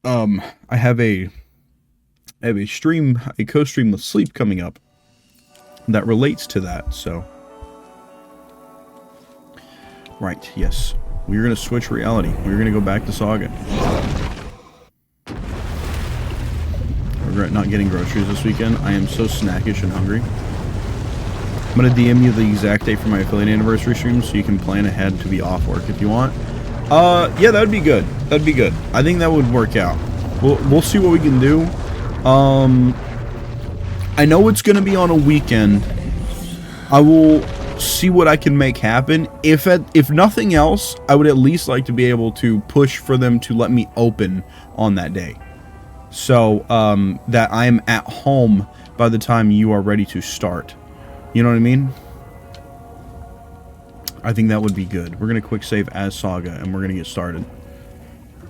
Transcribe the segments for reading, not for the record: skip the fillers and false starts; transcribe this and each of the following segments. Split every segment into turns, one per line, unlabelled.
I have a stream, a co-stream with Sleep coming up that relates to that. So, right, yes, we're gonna switch reality. We're gonna go back to Saga. Regret not getting groceries this weekend. I am so snackish and hungry. I'm gonna DM you the exact date for my affiliate anniversary stream so you can plan ahead to be off work if you want. Yeah, that'd be good. That'd be good. I think that would work out. We'll see what we can do. I know it's gonna be on a weekend. I will see what I can make happen. If nothing else, I would at least like to be able to push for them to let me open on that day. So, that I am at home by the time you are ready to start. You know what I mean? I think that would be good. We're going to quick save as Saga, and we're going to get started.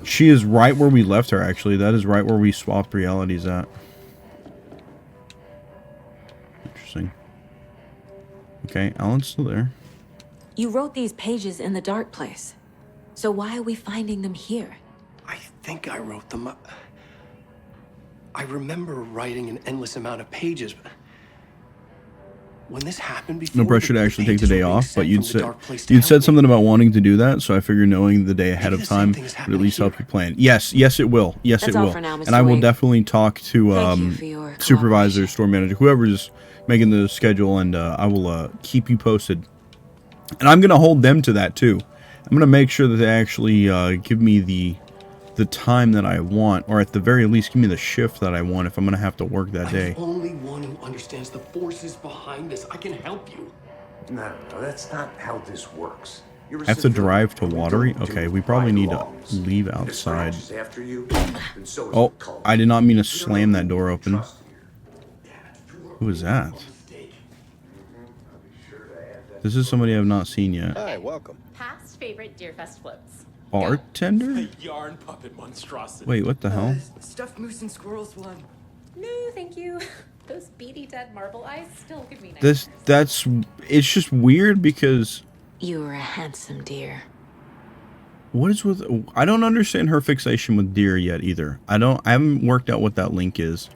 She is right where we left her, actually. That is right where we swapped realities at. Interesting. Okay, Alan's still there.
You wrote these pages in the dark place. So why are we finding them here?
I think I wrote them. I remember writing an endless amount of pages. When this happened before,
No pressure to actually take the day off, but you'd said something about wanting to do that, so I figure knowing the day ahead of time would at least help you plan. Yes, it will. Yes, it will. And I will definitely talk to supervisor, store manager, whoever's making the schedule, and I will keep you posted. And I'm gonna hold them to that too. I'm gonna make sure that they actually give me the time that I want, or at the very least give me the shift that I want if I'm gonna have to work that day.
I'm the only one who understands the forces behind this. I can help you.
No, that's not how this works.
I have to drive to Watery? Okay, we probably need to leave outside. Oh, I did not mean to slam that door open. Who is that? This is somebody I've not seen yet.
Hi, welcome.
Past favorite Deerfest floats.
Bartender?
Yarn puppet monstrosity.
Wait, what the hell?
Stuffed moose and squirrels one.
No, thank you. Those beady dead marble eyes still give me nightmares.
It's just weird because...
You are a handsome deer.
What is with... I don't understand her fixation with deer yet either. I haven't worked out what that link is.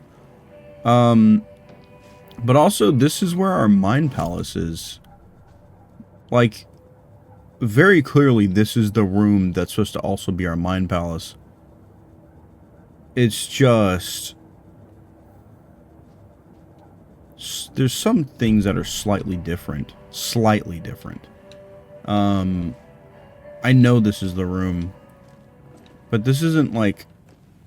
But also, this is where our Mind Palace is. Like... Very clearly, this is the room that's supposed to also be our Mind Palace. It's just... There's some things that are slightly different. Slightly different. I know this is the room. But this isn't like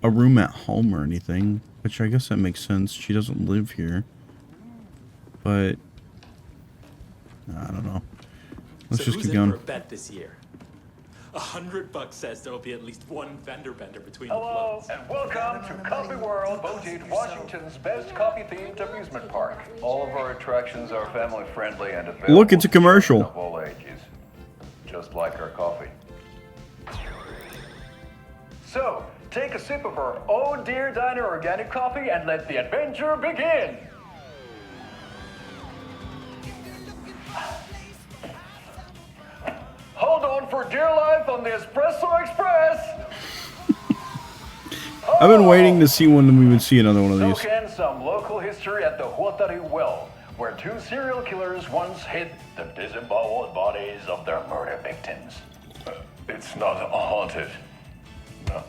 a room at home or anything. Which I guess that makes sense. She doesn't live here. But... I don't know. Let's just keep going.
For a bet this year? $100 says there will be at least one vendor bender between
Hello,
the floats.
and welcome to Coffee World, voted Washington's best coffee-themed amusement park. All of our attractions are family-friendly and available.
Look, it's a commercial.
Of all ages, just like our coffee. So, take a sip of our Oh Dear Diner organic coffee and let the adventure begin. Hold on for dear life on the Espresso Express.
I've been waiting to see when we would see another one of these.
Soak in some local history at the Huatari Well, where two serial killers once hid the disemboweled bodies of their murder victims. It's not haunted. No.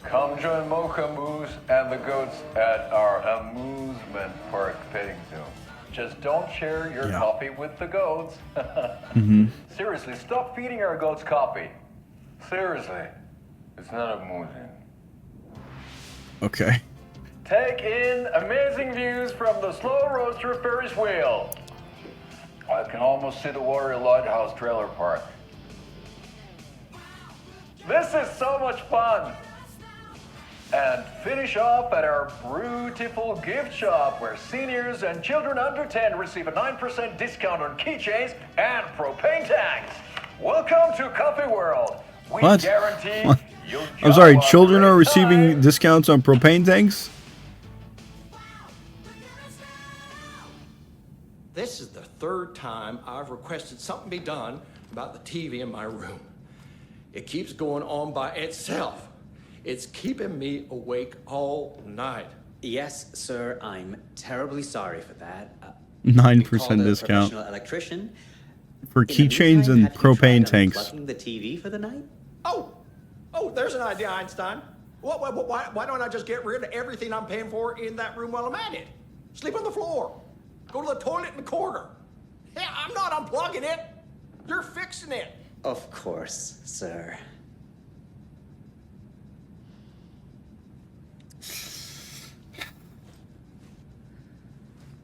Come join Mocha Moose and the goats at our amusement park petting zoo. Just don't share your coffee with the goats. Seriously, stop feeding our goats coffee. Seriously. It's not amusing.
Okay.
Take in amazing views from the slow roaster Ferris wheel. I can almost see the Water Lighthouse trailer park. This is so much fun. And finish off at our beautiful gift shop where seniors and children under 10 receive a 9% discount on keychains and propane tanks. Welcome to Coffee World. We
What?
guarantee
What?
you'll
I'm sorry,
have a
children
great
are receiving
time.
discounts on propane tanks?
This is the third time I've requested something be done about the TV in my room.
It keeps going on by itself. It's keeping me awake all night.
Yes, sir, I'm terribly sorry for that.
9% discount
electrician.
for keychains and propane tanks.
Unplugging the TV for the night?
Oh, there's an idea, Einstein. Why don't I just get rid of everything I'm paying for in that room while I'm at it? Sleep on the floor. Go to the toilet in the corner. Yeah, I'm not unplugging it. You're fixing it.
Of course, sir.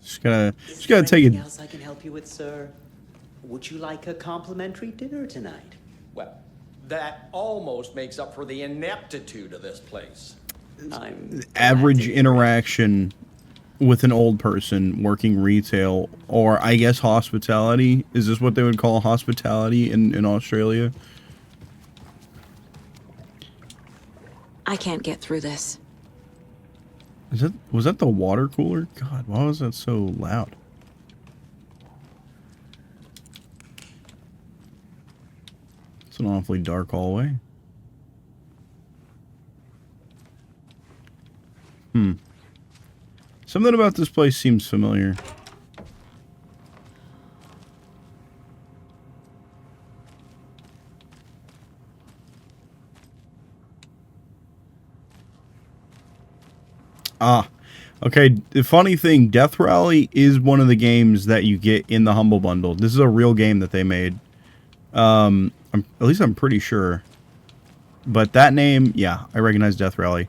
Just gotta take it.
Anything else I can help you with, sir? Would you like a complimentary dinner tonight?
Well, that almost makes up for the ineptitude of this place.
Average interaction with an old person working retail, or I guess hospitality. Is this what they would call hospitality in Australia?
I can't get through this.
Was that the water cooler? God, why was that so loud? It's an awfully dark hallway. Something about this place seems familiar. Okay, the funny thing, Death Rally is one of the games that you get in the Humble Bundle. This is a real game that they made. At least I'm pretty sure. But that name, yeah, I recognize Death Rally.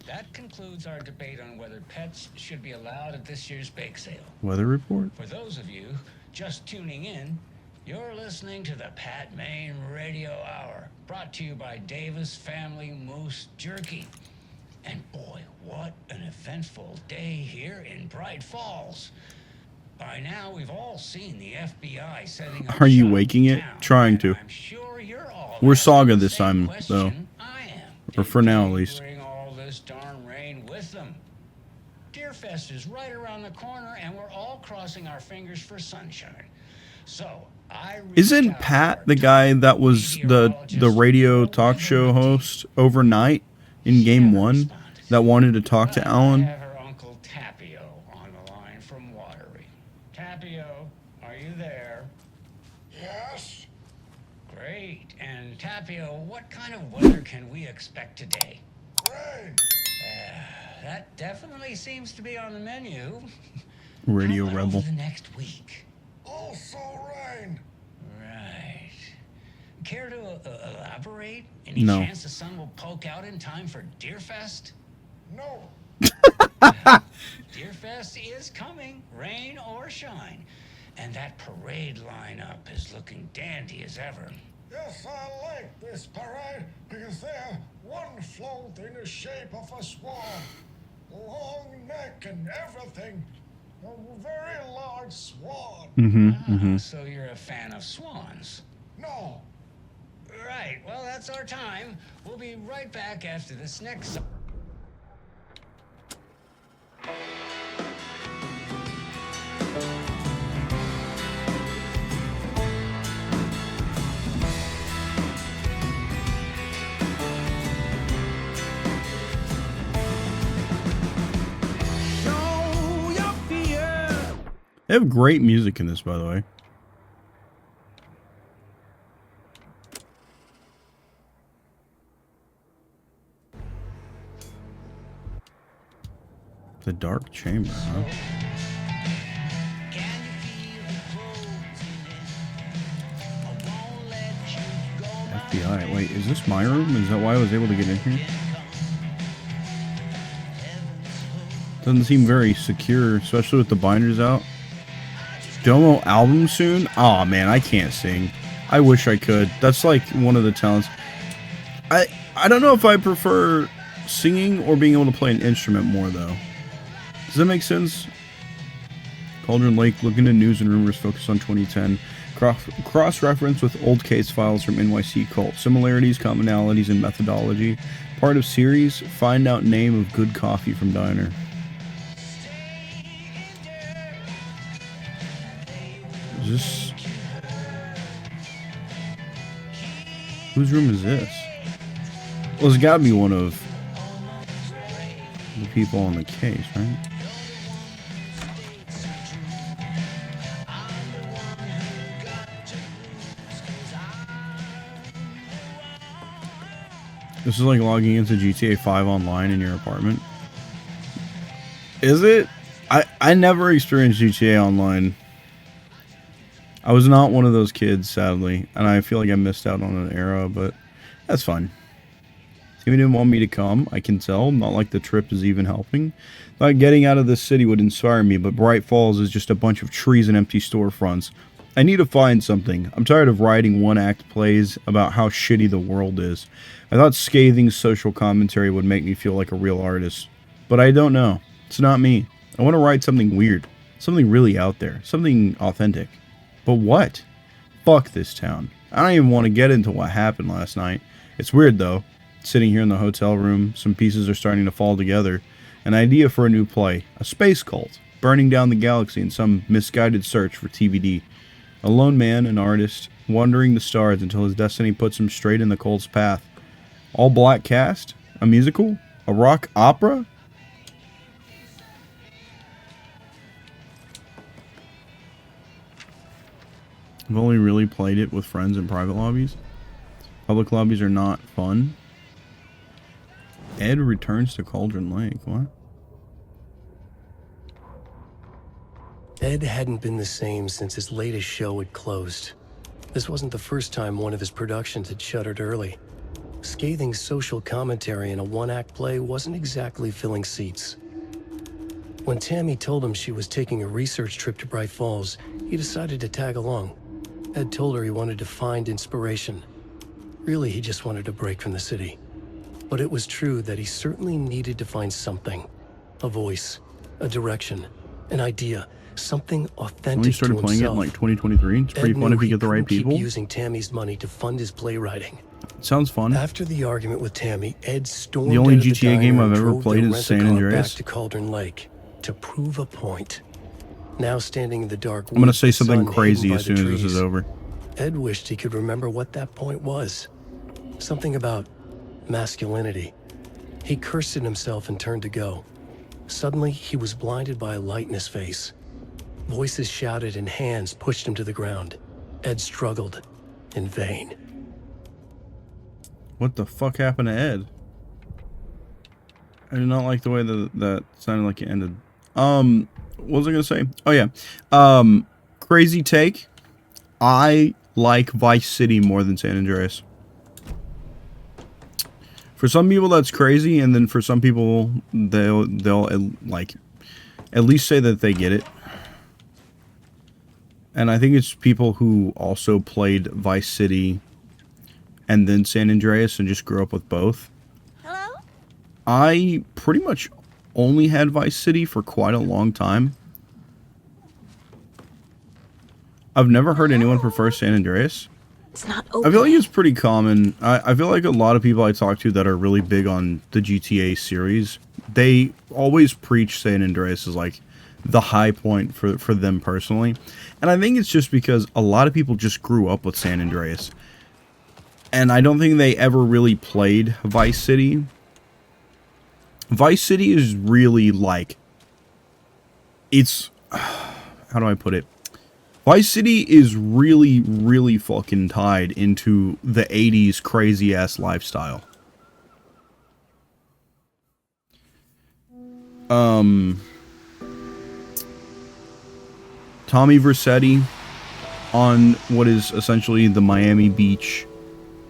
That concludes our debate on whether pets should be allowed at this year's bake sale.
Weather report?
For those of you just tuning in, you're listening to the Pat Maine Radio Hour, brought to you by Davis Family Moose Jerky. And boy, what an eventful day here in Bright Falls. By now, we've all seen the FBI setting up.
Are you waking it? Trying to.
I'm sure you're all
We're Saga this time, though.
I am.
Or for now, at least.
Bring all this darn rain with them. Deerfest is right around the corner, and we're all crossing our fingers for sunshine. So,
Isn't Pat the guy that was the radio talk show host overnight in Game 1 that wanted to talk to Alan?
I have her Uncle Tapio on the line from Watery. Tapio, are you there?
Yes.
Great. And Tapio, what kind of weather can we expect today?
Rain.
That definitely seems to be on the menu.
Radio
How about
Rebel.
over the next week?
Also rain.
Right. Care to elaborate? Any
No.
chance the sun will poke out in time for Deerfest?
No.
Deerfest is coming, rain or shine. And that parade lineup is looking dandy as ever.
Yes, I like this parade because they're one float in the shape of a swan. Long neck and everything. A very large swan.
So you're a fan of swans?
No.
Right. Well, that's our time. We'll be right back after this next song.
They have great music in this, by the way. The Dark Chamber, huh? FBI. Wait, is this my room? Is that why I was able to get in here? Doesn't seem very secure, especially with the binders out. Domo album soon? Aw, man, I can't sing. I wish I could. That's like one of the talents. I don't know if I prefer singing or being able to play an instrument more, though. Does that make sense? Cauldron Lake, look into news and rumors focused on 2010. Cross-reference with old case files from NYC Cult. Similarities, commonalities, and methodology. Part of series, find out name of good coffee from diner. Is this Whose room is this? Well, it's gotta be one of the people on the case, right? This is like logging into GTA 5 online in your apartment. Is it? I never experienced GTA Online. I was not one of those kids, sadly, and I feel like I missed out on an era, but that's fine. He didn't want me to come, I can tell. Not like the trip is even helping. Thought getting out of this city would inspire me, but Bright Falls is just a bunch of trees and empty storefronts. I need to find something. I'm tired of writing one-act plays about how shitty the world is. I thought scathing social commentary would make me feel like a real artist. But I don't know. It's not me. I want to write something weird. Something really out there. Something authentic. But what? Fuck this town. I don't even want to get into what happened last night. It's weird though. Sitting here in the hotel room, some pieces are starting to fall together. An idea for a new play. A space cult. Burning down the galaxy in some misguided search for TBD. A lone man, an artist, wandering the stars until his destiny puts him straight in the cult's path. All black cast? A musical? A rock opera? I've only really played it with friends in private lobbies. Public lobbies are not fun. Ed returns to Cauldron Lake. What?
Ed hadn't been the same since his latest show had closed. This wasn't the first time one of his productions had shuttered early. Scathing social commentary in a one-act play wasn't exactly filling seats. When Tammy told him she was taking a research trip to Bright Falls, he decided to tag along. Ed told her he wanted to find inspiration. Really, he just wanted a break from the city. But it was true that he certainly needed to find something. A voice, a direction, an idea, something authentic
Only started
to
playing
himself.
it in like 2023. It's pretty fun if you get the right people.
Keep using Tammy's money to fund his playwriting.
Sounds fun.
After the argument with Tammy, Ed stormed
The only
out of
GTA
diner
game
and
I've ever
drove
played
the
is San
rent-a-car
Andreas.
back to Cauldron Lake to prove a point. Now standing in the dark,
I'm gonna say
with the
something
sun
crazy
hidden
as
by the
soon as this
trees,
is over.
Ed wished he could remember what that point was. Something about masculinity. He cursed at himself and turned to go. Suddenly, he was blinded by a light in his face. Voices shouted and hands pushed him to the ground. Ed struggled in vain.
What the fuck happened to Ed? I did not like the way that sounded like it ended. What was I gonna say? Oh yeah. Crazy take. I like Vice City more than San Andreas. For some people that's crazy, and then for some people they'll like at least say that they get it. And I think it's people who also played Vice City and then San Andreas and just grew up with both.
Hello?
I pretty much only had Vice City for quite a long time. I've never heard anyone prefer San Andreas.
It's not
I
open.
feel like it's pretty common. I feel like a lot of people I talk to that are really big on the GTA series, they always preach San Andreas as like the high point for them personally. And I think it's just because a lot of people just grew up with San Andreas. And I don't think they ever really played Vice City. Vice City is really like... It's... How do I put it? Vice City is really, really fucking tied into the 80s crazy-ass lifestyle. Tommy Vercetti on what is essentially the Miami Beach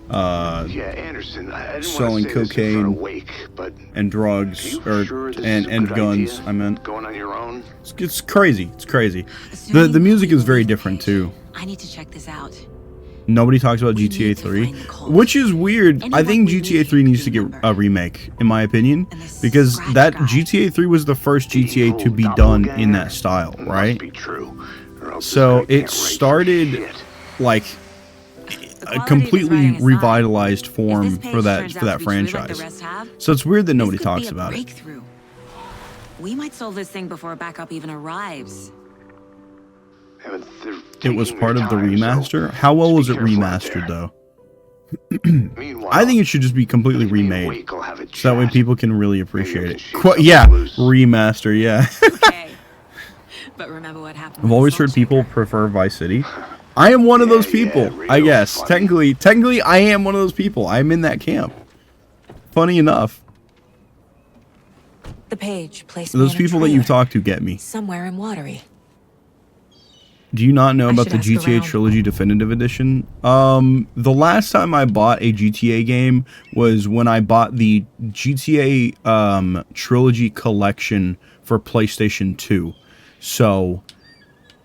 Yeah, Anderson, I didn't
selling
want to say this in
cocaine
front of Wake, but
and drugs,
are you sure this is a
and
good
guns,
idea?
I meant.
Going on your own?
It's crazy. It's crazy.
Assuming
The music is
we
very
leave the
different
page,
too.
I need to check this out.
Nobody talks about
We
GTA
need to
3,
find the cult.
which is weird. I
Anyone
think
we
GTA
meet
3
can
needs to get
remember.
a remake, in my opinion,
And this
because
scratch
that
guy.
GTA 3 was the first GTA to
Evil
be done in
doppelganger?
that style,
Must
right?
be true, or else
So
this guy can't
it
write
started
shit.
like
The
a
quality of
completely
his writing aside,
revitalized
if
form
this page
for that
turns out to be true like the
franchise.
rest have,
So it's weird that
this
nobody
could
talks
be a
about it.
breakthrough. We might solve this thing before backup even arrives.
Yeah, but they're
It was
taking
part
their
of the
time, so
remaster. How well
just
was
be
it
careful out
remastered
there.
though?
Meanwhile,
I think it should just be completely remade,
Wake will have a
so that way
chat.
people can really appreciate it.
shake some
Yeah,
loose.
remaster. Yeah.
Okay. But remember what happened?
I've always heard people prefer Vice City. I am one of those people. I
real
guess
funny.
technically, I am one of those people. I'm in that camp. Funny enough,
The page placed
those
me in a
people that you've
trailer,
talked to get me.
somewhere in Watery.
Do you not know
I
about
should
the
ask
GTA
around.
Trilogy Definitive Edition? The last time I bought a GTA game was when I bought the GTA Trilogy Collection for PlayStation 2. So,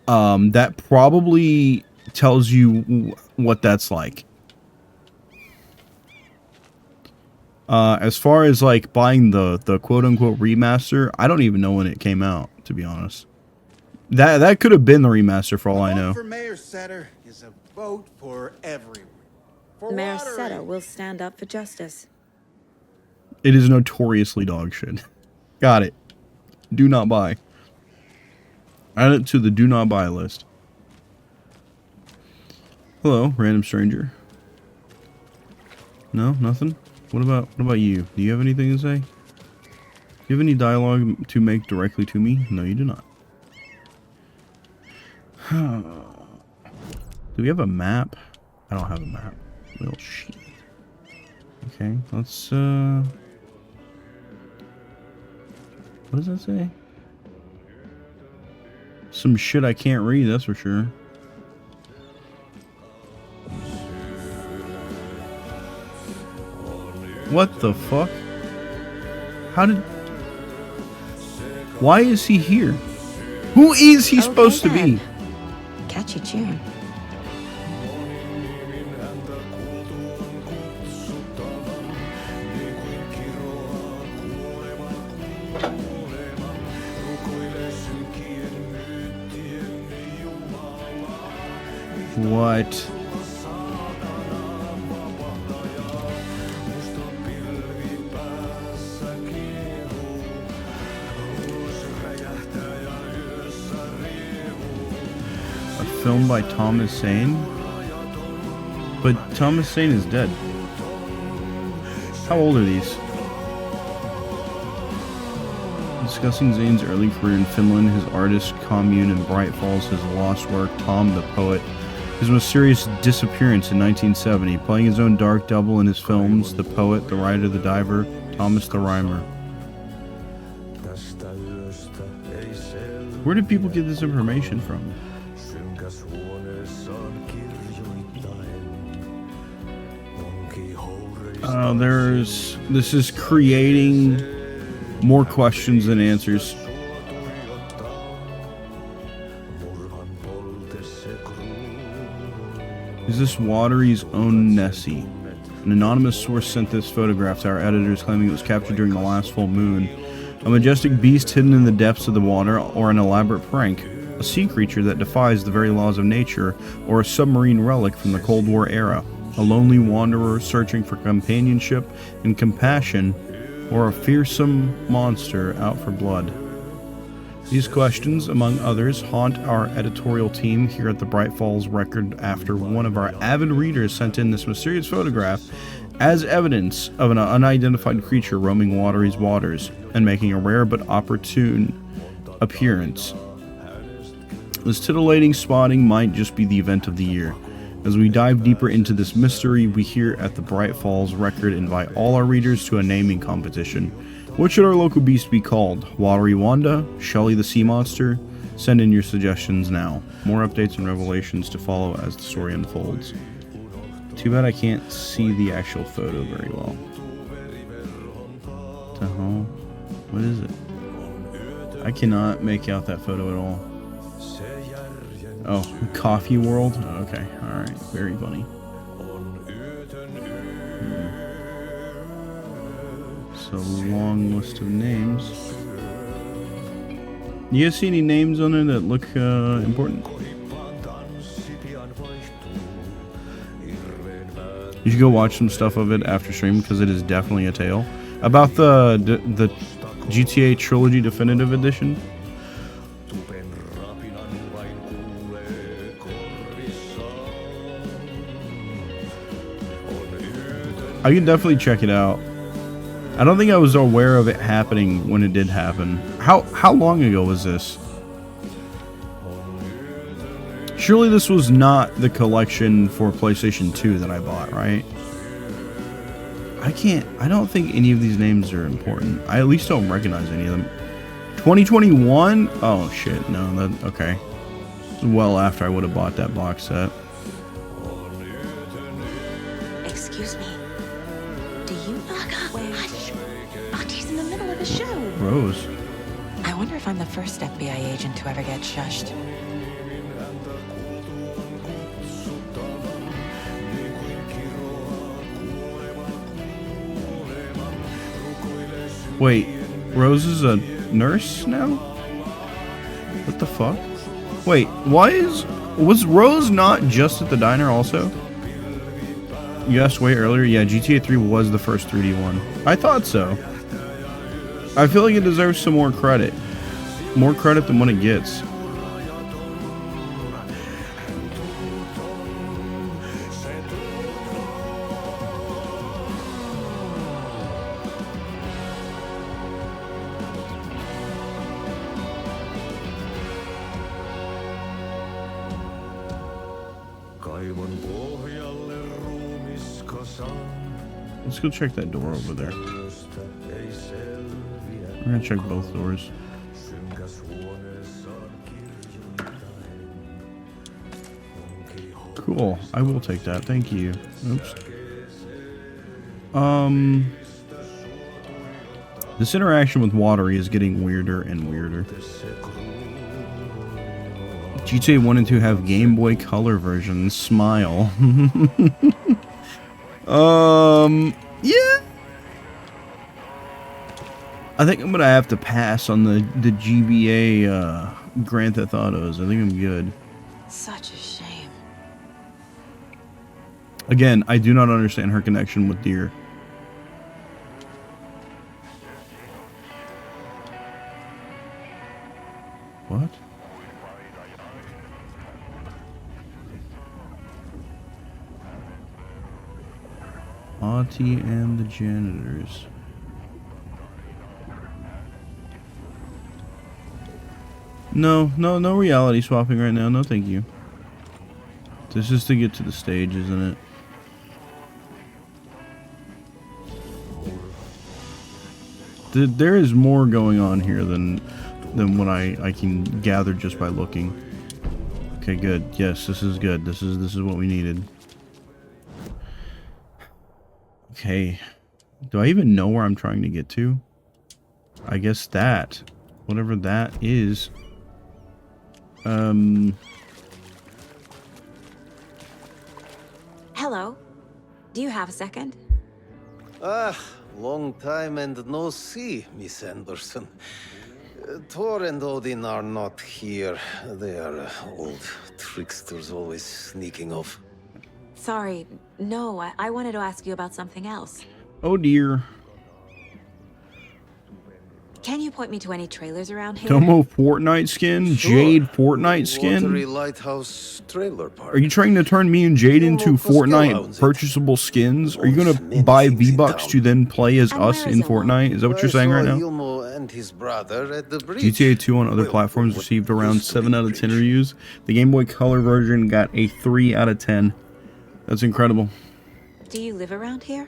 that probably tells you what that's like. As far as like buying the quote-unquote remaster, I don't even know when it came out, to be honest. That could have been the remaster for all I know.
For Mayor Setter is a vote for everyone. For
Mayor
Watery.
Seto will stand up for justice.
It is notoriously dog shit. Got it. Do not buy. Add it to the do not buy list. Hello, random stranger. No, nothing? What about you? Do you have anything to say? Do you have any dialogue to make directly to me? No, you do not. Do we have a map? I don't have a map. Little shit. Okay, let's what does that say? Some shit I can't read, that's for sure. What the fuck? How did... Why is he here? Who is he supposed to be?
Catchy tune.
What? A film by Thomas Sane? But Thomas Sane is dead. How old are these? Discussing Zane's early career in Finland, his artist commune in Bright Falls, his lost work, Tom the Poet, his mysterious disappearance in 1970, playing his own dark double in his films, The Poet, The Writer, The Diver, Thomas the Rhymer. Where did people get this information from? This is creating more questions than answers. Is this Watery's own Nessie? An anonymous source sent this photograph to our editors, claiming it was captured during the last full moon. A majestic beast hidden in the depths of the water, or an elaborate prank? A sea creature that defies the very laws of nature, or a submarine relic from the Cold War era? A lonely wanderer searching for companionship and compassion, or a fearsome monster out for blood? These questions, among others, haunt our editorial team here at the Bright Falls Record after one of our avid readers sent in this mysterious photograph as evidence of an unidentified creature roaming Watery's waters and making a rare but opportune appearance. This titillating spotting might just be the event of the year. As we dive deeper into this mystery, we here at the Bright Falls Record invite all our readers to a naming competition. What should our local beast be called? Watery Wanda? Shelly the Sea Monster? Send in your suggestions now. More updates and revelations to follow as the story unfolds. Too bad I can't see the actual photo very well. What the hell? What is it? I cannot make out that photo at all. Oh, Coffee World? Okay, alright. Very funny. It's a long list of names. You guys see any names on there that look important? You should go watch some stuff of it after stream, because it is definitely a tale. About the GTA Trilogy Definitive Edition. I can definitely check it out. I don't think I was aware of it happening when it did happen. How long ago was this? Surely this was not the collection for PlayStation 2 that I bought, right? I don't think any of these names are important. I at least don't recognize any of them. 2021? Oh shit, no, okay. Well after I would have bought that box set.
Excuse me. Do you know Hush! Artie's in the middle of a show.
Rose.
I wonder if I'm the first FBI agent to ever get shushed.
Wait, Rose is a nurse now? What the fuck? Wait, was Rose not just at the diner also? You asked way earlier? Yeah, GTA 3 was the first 3D one. I thought so. I feel like it deserves some more credit. More credit than what it gets. Let's go check that door over there. I'm gonna check both doors. Cool. I will take that. Thank you. Oops. This interaction with Watery is getting weirder and weirder. GTA 1 and 2 have Game Boy Color versions. Smile. Yeah. I think I'm gonna have to pass on the GBA Grand Theft Autos. I think I'm good.
Such a shame.
Again, I do not understand her connection with deer. What? Auntie and the janitors. No reality swapping right now. No, thank you. This is to get to the stage, isn't it? There is more going on here than what I can gather just by looking. Okay, good. Yes, this is good. This is what we needed. Okay. Do I even know where I'm trying to get to? I guess that. Whatever that is.
Hello. Do you have a second?
Long time and no see, Miss Anderson. Thor and Odin are not here. They are old tricksters always sneaking off.
Sorry. No, I wanted to ask you about something else.
Oh dear.
Can you point me to any trailers around here?
Domo Fortnite skin?
Sure.
Jade Fortnite skin?
Watery Lighthouse trailer park.
Are you trying to turn me and Jade into Fortnite purchasable skins? Are you going to buy V-Bucks to then play as us in Fortnite? Is that what you're saying right now?
And his brother at the bridge.
GTA 2 on other platforms received around 7 out of 10 reviews. The Game Boy Color version got a 3 out of 10. That's incredible.
Do you live around here?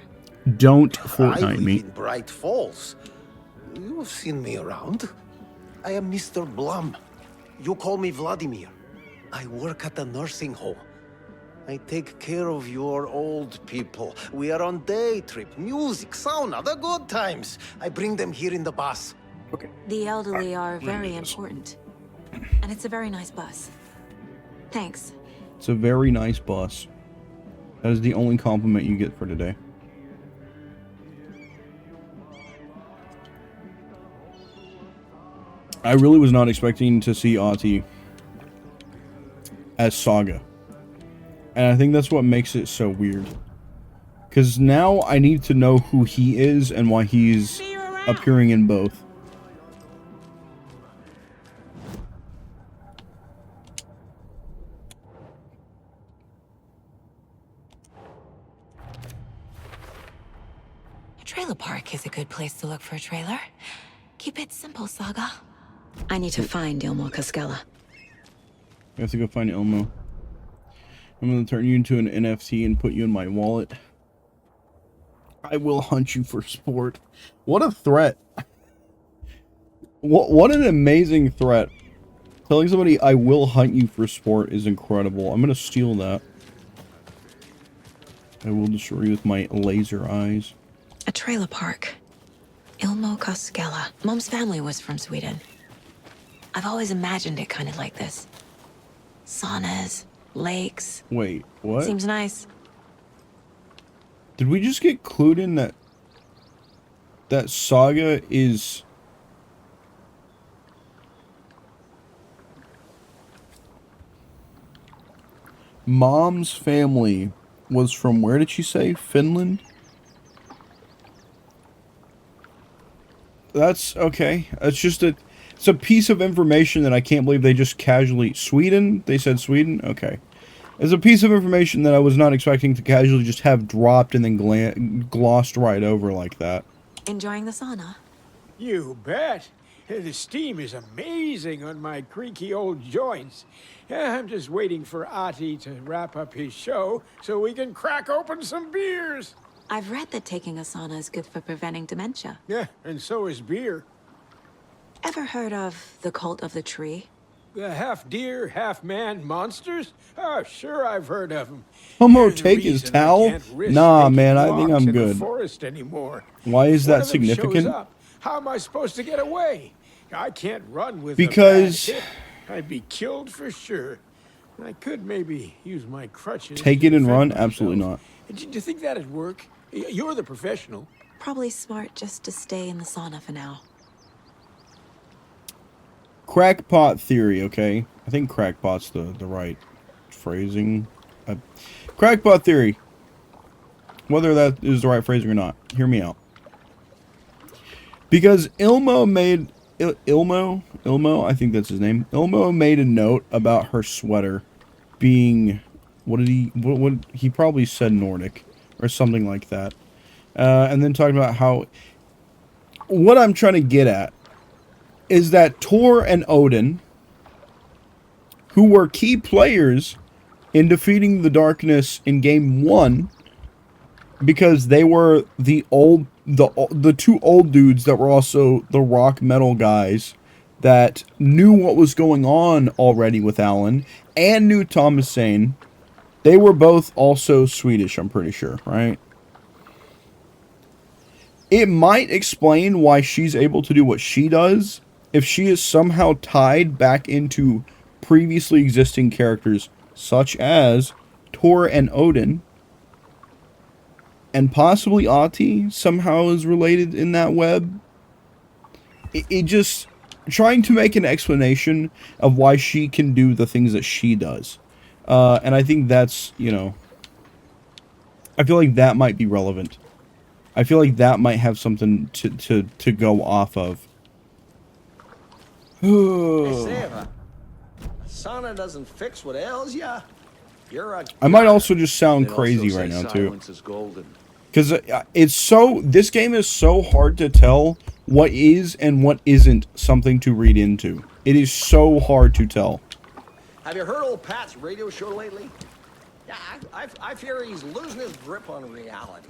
Don't
I
Fortnite
live
me.
in Bright Falls. You've seen me around. I am Mr. Blum. You call me Vladimir. I work at the nursing home. I take care of your old people. We are on day trip, music, sauna, the good times. I bring them here in the bus.
Okay.
The elderly are very important. And it's a very nice bus. Thanks.
It's a very nice bus. That is the only compliment you get for today. I really was not expecting to see Ahti as Saga. And I think that's what makes it so weird. Because now I need to know who he is and why he's appearing in both.
trailer park is a good place to look for a trailer. Keep it simple, Saga. I need to find Ilmo Cascella.
I have to go find Ilmo. I'm gonna turn you into an NFT and put you in my wallet. I will hunt you for sport. What a threat. What an amazing threat. Telling somebody I will hunt you for sport is incredible. I'm gonna steal that. I will destroy you with my laser eyes.
A trailer park. Ilmo Cascella. Mom's family was from Sweden. I've always imagined it kind of like this. Saunas, lakes.
Wait, what?
Seems nice.
Did we just get clued in that Saga is... Mom's family was from, where did she say? Finland? That's okay. It's a piece of information that I can't believe they just casually... Sweden? They said Sweden? Okay. It's a piece of information that I was not expecting to casually just have dropped and then glossed right over like that.
Enjoying the sauna?
You bet. The steam is amazing on my creaky old joints. I'm just waiting for Ati to wrap up his show so we can crack open some beers.
I've read that taking a sauna is good for preventing dementia.
Yeah, and so is beer.
Ever heard of the cult of the tree?
The half-deer, half-man monsters? Oh, sure, I've heard of them.
Homo take his towel? Nah, man, I think I'm good.
Forest anymore.
Why is that significant?
How am I supposed to get away? I can't run with
because
a bad hip. I'd be killed for sure. I could maybe use my crutches.
Take it and run? Absolutely not.
Do you think that'd work? You're the professional.
Probably smart just to stay in the sauna for now.
Crackpot theory, okay? I think crackpot's the right phrasing. Crackpot theory. Whether that is the right phrasing or not, hear me out. Because Ilmo made... Ilmo, I think that's his name. Ilmo made a note about her sweater being... What he probably said Nordic or something like that. And then talking about how... What I'm trying to get at is that Tor and Odin, who were key players in defeating the darkness in game 1, because they were the two old dudes that were also the rock metal guys that knew what was going on already with Alan and knew Thomasane. They were both also Swedish, I'm pretty sure, right? It might explain why she's able to do what she does if she is somehow tied back into previously existing characters such as Tor and Odin, and possibly Ati somehow is related in that web. It just trying to make an explanation of why she can do the things that she does. And I think that's, you know, I feel like that might be relevant. I feel like that might have something to go off of.
Hey, Sarah, sauna doesn't fix what ails ya. You're a...
I might also just sound crazy right now, too. Because it's so... This game is so hard to tell what is and what isn't something to read into. It is so hard to tell.
Have you heard old Pat's radio show lately? Yeah, I fear he's losing his grip on reality.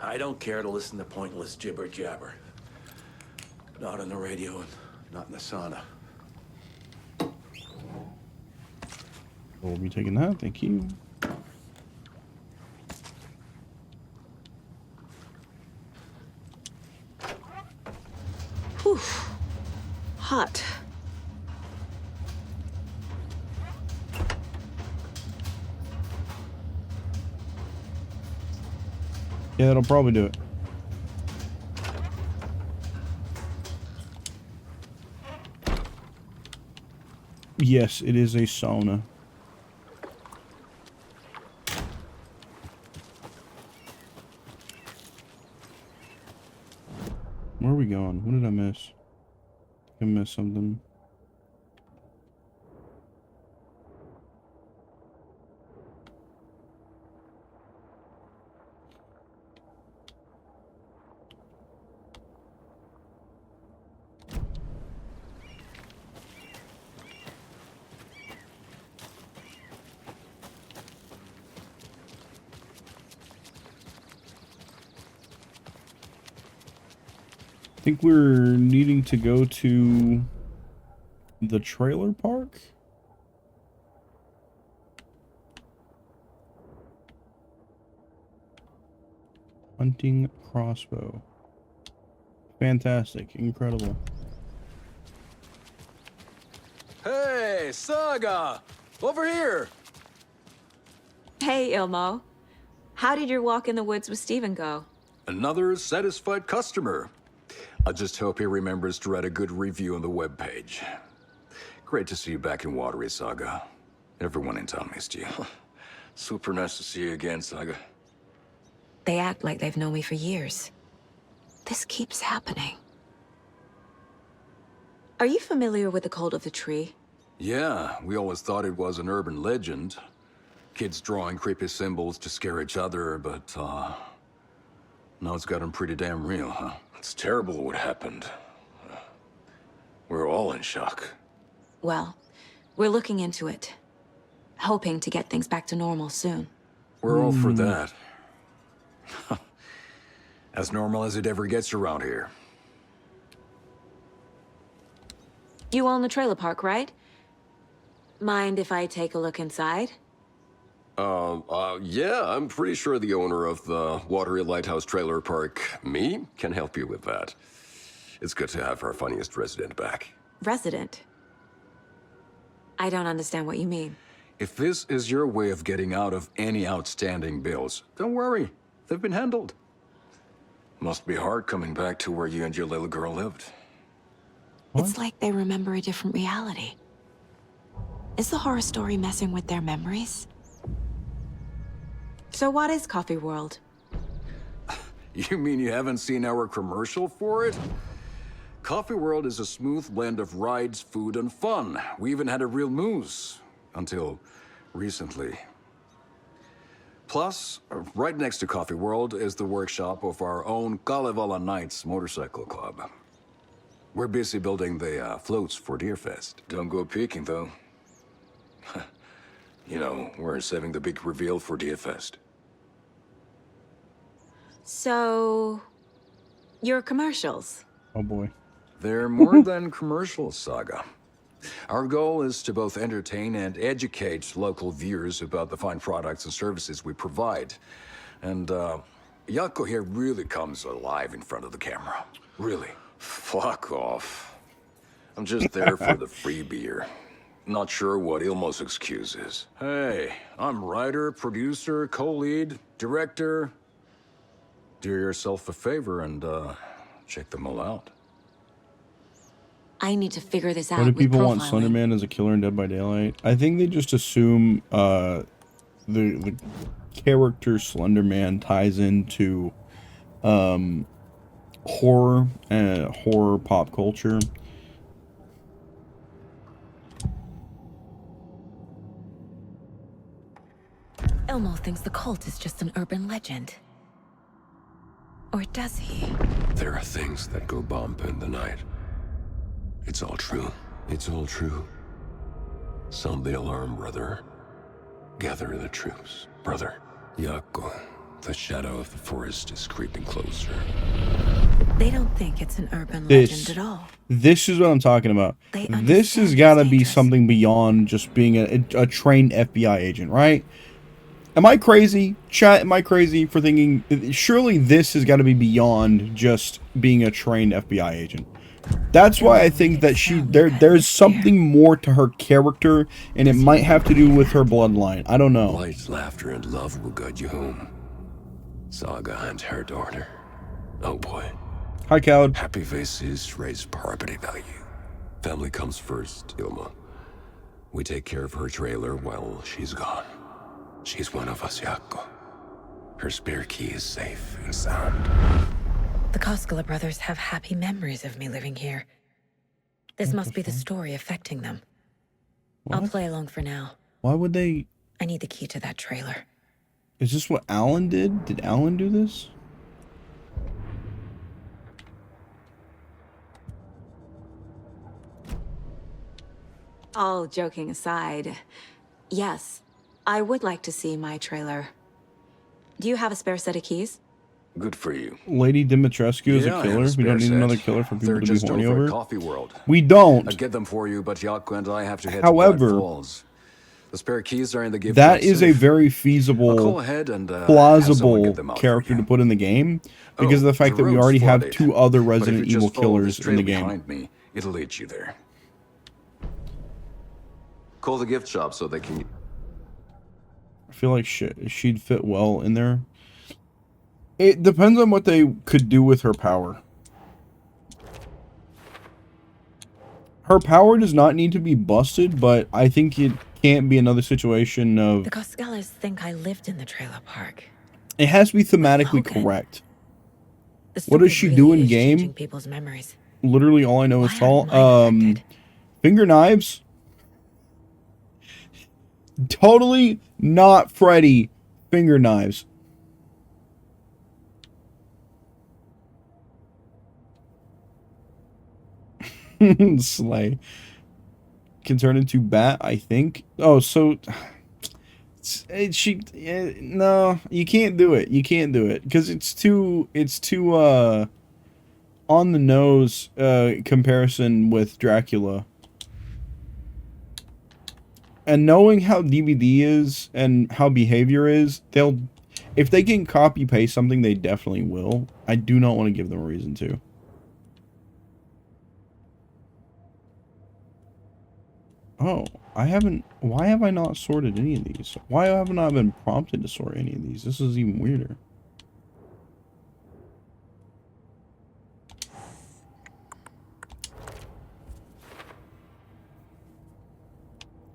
I don't care to listen to pointless jibber-jabber. Not on the radio and not in the sauna.
We'll be taking that, thank you.
Whew. Hot.
Yeah, that'll probably do it. Yes, it is a sauna. Where are we going? What did I miss? I missed something. think we're needing to go to the trailer park. Hunting crossbow. Fantastic. Incredible.
Hey, Saga! Over here!
Hey, Ilmo. How did your walk in the woods with Steven go?
Another satisfied customer. I just hope he remembers to write a good review on the webpage. Great to see you back in Watery, Saga. Everyone in town missed you. Super nice to see you again, Saga.
They act like they've known me for years. This keeps happening. Are you familiar with the Cult of the Tree?
Yeah, we always thought it was an urban legend. Kids drawing creepy symbols to scare each other, but, now it's gotten pretty damn real, huh? It's terrible what happened. We're all in shock.
Well, we're looking into it. Hoping to get things back to normal soon.
We're all for that. As normal as it ever gets around here.
You own the trailer park, right? Mind if I take a look inside?
Yeah, I'm pretty sure the owner of the Watery Lighthouse Trailer Park, me, can help you with that. It's good to have our funniest resident back.
Resident? I don't understand what you mean.
If this is your way of getting out of any outstanding bills, don't worry. They've been handled. Must be hard coming back to where you and your little girl lived.
It's like they remember a different reality. Is the horror story messing with their memories? So what is Coffee World?
You mean you haven't seen our commercial for it? Coffee World is a smooth blend of rides, food, and fun. We even had a real moose. Until recently. Plus, right next to Coffee World is the workshop of our own Kalevala Knights Motorcycle Club. We're busy building the floats for Deerfest. Don't go peeking, though. You know, we're saving the big reveal for Deerfest.
So... your commercials?
Oh boy.
They're more than commercials, Saga. Our goal is to both entertain and educate local viewers about the fine products and services we provide. And, Yako here really comes alive in front of the camera. Really.
Fuck off. I'm just there for the free beer. Not sure what Ilmo's excuse is.
Hey, I'm writer, producer, co-lead, director. Do yourself a favor and, check them all out.
I need to figure this out.
Why do people want
profiling.
Slender Man as a killer in Dead by Daylight? I think they just assume the character Slender Man ties into horror and horror pop culture.
Elmo thinks the cult is just an urban legend. Or does he?
There are things that go bump in the night. It's all true. It's all true. Sound the alarm, brother. Gather the troops, brother. Yako, the shadow of the forest is creeping closer.
They don't think it's an urban legend at all.
This is what I'm talking about. This has got to be something beyond just being a trained FBI agent, right? Am I crazy? Chat, am I crazy for thinking... Surely this has got to be beyond just being a trained FBI agent. That's why I think that there's something more to her character, and it might have to do with her bloodline. I don't know.
Light, laughter, and love will guide you home. Saga and her daughter. Oh boy.
Hi, Cowd.
Happy faces raise property value. Family comes first, Ilma. We take care of her trailer while she's gone. She's one of us, Yako. Her spare key is safe and sound.
The Koskela brothers have happy memories of me living here. This must be the story affecting them.
What?
I'll play along for now.
Why would they...
I need the key to that trailer.
Is this what Alan did? Did Alan do this?
All joking aside, yes, I would like to see my trailer. Do you have a spare set of keys?
Good for you.
Lady Dimitrescu is a
Yeah, I have
killer. We
spare
don't need
set.
another killer for people
They're
to be
just
horny
over
over.
at Coffee World.
We don't.
I'd get them for you, but Yako and I have to head to
However,
Bright Falls. The spare keys are in the gift
that
shop
is a
safe.
very
I'll
feasible,
call ahead and have someone
plausible
get them out for
character
you.
to put in the game because of the fact
the
that we
road's
already have
flooded,
2 other
but if
Resident
you
Evil
just follow
killers
this
in
trail
the game.
behind me, it'll lead you there. Call the gift shop so they can.
I feel like she'd fit well in there. It depends on what they could do with her power. Her power does not need to be busted, but I think it can't be another situation of...
The Coskellas think I lived in the trailer park.
It has to be thematically correct. What does she do in game?
People's memories.
Literally all I know is tall. Finger knives. Totally not Freddy. Finger knives. Slay. Can turn into bat, I think. Oh, so no, you can't do it. You can't do it because it's too on the nose comparison with Dracula. And knowing how DBD is and how behavior is, if they can copy paste something, they definitely will. I do not want to give them a reason to. Oh, why have I not sorted any of these? Why haven't I been prompted to sort any of these? This is even weirder.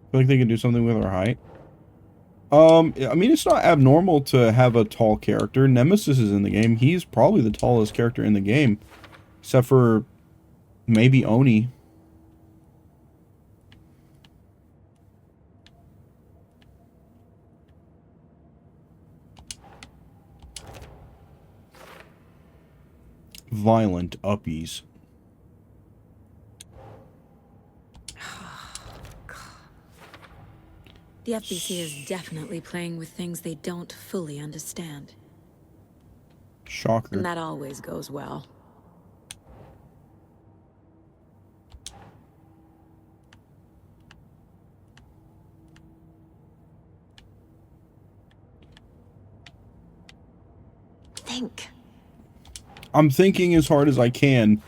I feel like they could do something with her height. I mean, it's not abnormal to have a tall character. Nemesis is in the game. He's probably the tallest character in the game. Except for maybe Oni. Violent uppies.
The FBC is definitely playing with things they don't fully understand.
Shocker.
And that always goes well. Think.
I'm thinking as hard as I can.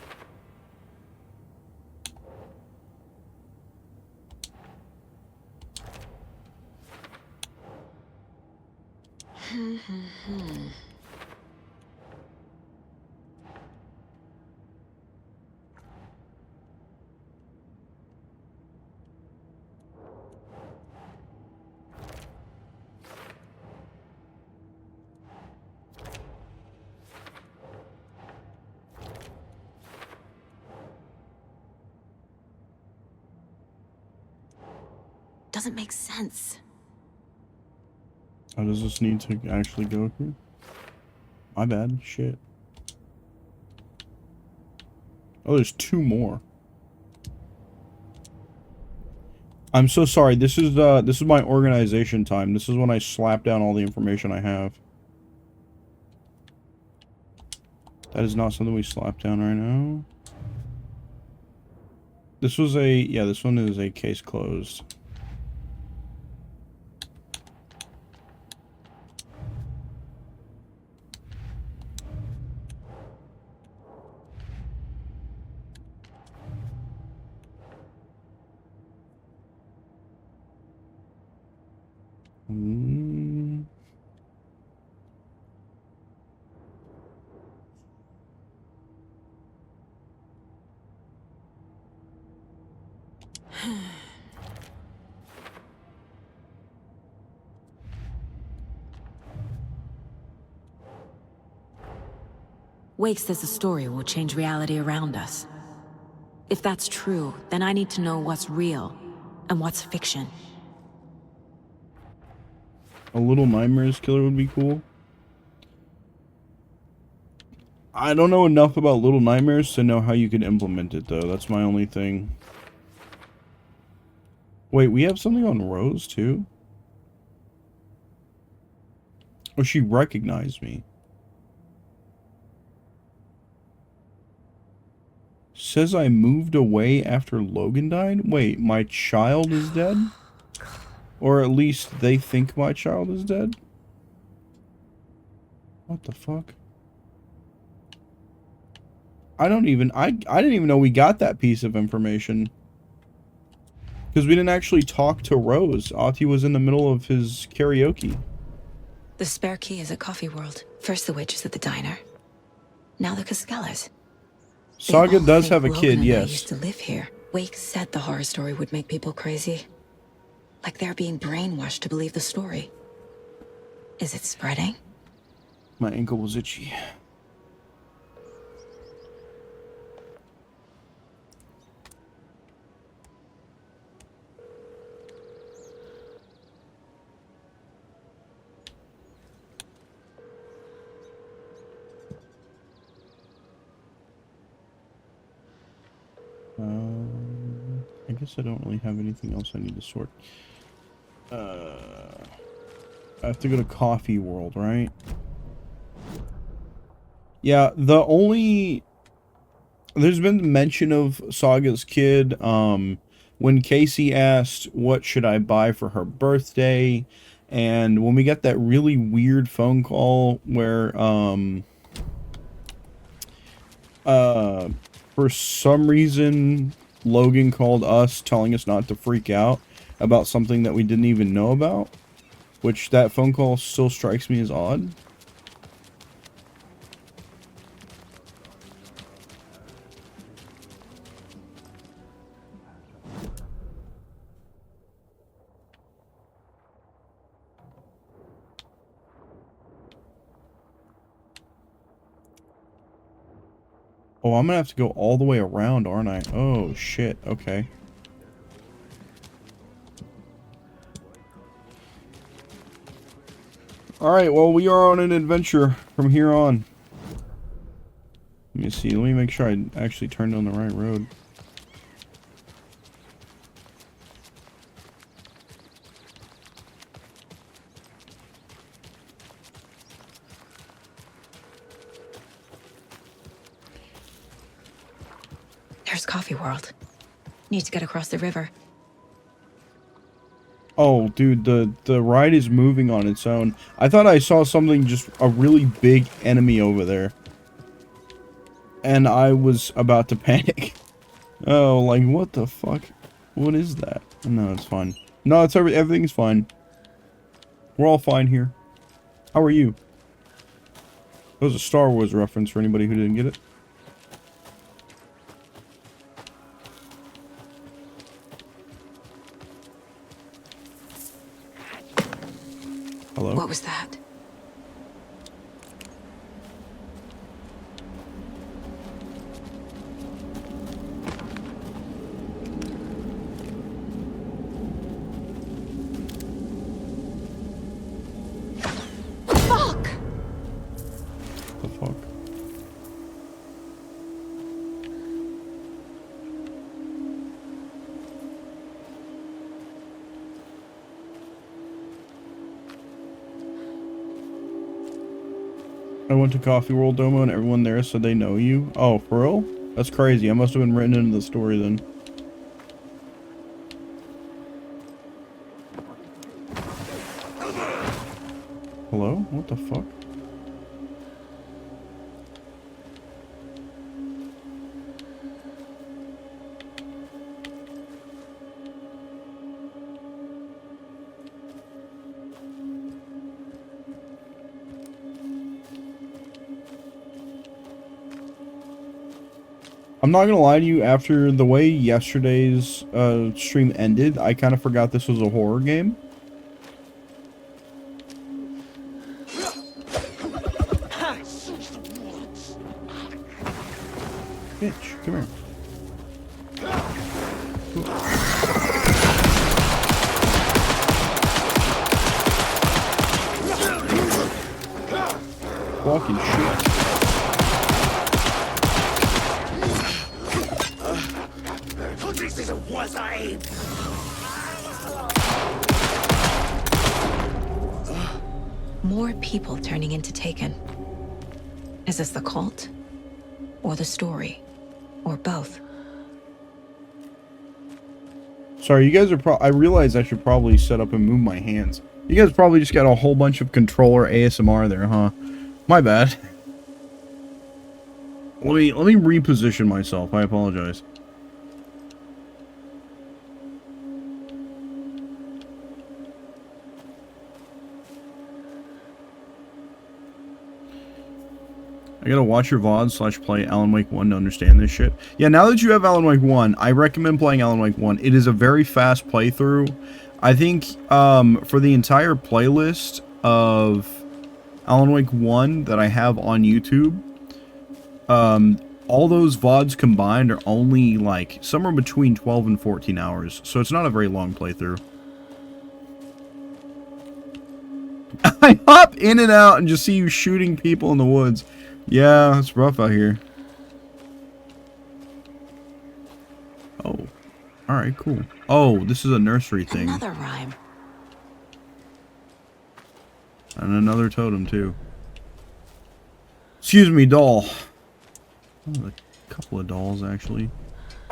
Doesn't make sense.
How does this need to actually go here? My bad. Shit. Oh, there's 2 more. I'm so sorry. This is my organization time. This is when I slap down all the information I have. That is not something we slap down right now. This was this one is a case closed.
Wake says the story will change reality around us. If that's true, then I need to know what's real and what's fiction.
A Little Nightmares killer would be cool. I don't know enough about Little Nightmares to know how you could implement it, though. That's my only thing. Wait, we have something on Rose, too? Oh, she recognized me. says I moved away after Logan died? Wait, my child is dead? Or at least they think my child is dead? What the fuck? I didn't even know we got that piece of information. Because we didn't actually talk to Rose. Ahti was in the middle of his karaoke.
The spare key is at Coffee World. First the witches at the diner. Now the Caskellas.
Saga does have a kid,
I
yes.
used to live here. Wake said the horror story would make people crazy. Like they're being brainwashed to believe the story. Is it spreading?
My ankle was itchy. I guess I don't really have anything else I need to sort. I have to go to Coffee World, right? Yeah, there's been mention of Saga's kid. When Casey asked, what should I buy for her birthday? And when we got that really weird phone call where, for some reason, Logan called us telling us not to freak out about something that we didn't even know about, which that phone call still strikes me as odd. Oh, I'm gonna have to go all the way around, aren't I? Oh, shit. Okay. Alright, well, we are on an adventure from here on. Let me see. Let me make sure I actually turned on the right road.
There's Coffee World. Need to get across the river.
Oh, dude, the ride is moving on its own. I thought I saw something, just a really big enemy over there. And I was about to panic. Oh, like, what the fuck? What is that? No, it's fine. No, it's everything's fine. We're all fine here. How are you? That was a Star Wars reference for anybody who didn't get it. Hello?
What was that? Fuck!
The fuck? I went to Coffee World, Domo, and everyone there said they know you. Oh, for real? That's crazy. I must have been written into the story then. Hello? What the fuck? I'm not gonna lie to you, after the way yesterday's stream ended, I kind of forgot this was a horror game. Bitch, come here. Fucking shit.
More people turning into Taken. Is this the cult? Or the story? Or both.
Sorry, you guys are I realize I should probably set up and move my hands. You guys probably just got a whole bunch of controller ASMR there, huh? My bad. Let me reposition myself. I apologize. I gotta watch your VOD / play Alan Wake 1 to understand this shit. Yeah, now that you have Alan Wake 1, I recommend playing Alan Wake 1. It is a very fast playthrough. I think for the entire playlist of Alan Wake 1 that I have on YouTube, all those VODs combined are only like somewhere between 12 and 14 hours. So it's not a very long playthrough. I hop in and out and just see you shooting people in the woods. Yeah, it's rough out here. Oh. Alright, cool. Oh, this is a nursery thing.
Another rhyme.
And another totem, too. Excuse me, doll. Oh, a couple of dolls, actually.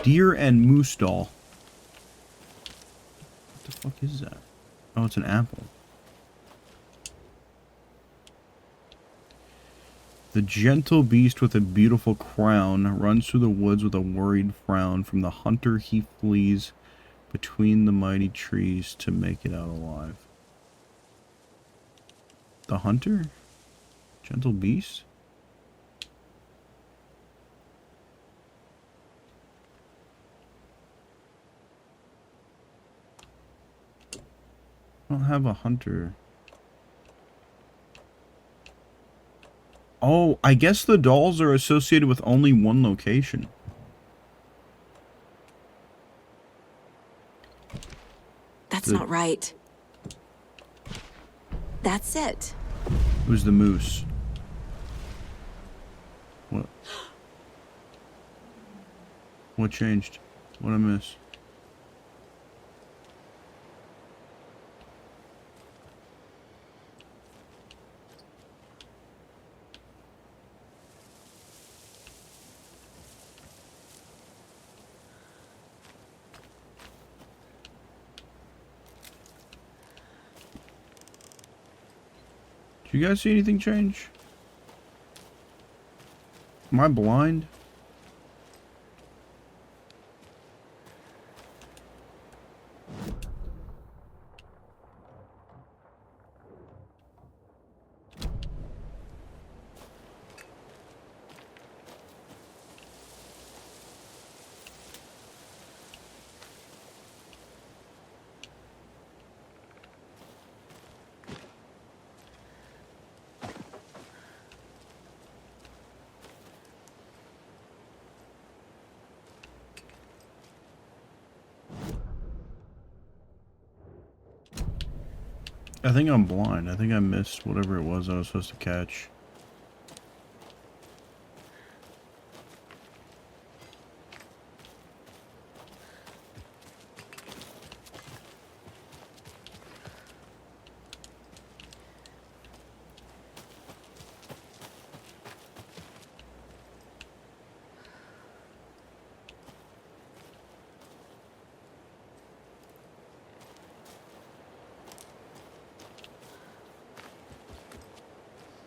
Deer and moose doll. What the fuck is that? Oh, it's an apple. The gentle beast with a beautiful crown runs through the woods with a worried frown. From the hunter he flees between the mighty trees to make it out alive. The hunter? Gentle beast? I don't have a hunter. Oh, I guess the dolls are associated with only one location.
That's not right. That's it.
Who's the moose? What? What changed? What I miss? Do you guys see anything change? Am I blind? I think I'm blind. I think I missed whatever it was I was supposed to catch.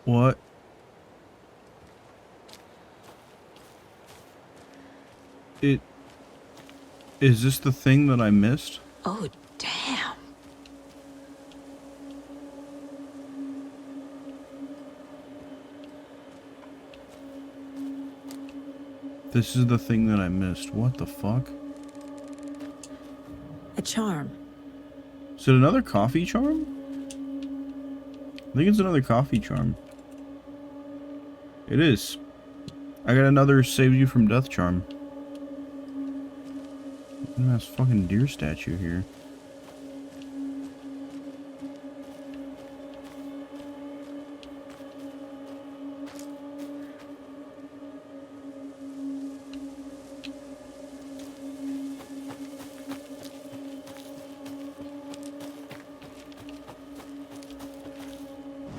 What? Is this the thing that I missed?
Oh, damn.
This is the thing that I missed. What the fuck?
A charm.
Is it another coffee charm? I think it's another coffee charm. It is. I got another save you from death charm. Look at this fucking deer statue here.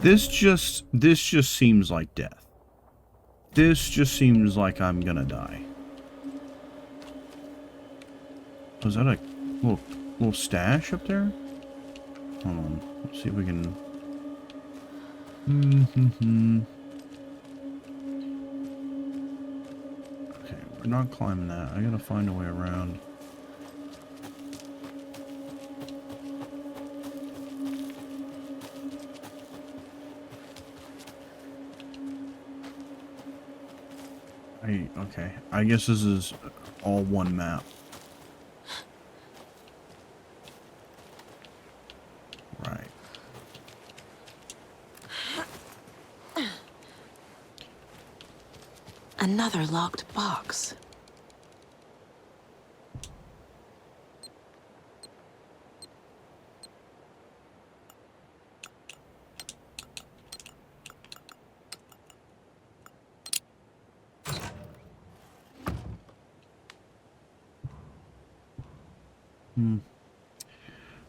This just seems like death. This just seems like I'm gonna die. Was that a little stash up there? Hold on. Let's see if we can... Okay, we're not climbing that. I gotta find a way around. Okay. I guess this is all one map. Right.
Another locked box.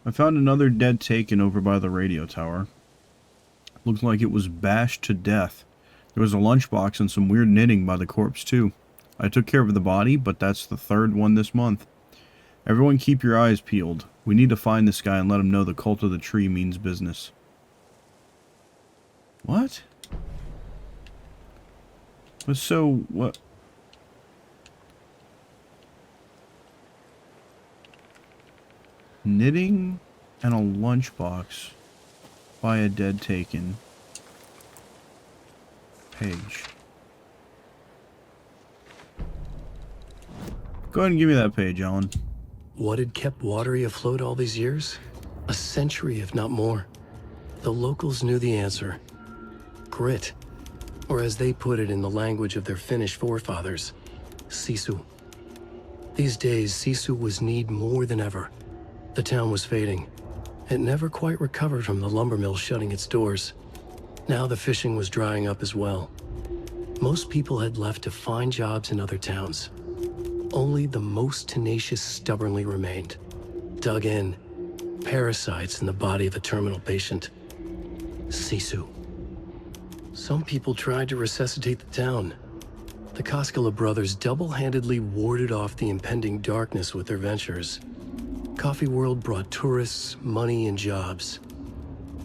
I found another dead taken over by the radio tower. Looked like it was bashed to death. There was a lunchbox and some weird knitting by the corpse too. I took care of the body, but that's the third one this month. Everyone keep your eyes peeled. We need to find this guy and let him know the cult of the tree means business. What? But so, what? Knitting and a lunchbox by a dead taken. Page. Go ahead and give me that page, Alan.
What had kept Watery afloat all these years? A century, if not more. The locals knew the answer. Grit. Or as they put it in the language of their Finnish forefathers, sisu. These days, sisu was needed more than ever. The town was fading. It never quite recovered from the lumber mill shutting its doors. Now the fishing was drying up as well. Most people had left to find jobs in other towns. Only the most tenacious stubbornly remained. Dug in, parasites in the body of a terminal patient. Sisu. Some people tried to resuscitate the town. The Koskela brothers double-handedly warded off the impending darkness with their ventures. Coffee World brought tourists, money, and jobs.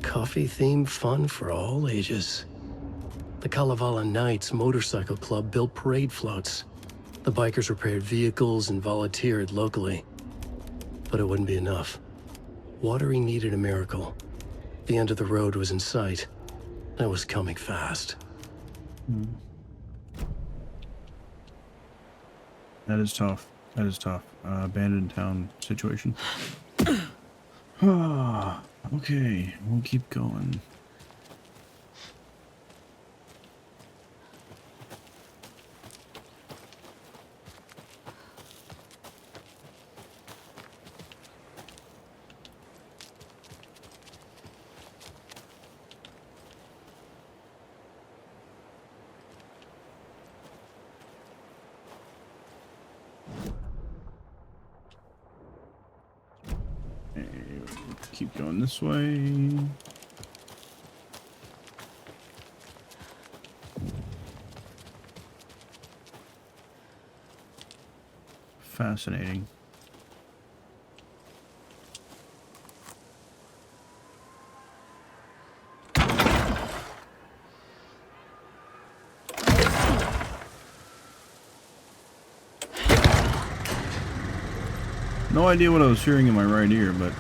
Coffee-themed fun for all ages. The Kalevala Knights Motorcycle Club built parade floats. The bikers repaired vehicles and volunteered locally. But it wouldn't be enough. Watery needed a miracle. The end of the road was in sight. And it was coming fast.
That is tough. That is tough. Abandoned town situation. Okay, we'll keep going. Keep going this way. Fascinating. No idea what I was hearing in my right ear, but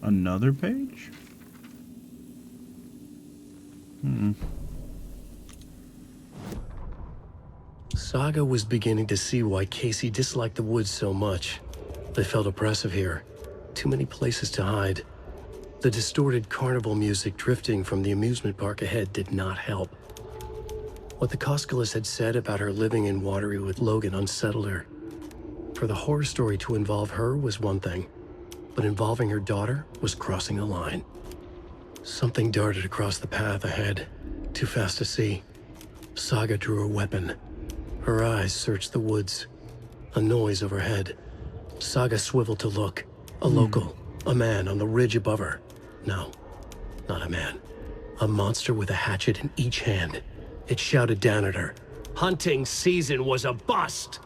another page?
Saga was beginning to see why Casey disliked the woods so much. They felt oppressive here. Too many places to hide. The distorted carnival music drifting from the amusement park ahead did not help. What the Koskelas had said about her living in Watery with Logan unsettled her. For the horror story to involve her was one thing, but involving her daughter was crossing a line. Something darted across the path ahead, too fast to see. Saga drew her weapon. Her eyes searched the woods. A noise overhead. Saga swiveled to look. A local. A man on the ridge above her. No, not a man. A monster with a hatchet in each hand. It shouted down at her. Hunting season was a bust!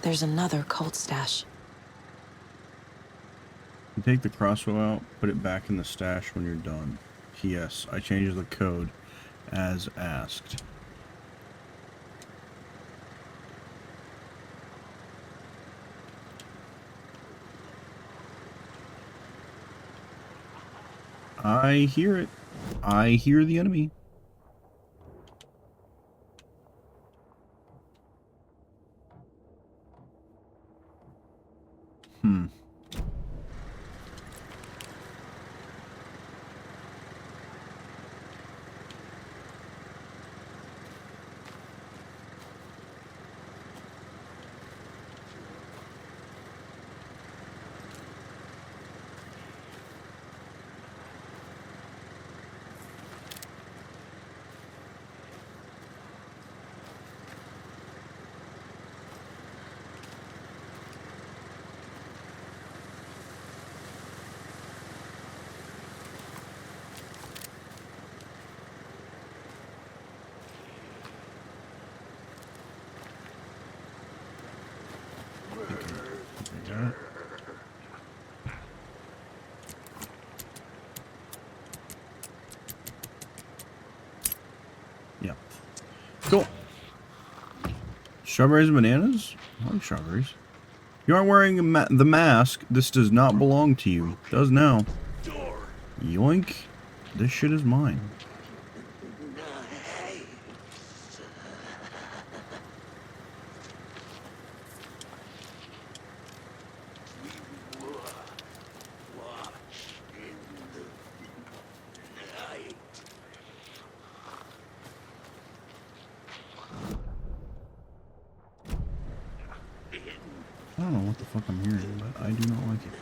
There's another cult stash.
You take the crossbow out, put it back in the stash when you're done. P.S. I changed the code as asked. I hear it. I hear the enemy. Yeah. Cool. Strawberries and bananas? I like strawberries. You aren't wearing the mask. This does not belong to you. It does now. Yoink. This shit is mine. I don't know what the fuck I'm hearing, but I do not like it.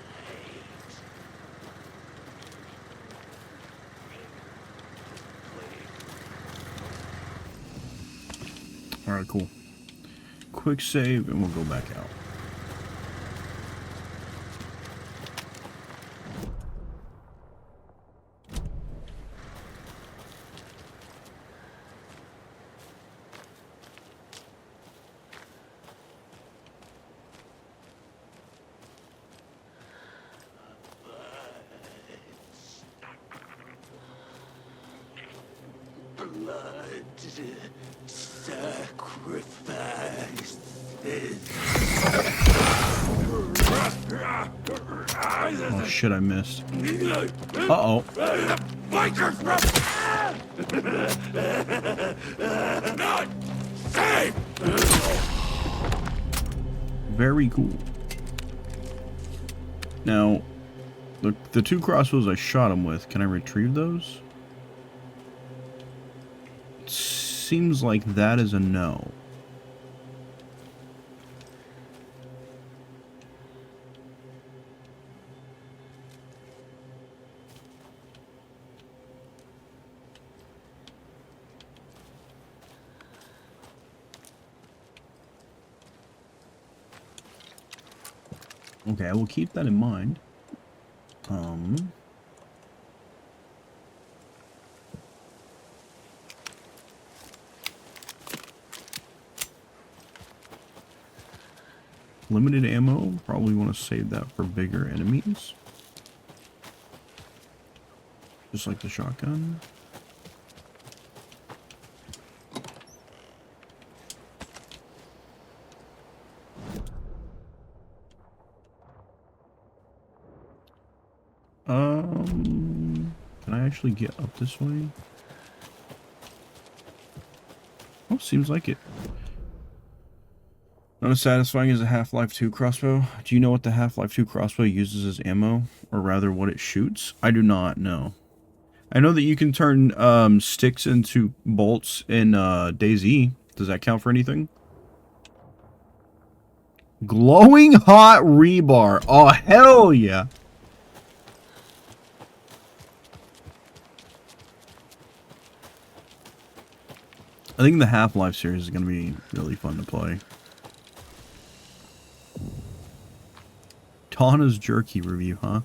Alright, cool. Quick save and we'll go back out. Oh shit, I missed. Uh-oh. Very cool. Now, the two crossbows I shot him with, can I retrieve those? Seems like that is a no. Okay, I will keep that in mind. Limited ammo, probably want to save that for bigger enemies. Just like the shotgun. Can I actually get up this way? Oh, seems like it. Not as satisfying as a Half-Life 2 crossbow. Do you know what the Half-Life 2 crossbow uses as ammo? Or rather, what it shoots? I do not know. I know that you can turn sticks into bolts in DayZ. Does that count for anything? Glowing hot rebar. Oh, hell yeah. I think the Half-Life series is going to be really fun to play. Tana's jerky review, huh?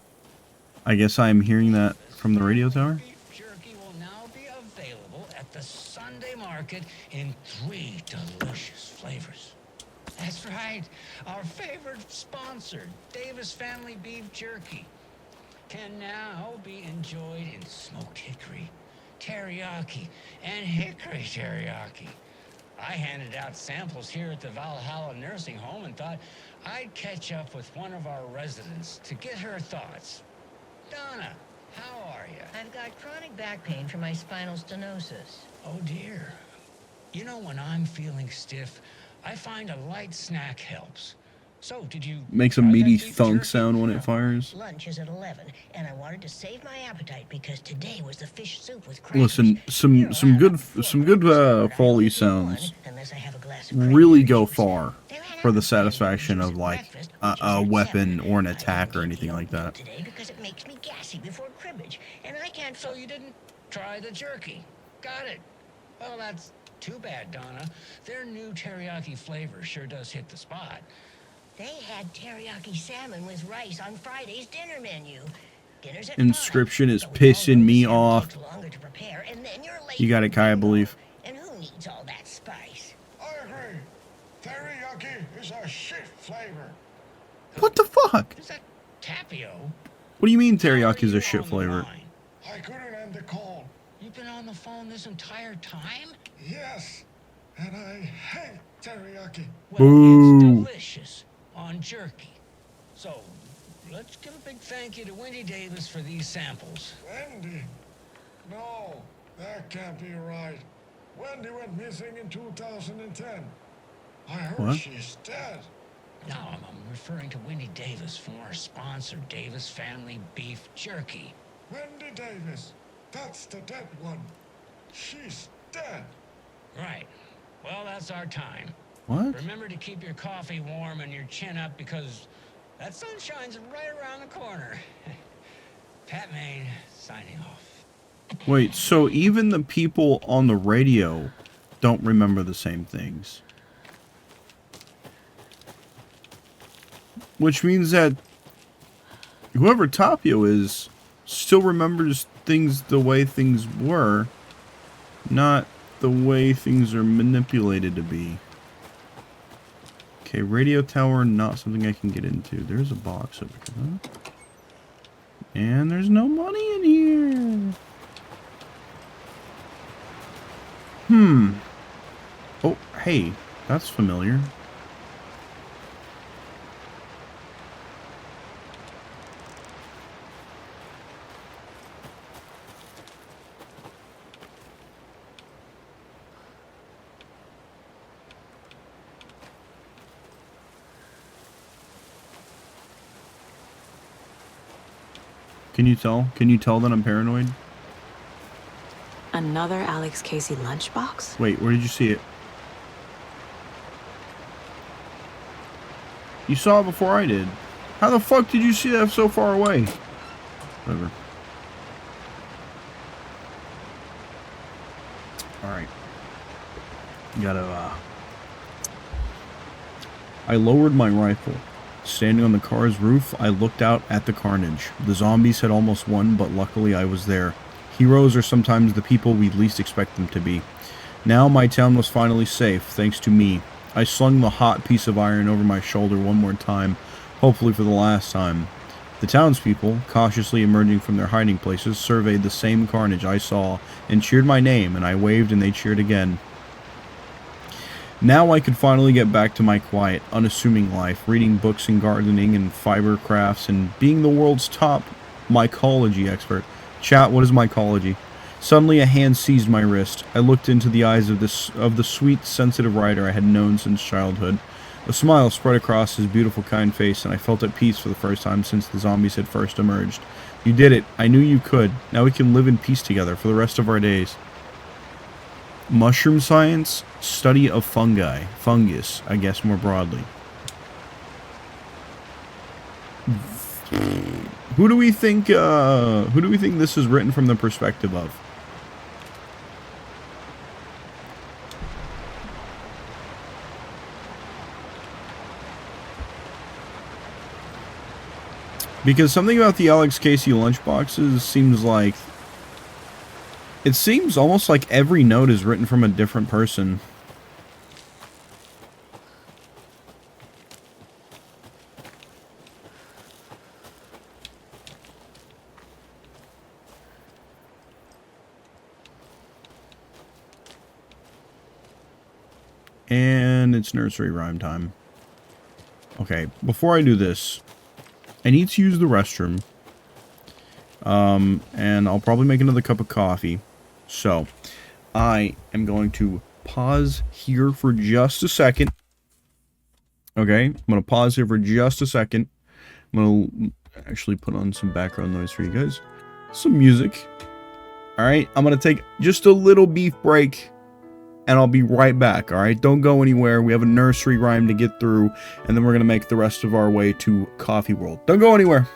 I guess I'm hearing that from the radio tower?
Jerky will now be available at the Sunday market in 3 delicious flavors. That's right, our favorite sponsor, Davis Family Beef Jerky, can now be enjoyed in smoked hickory, teriyaki, and hickory teriyaki. I handed out samples here at the Valhalla Nursing Home and thought I'd catch up with one of our residents to get her thoughts. Donna, how are you?
I've got chronic back pain from my spinal stenosis.
Oh dear. You know, when I'm feeling stiff, I find a light snack helps. So, did you...
Makes a meaty thunk sound when it fires.
Lunch is at 11, and I wanted to save my appetite because today was the fish soup with crackers.
Listen, some good Foley sounds really go far for the satisfaction of like a weapon or an attack or anything like that.
Today because it makes me gassy before cribbage, and I can't...
So you didn't try the jerky. Got it. Well, that's too bad, Donna. Their new teriyaki flavor sure does hit the spot.
They had teriyaki salmon with rice on Friday's dinner menu. Dinner's at
Inscription is pissing me off. You got it, Kai, I believe.
And who needs all that spice?
I agree. Teriyaki is a shit flavor.
What the fuck?
Is that Tapio?
What do you mean teriyaki is a shit flavor?
I couldn't end the call.
You've been on the phone this entire time?
Yes, and I hate teriyaki.
Well,
Boo.
it's delicious on jerky. So, let's give a big thank you to Wendy Davis for these samples.
Wendy? No, that can't be right. Wendy went missing in 2010. I heard
What?
she's dead.
No, I'm referring to Wendy Davis from our sponsor, Davis Family Beef Jerky.
Wendy Davis. That's the dead one. She's dead.
Right. Well, that's our time.
What?
Remember to keep your coffee warm and your chin up because that sunshine's right around the corner. Pat Maine, signing off.
Wait, so even the people on the radio don't remember the same things. Which means that whoever Tapio is still remembers things the way things were, not the way things are manipulated to be. Okay, radio tower, not something I can get into. There's a box over here. And there's no money in here. Oh, hey, that's familiar. Can you tell? Can you tell that I'm paranoid?
Another Alex Casey lunchbox?
Wait, where did you see it? You saw it before I did. How the fuck did you see that so far away? Whatever. Alright. Gotta, I lowered my rifle. Standing on the car's roof, I looked out at the carnage. The zombies had almost won, but luckily I was there. Heroes are sometimes the people we least expect them to be. Now my town was finally safe, thanks to me. I slung the hot piece of iron over my shoulder one more time, hopefully for the last time. The townspeople, cautiously emerging from their hiding places, surveyed the same carnage I saw and cheered my name, and I waved and they cheered again. Now I could finally get back to my quiet, unassuming life, reading books and gardening and fiber crafts and being the world's top mycology expert. Chat, what is mycology? Suddenly a hand seized my wrist. I looked into the eyes of the sweet, sensitive writer I had known since childhood. A smile spread across his beautiful, kind face, and I felt at peace for the first time since the zombies had first emerged. You did it. I knew you could. Now we can live in peace together for the rest of our days. Mushroom science, study of fungi. Fungus, I guess more broadly. Who do we think this is written from the perspective of? Because something about the Alex Casey lunchboxes seems like... It seems almost like every note is written from a different person. And it's nursery rhyme time. Okay, before I do this, I need to use the restroom. And I'll probably make another cup of coffee. So, I am going to pause here for just a second. Okay, I'm going to pause here for just a second. I'm going to actually put on some background noise for you guys. Some music. Alright, I'm going to take just a little beef break. And I'll be right back, alright? Don't go anywhere. We have a nursery rhyme to get through. And then we're going to make the rest of our way to Coffee World. Don't go anywhere.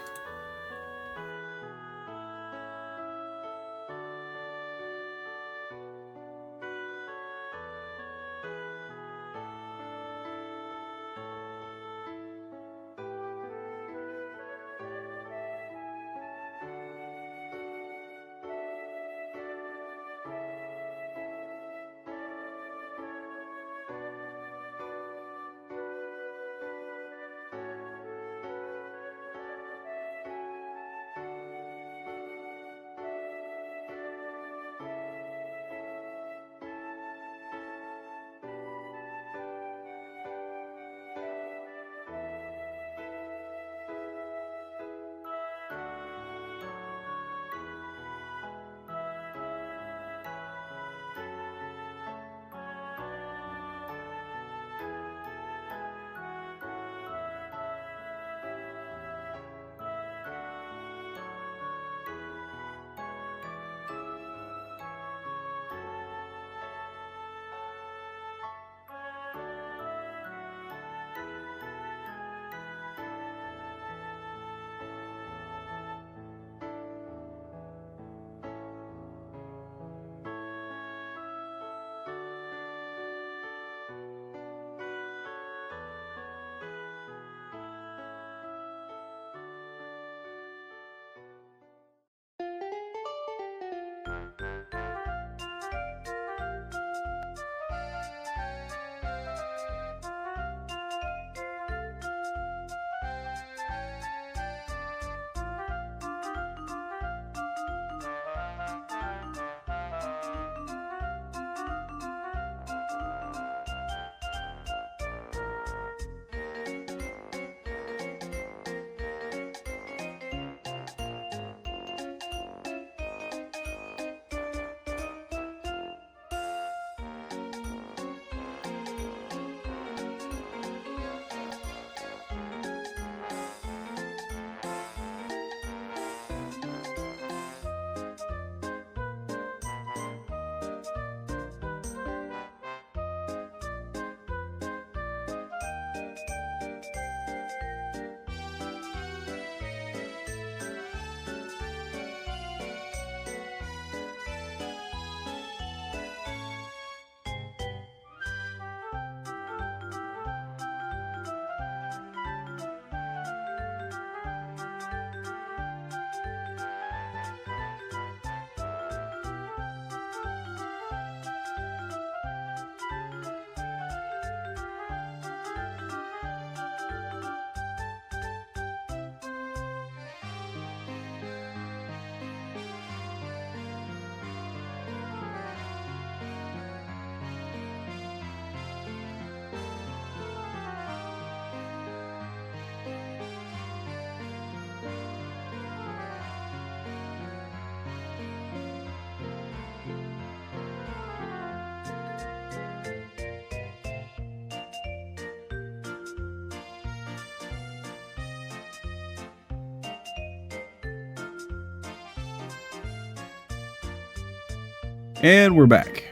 And we're back.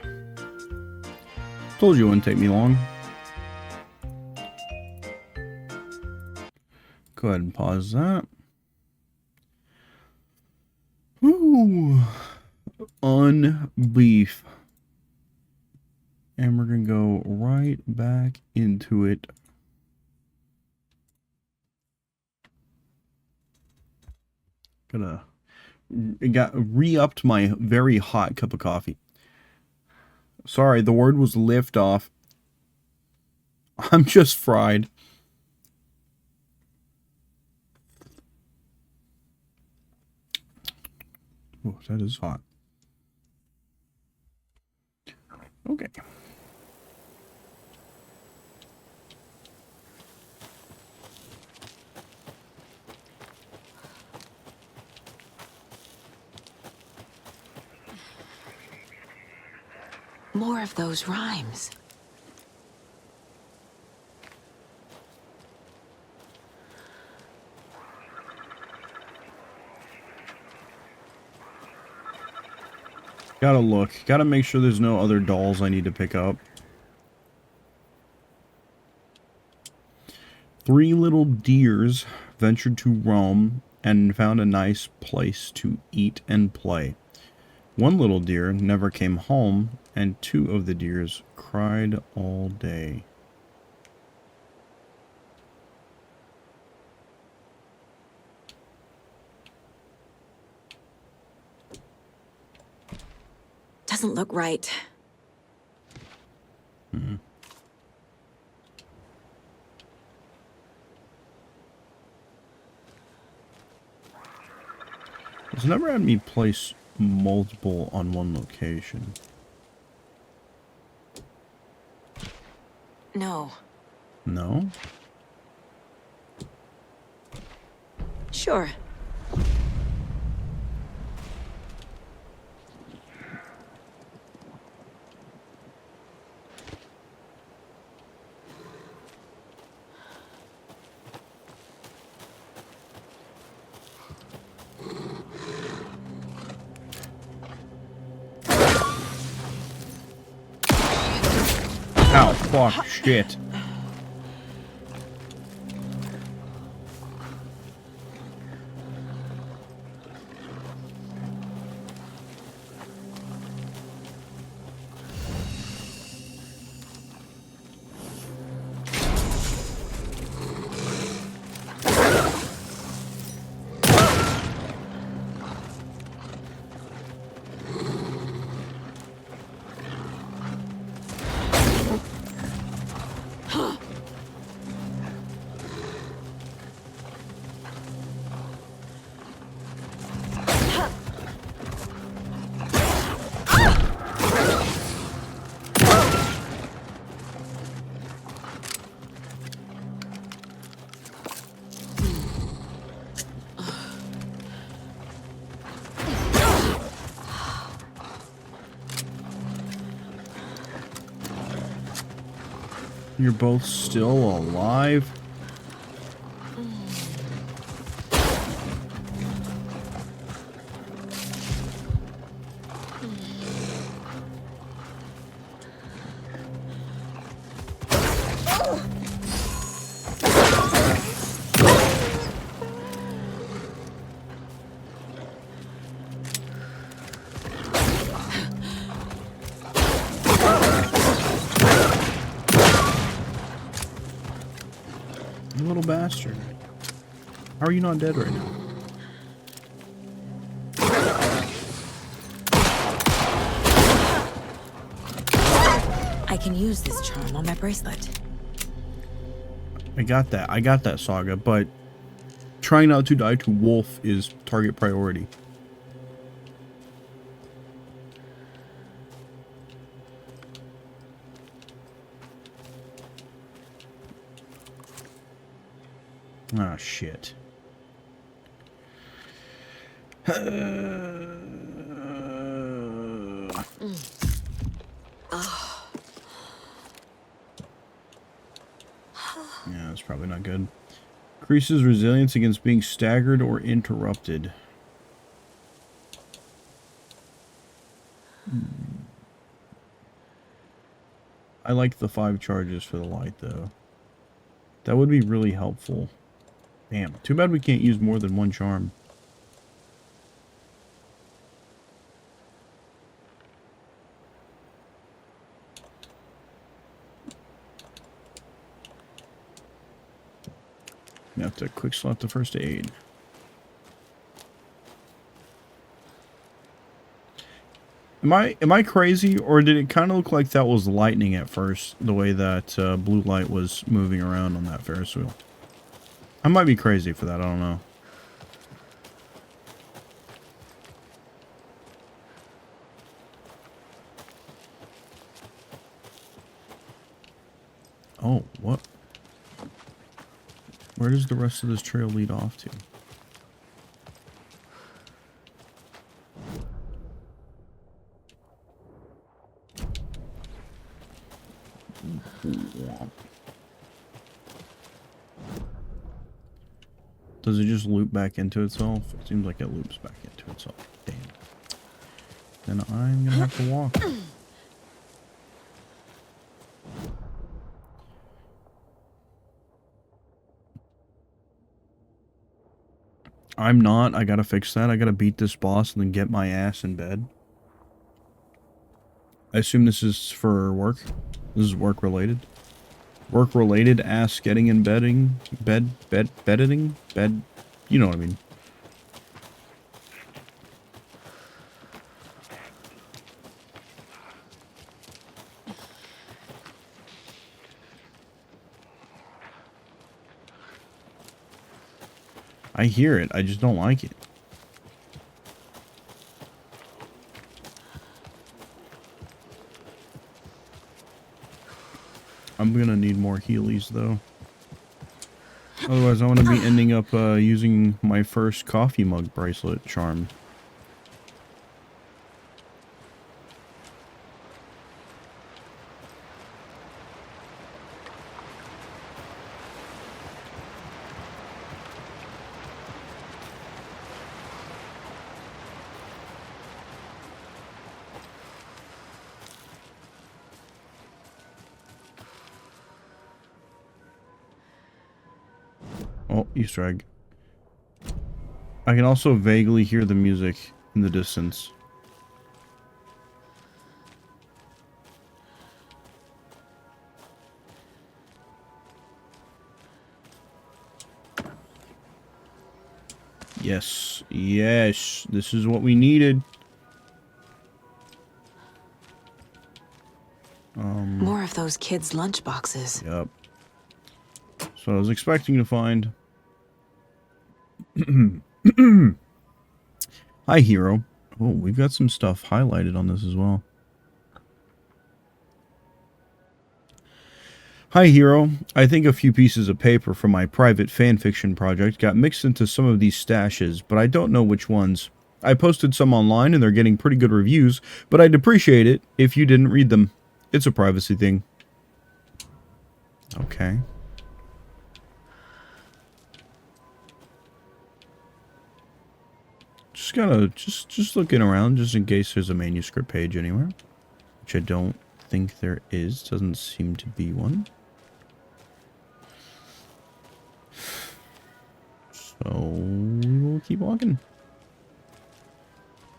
Told you it wouldn't take me long. Go ahead and pause that. Woo! Unbeef. And we're going to go right back into it. Got re-upped my very hot cup of coffee. Sorry, the word was lift off. I'm just fried. Oh, that is hot. Okay.
More of those rhymes.
Gotta look. Gotta make sure there's no other dolls I need to pick up. 3 little deers ventured to Rome and found a nice place to eat and play. 1 little deer never came home, and 2 of the deers cried all day.
Doesn't look right.
It's never had me place multiple on one location.
No.
No?
Sure.
Ow, fuck, shit. You're both still alive? You little bastard. How are you not dead right now?
I can use this charm on my bracelet.
I got that, Saga, but trying not to die to wolf is target priority. Ah, shit. Yeah, that's probably not good. Increases resilience against being staggered or interrupted. I like the 5 charges for the light, though. That would be really helpful. Damn. Too bad we can't use more than 1 charm. You have to quick slot the first aid. Am I crazy, or did it kind of look like that was lightning at first, the way that blue light was moving around on that Ferris wheel? I might be crazy for that, I don't know. Oh, what? Where does the rest of this trail lead off to? Does it just loop back into itself? It seems like it loops back into itself. Damn. Then I'm gonna have to walk. I'm not. I gotta fix that. I gotta beat this boss and then get my ass in bed. I assume this is for work. This is work related. Work related ass getting in bedding. Bedding? Bed. You know what I mean. I hear it. I just don't like it. I'm gonna need more Heelys though. Otherwise, I'm gonna be ending up using my first coffee mug bracelet charm. Oh, Easter egg. I can also vaguely hear the music in the distance. Yes, yes, this is what we needed.
More of those kids' lunchboxes.
Yep. So I was expecting to find. Hi, hero. Oh, we've got some stuff highlighted on this as well. Hi, hero. I think a few pieces of paper from my private fanfiction project got mixed into some of these stashes, but I don't know which ones. I posted some online and they're getting pretty good reviews, but I'd appreciate it if you didn't read them. It's a privacy thing. Okay. Just gotta, just looking around, just in case there's a manuscript page anywhere. Which I don't think there is. Doesn't seem to be one. So, we'll keep walking.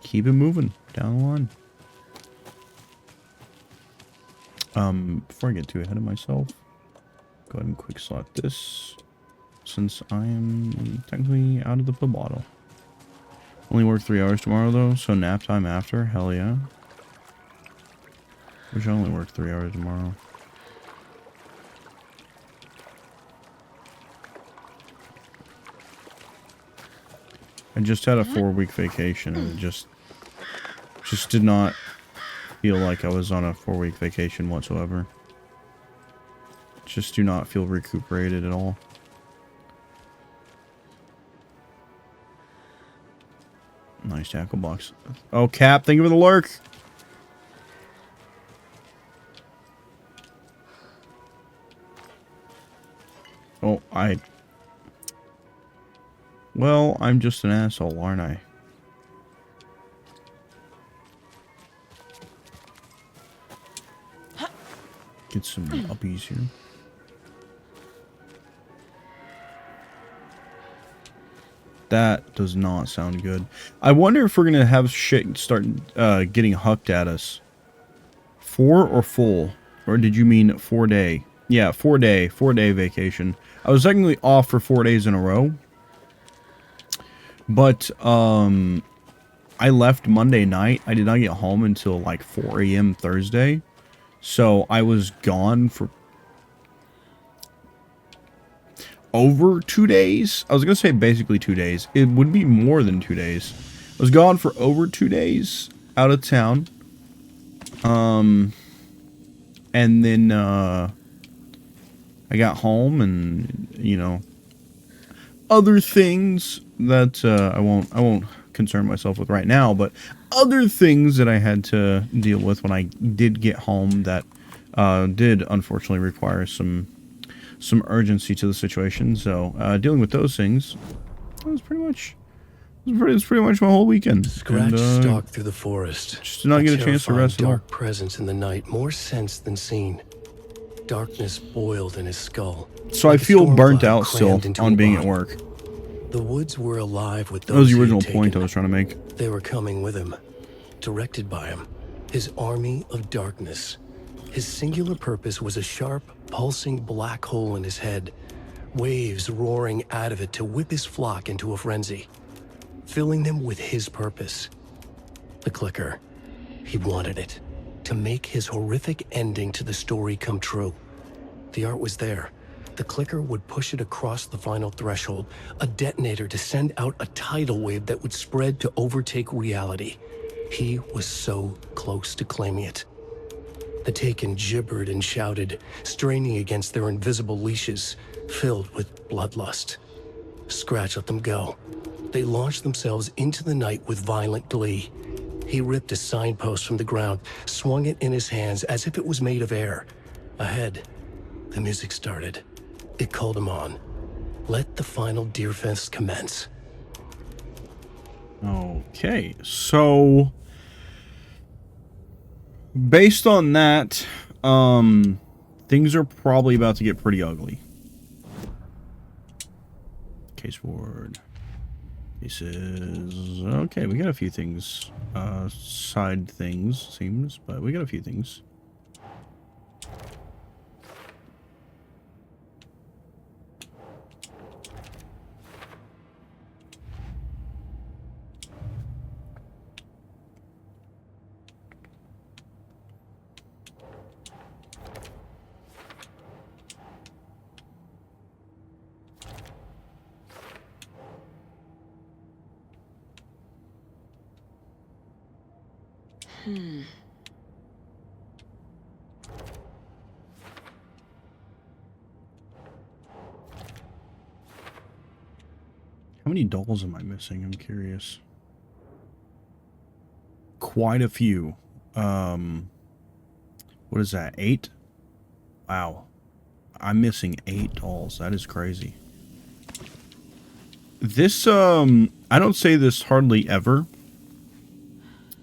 Keep it moving down the line. Before I get too ahead of myself, go ahead and quick slot this, since I am technically out of the pill bottle. Only work 3 hours tomorrow though, so nap time after, hell yeah. Wish I only worked 3 hours tomorrow. I just had a 4-week vacation and it just did not feel like I was on a 4-week vacation whatsoever. Just do not feel recuperated at all. Nice tackle box. Oh, Cap, thank you for the lurk. Oh, well, I'm just an asshole, aren't I? get some uppies here. That does not sound good. I wonder if we're gonna have shit start getting hucked at us. 4 or full? Or did you mean 4 day? Yeah, 4 day vacation. I was technically off for 4 days in a row. But I left Monday night. I did not get home until like 4 a.m. Thursday. So I was gone for over 2 days. I was going to say basically 2 days. It would be more than 2 days. I was gone for over 2 days out of town. And then I got home and, you know, other things that I won't concern myself with right now, but other things that I had to deal with when I did get home that did unfortunately require some urgency to the situation. So dealing with those things, that was pretty much my whole weekend.
Scratch stalked through the forest.
Just did not get a chance to rest at all.
Dark presence in the night, more sense than seen. Darkness boiled in his skull.
So I feel burnt out still on being at work.
The woods were alive with those.
That was the original point I was trying to make.
They were coming with him, directed by him. His army of darkness. His singular purpose was a sharp, pulsing black hole in his head, waves roaring out of it to whip his flock into a frenzy, filling them with his purpose. The clicker. He wanted it, to make his horrific ending to the story come true. The art was there. The clicker would push it across the final threshold, a detonator to send out a tidal wave that would spread to overtake reality. He was so close to claiming it. The Taken gibbered and shouted, straining against their invisible leashes, filled with bloodlust. Scratch let them go. They launched themselves into the night with violent glee. He ripped a signpost from the ground, swung it in his hands as if it was made of air. Ahead, the music started. It called him on. Let the final Deerfest commence.
Okay, so based on that, things are probably about to get pretty ugly. Case ward. Cases. Okay, we got a few things. Side things, seems, but we got a few things. How many dolls am I missing? I'm curious. Quite a few. What is that? 8? Wow. I'm missing 8 dolls. That is crazy. This, I don't say this hardly ever.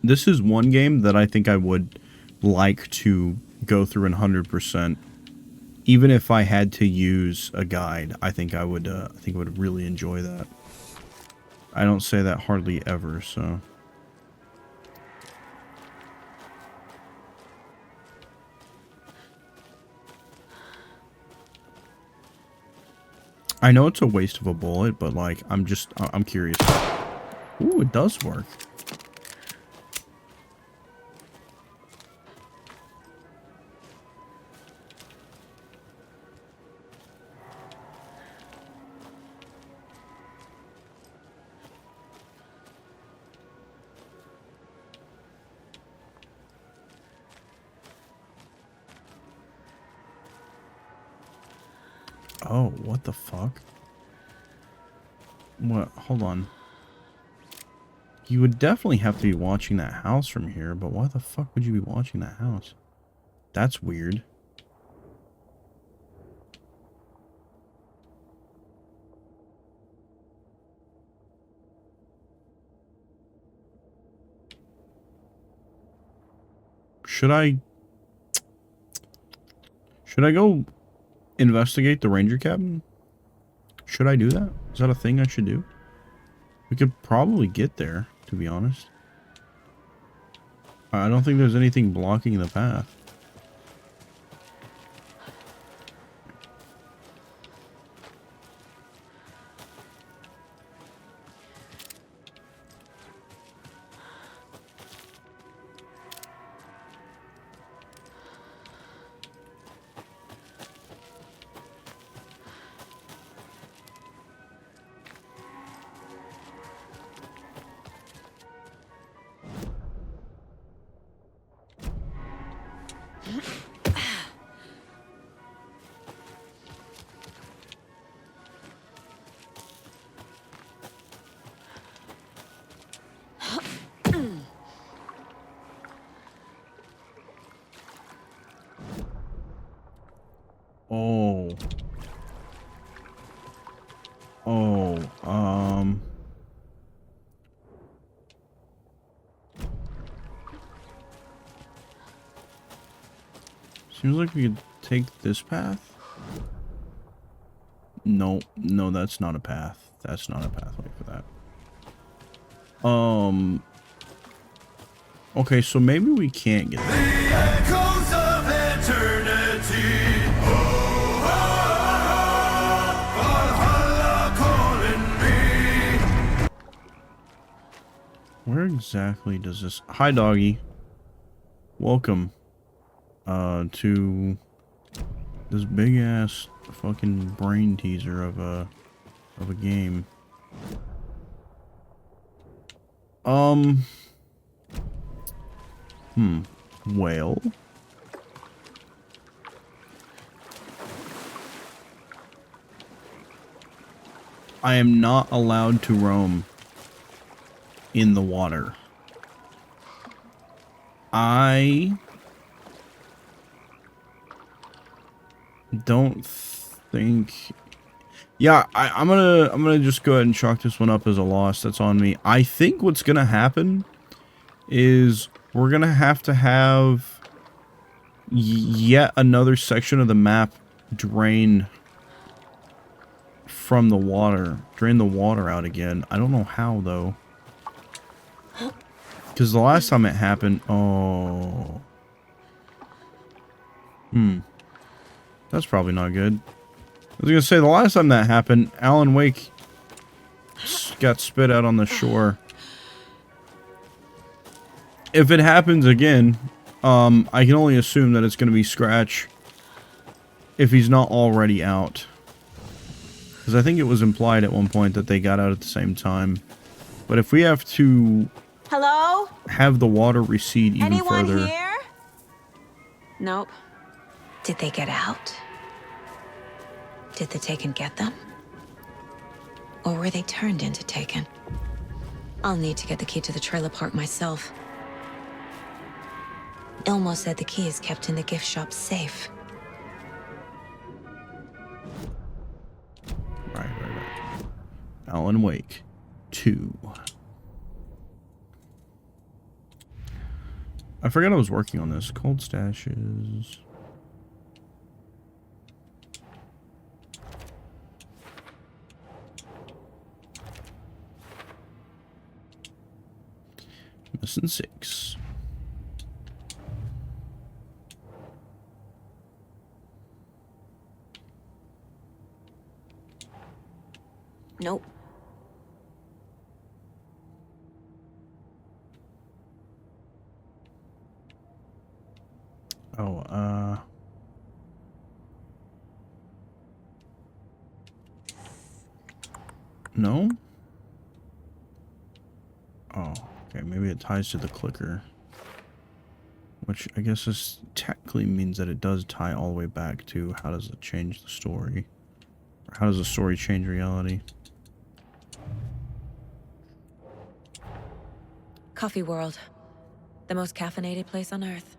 This is one game that I think I would like to go through in 100%. Even if I had to use a guide, I think I would really enjoy that. I don't say that hardly ever, so. I know it's a waste of a bullet, but like, I'm curious. Ooh, it does work. Oh, what the fuck? What? Hold on. You would definitely have to be watching that house from here, but why the fuck would you be watching that house? That's weird. Should I... Should I go investigate the ranger cabin? Should I do that? Is that a thing I should do? We could probably get there, to be honest. I don't think there's anything blocking the path. Seems like we could take this path. No, that's not a path. That's not a pathway for that. Okay, so maybe we can't get there.
The echoes of eternity.
Where exactly does this... Hi, doggy. Welcome to this big ass fucking brain teaser of a game. Well, I am not allowed to roam in the water. I don't think... Yeah, I'm gonna just go ahead and chalk this one up as a loss. That's on me. I think what's gonna happen is we're gonna have yet another section of the map drain from the water. Drain the water out again. I don't know how, though. Because the last time it happened... Oh. That's probably not good. I was going to say, the last time that happened, Alan Wake got spit out on the shore. If it happens again, I can only assume that it's going to be Scratch. If he's not already out. Because I think it was implied at one point that they got out at the same time. But if we have to...
Hello?
Have the water recede even
Anyone
further.
Here? Nope. Did they get out? Did the Taken get them? Or were they turned into Taken? I'll need to get the key to the trailer park myself. Ilmo said the key is kept in the gift shop safe.
Right. Alan Wake 2. I forgot I was working on this. Cold stashes. Missing 6.
Nope.
Oh, no? Oh, okay, maybe it ties to the clicker. Which I guess this technically means that it does tie all the way back to how does it change the story? Or how does the story change reality?
Coffee World. The most caffeinated place on Earth.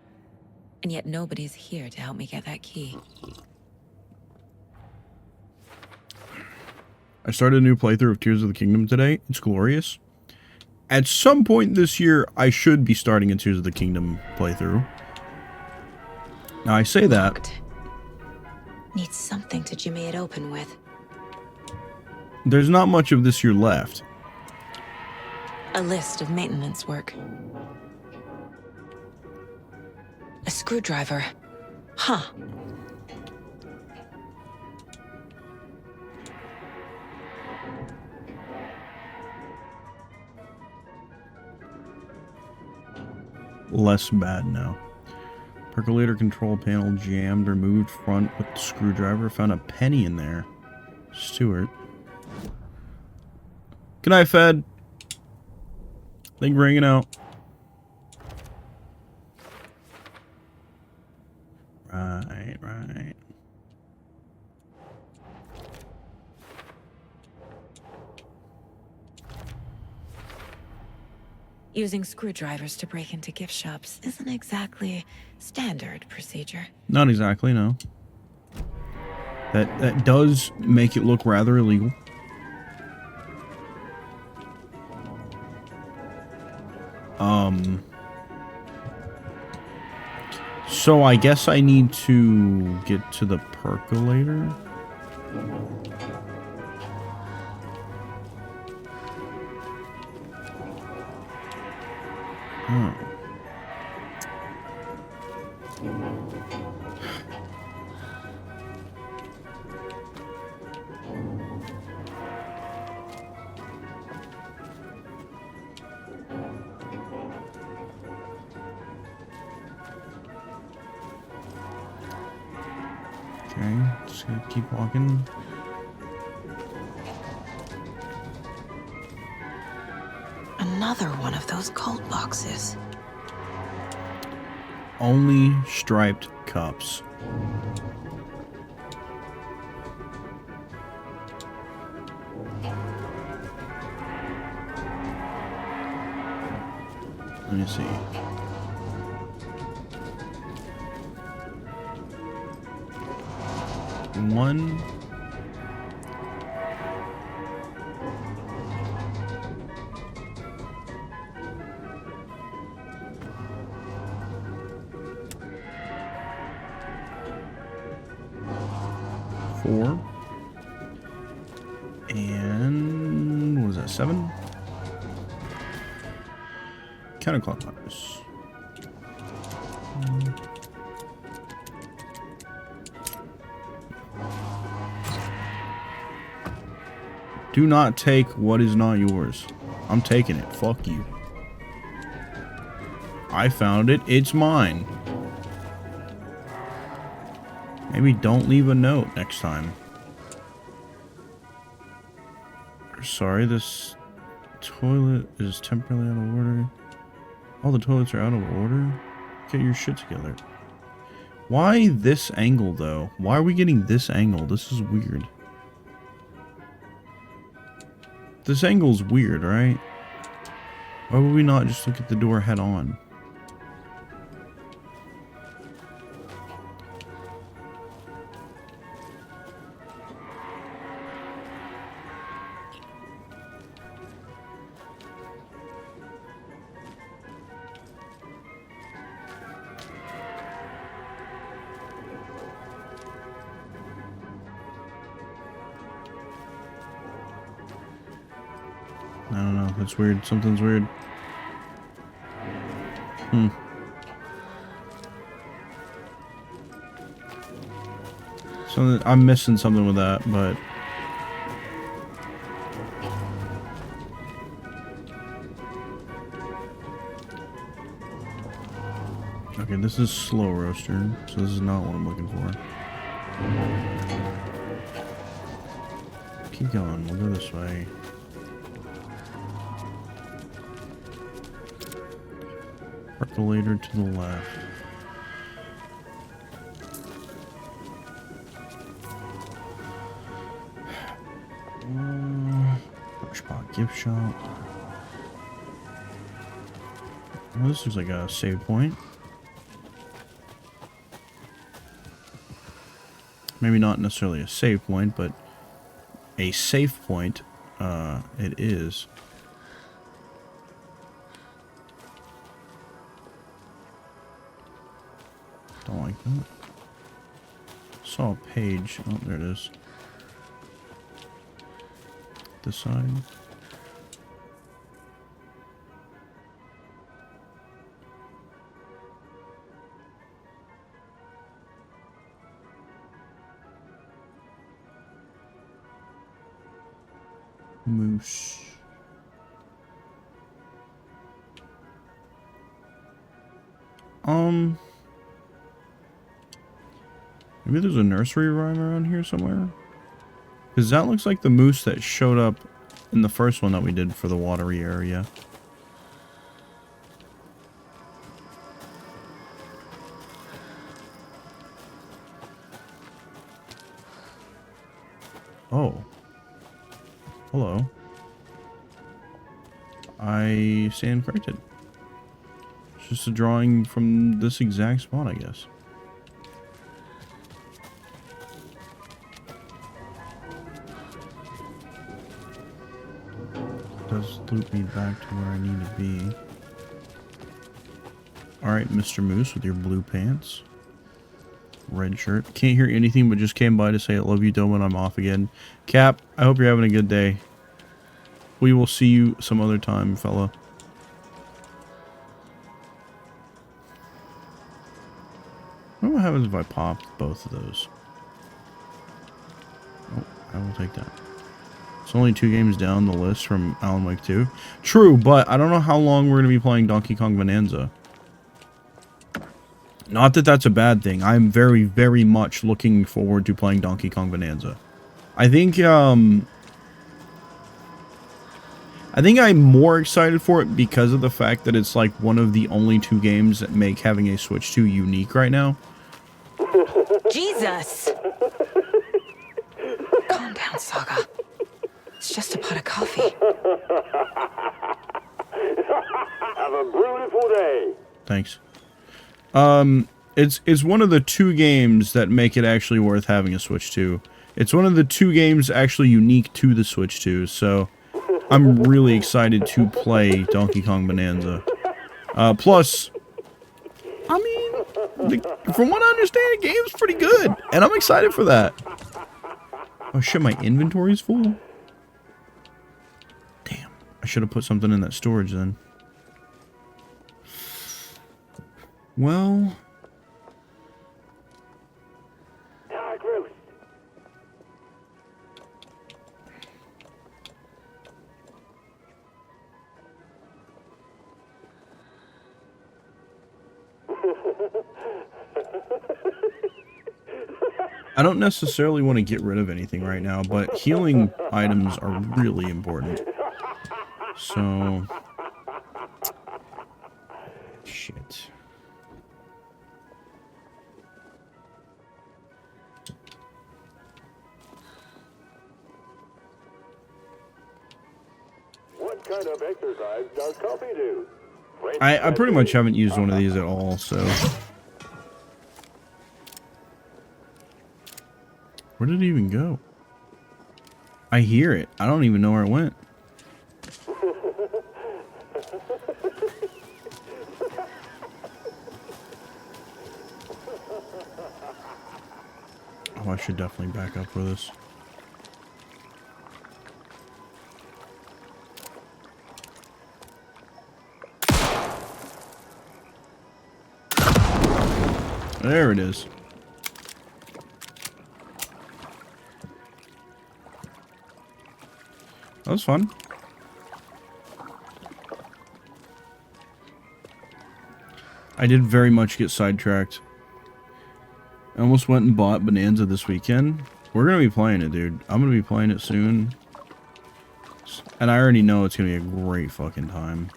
And yet nobody's here to help me get that key.
I started a new playthrough of Tears of the Kingdom today. It's glorious. At some point this year, I should be starting a Tears of the Kingdom playthrough. Now, I say that,
Need something to jimmy it open with.
There's not much of this here left.
A list of maintenance work. A screwdriver. Huh.
Less bad now. Percolator control panel jammed, removed front with the screwdriver. Found a penny in there. Stewart. Good night, Fed. Thank you for hanging out. Right.
Using screwdrivers to break into gift shops isn't exactly standard procedure.
Not exactly, no. That does make it look rather illegal. So I guess I need to get to the percolator. Oh. Okay, just gonna keep walking.
Another one of those cold boxes.
Only striped cups. Let me see. One. Four. And what was that, 7? Counterclockwise. Do not take what is not yours. I'm taking it. Fuck you. I found it. It's mine. Maybe don't leave a note next time. Sorry, this toilet is temporarily out of order. All the toilets are out of order. Get your shit together. Why this angle, though? Why are we getting this angle? This is weird. This angle's weird, right? Why would we not just look at the door head on? I don't know. That's weird. Something's weird. Something, I'm missing something with that, but okay, this is slow roaster, so this is not what I'm looking for. Keep going. We'll go this way. Percolator to the left. Spot gift shop. Well, this looks like a save point. Maybe not necessarily a save point, but a safe point. It is. Don't like that. saw a page. Oh, there it is. This side. Moose. Maybe there's a nursery rhyme around here somewhere? Because that looks like the moose that showed up in the first one that we did for the watery area. Oh. Hello. I stand corrected. It's just a drawing from this exact spot, I guess. Does loop me back to where I need to be. Alright, Mr. Moose with your blue pants. Red shirt. Can't hear anything but just came by to say I love you, Dome, and I'm off again. Cap, I hope you're having a good day. We will see you some other time, fella. I wonder what happens if I popped both of those. Oh, I will take that. It's only 2 games down the list from Alan Wake 2. True, but I don't know how long we're going to be playing Donkey Kong Bonanza. Not that that's a bad thing. I'm very, very much looking forward to playing Donkey Kong Bonanza. I think I'm more excited for it because of the fact that it's like one of the only 2 games that make having a Switch 2 unique right now.
Jesus! Calm down, Saga. It's just a pot of coffee.
Have a beautiful day.
Thanks. It's one of the 2 games that make it actually worth having a Switch 2. It's one of the 2 games actually unique to the Switch 2, so I'm really excited to play Donkey Kong Bonanza. Plus, I mean, from what I understand, the game's pretty good, and I'm excited for that. Oh shit, my inventory's full? Damn, I should have put something in that storage then. Well... I don't necessarily want to get rid of anything right now, but healing items are really important. So... Shit.
What kind of exercise does coffee do?
I pretty much haven't used one of these at all, so... Where did it even go? I hear it. I don't even know where it went. Oh, I should definitely back up for this. There it is. That was fun. I did very much get sidetracked. I almost went and bought Bonanza this weekend. We're going to be playing it, dude. I'm going to be playing it soon. And I already know it's going to be a great fucking time.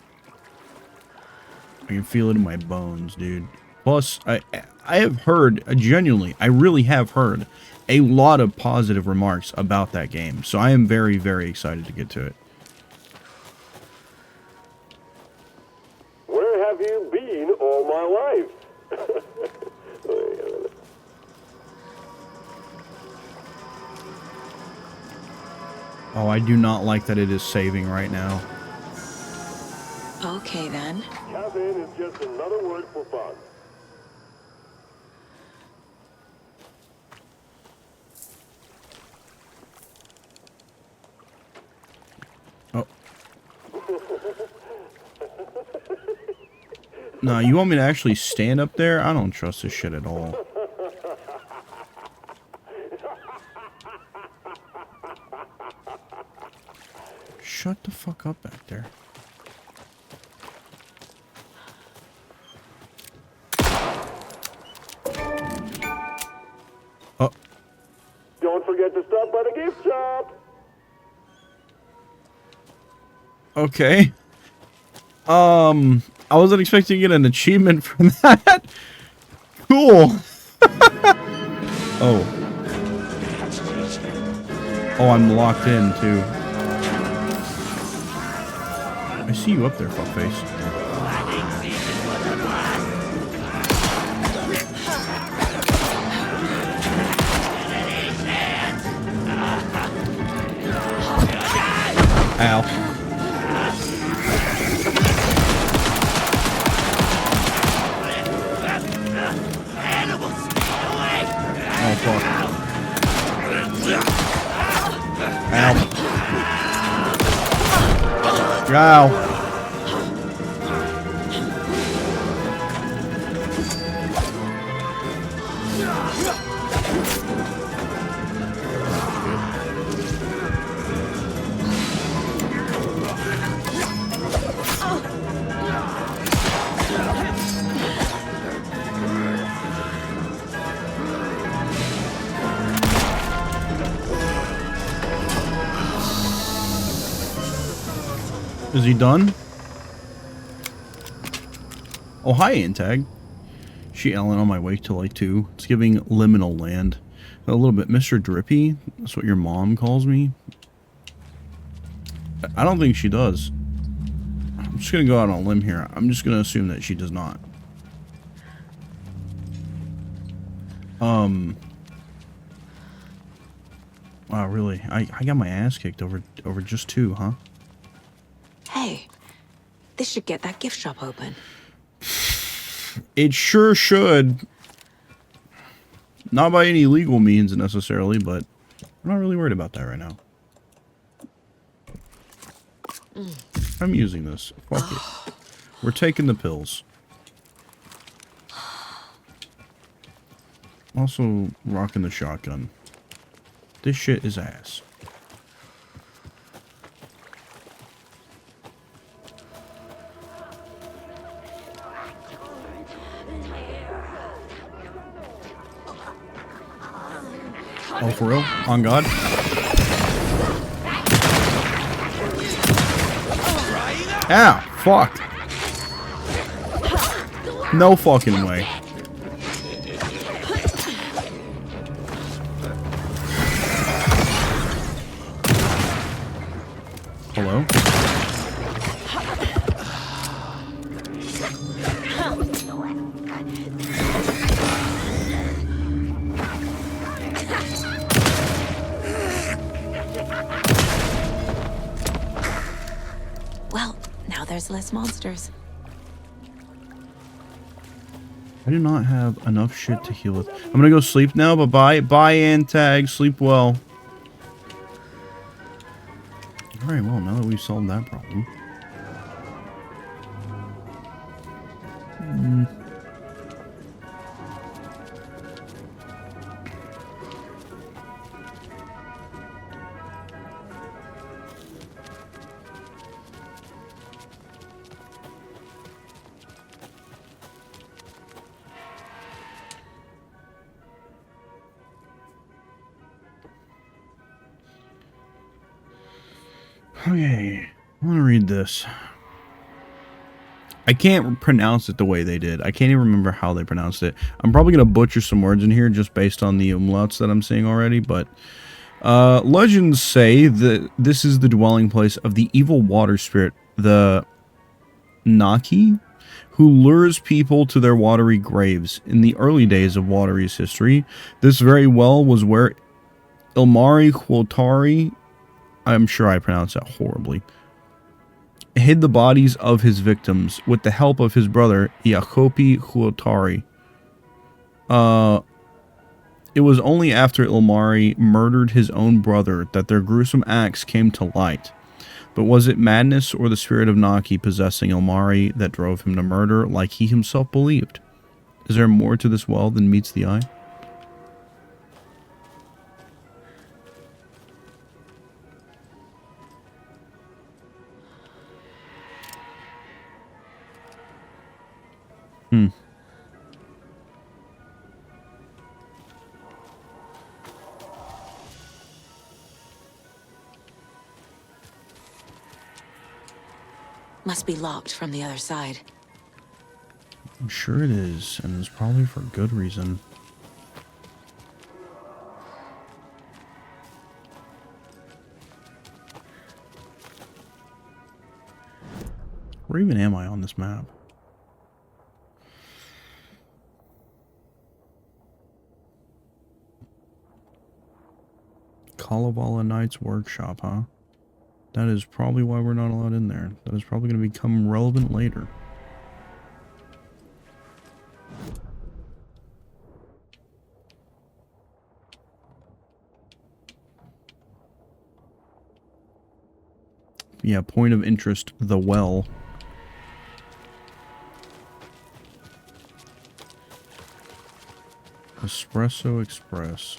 I can feel it in my bones, dude. Plus, I have heard, genuinely, I really have heard a lot of positive remarks about that game. So I am very, very excited to get to it.
Where have you been all my life?
Oh, I do not like that it is saving right now.
Okay, then.
Caffeine is just another word for fun.
Nah, you want me to actually stand up there? I don't trust this shit at all. Shut the fuck up back there. Oh.
Don't forget to stop by the gift shop.
Okay. I wasn't expecting to get an achievement for that. Cool. Oh. Oh, I'm locked in, too. I see you up there, fuckface. Ow. Oh, fuck. Ow. Ow. Is he done? Oh, hi, Antag. She Ellen on my way to like 2. It's giving liminal land. A little bit. Mr. Drippy? That's what your mom calls me? I don't think she does. I'm just going to go out on a limb here. I'm just going to assume that she does not. Wow, really? I got my ass kicked over just 2, huh?
Hey, this should get that gift shop open.
It sure should. Not by any legal means necessarily, but I'm not really worried about that right now. I'm using this. Fuck it. We're taking the pills. Also rocking the shotgun. This shit is ass. Oh, for real? On God? Ow! Fuck! No fucking way. Hello?
Well, now there's less monsters.
I do not have enough shit to heal with. I'm gonna go sleep now. Bye-bye. Bye, Antag. Sleep well. Alright, well, now that we've solved that problem. Okay, I want to read this. I can't pronounce it the way they did. I can't even remember how they pronounced it. I'm probably going to butcher some words in here just based on the umlauts that I'm seeing already, but legends say that this is the dwelling place of the evil water spirit, the Naki, who lures people to their watery graves. In the early days of Watery's history, this very well was where Ilmari Huotari, I'm sure I pronounced that horribly, hid the bodies of his victims with the help of his brother Jacopi Huotari. It was only after Ilmari murdered his own brother that their gruesome acts came to light. But was it madness or the spirit of Naki possessing Omari that drove him to murder like he himself believed? Is there more to this well than meets the eye? Hmm.
Must be locked from the other side.
I'm sure it is, and it's probably for good reason. Where even am I on this map? Kalevala Knight's workshop, huh? That is probably why we're not allowed in there. That is probably going to become relevant later. Yeah, point of interest, the well. Espresso Express.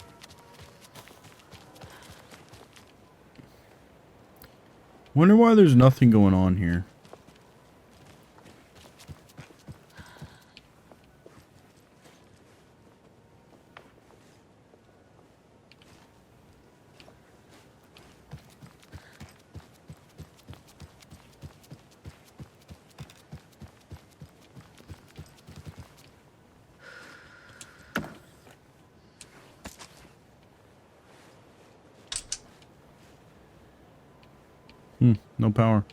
Wonder why there's nothing going on here. No power.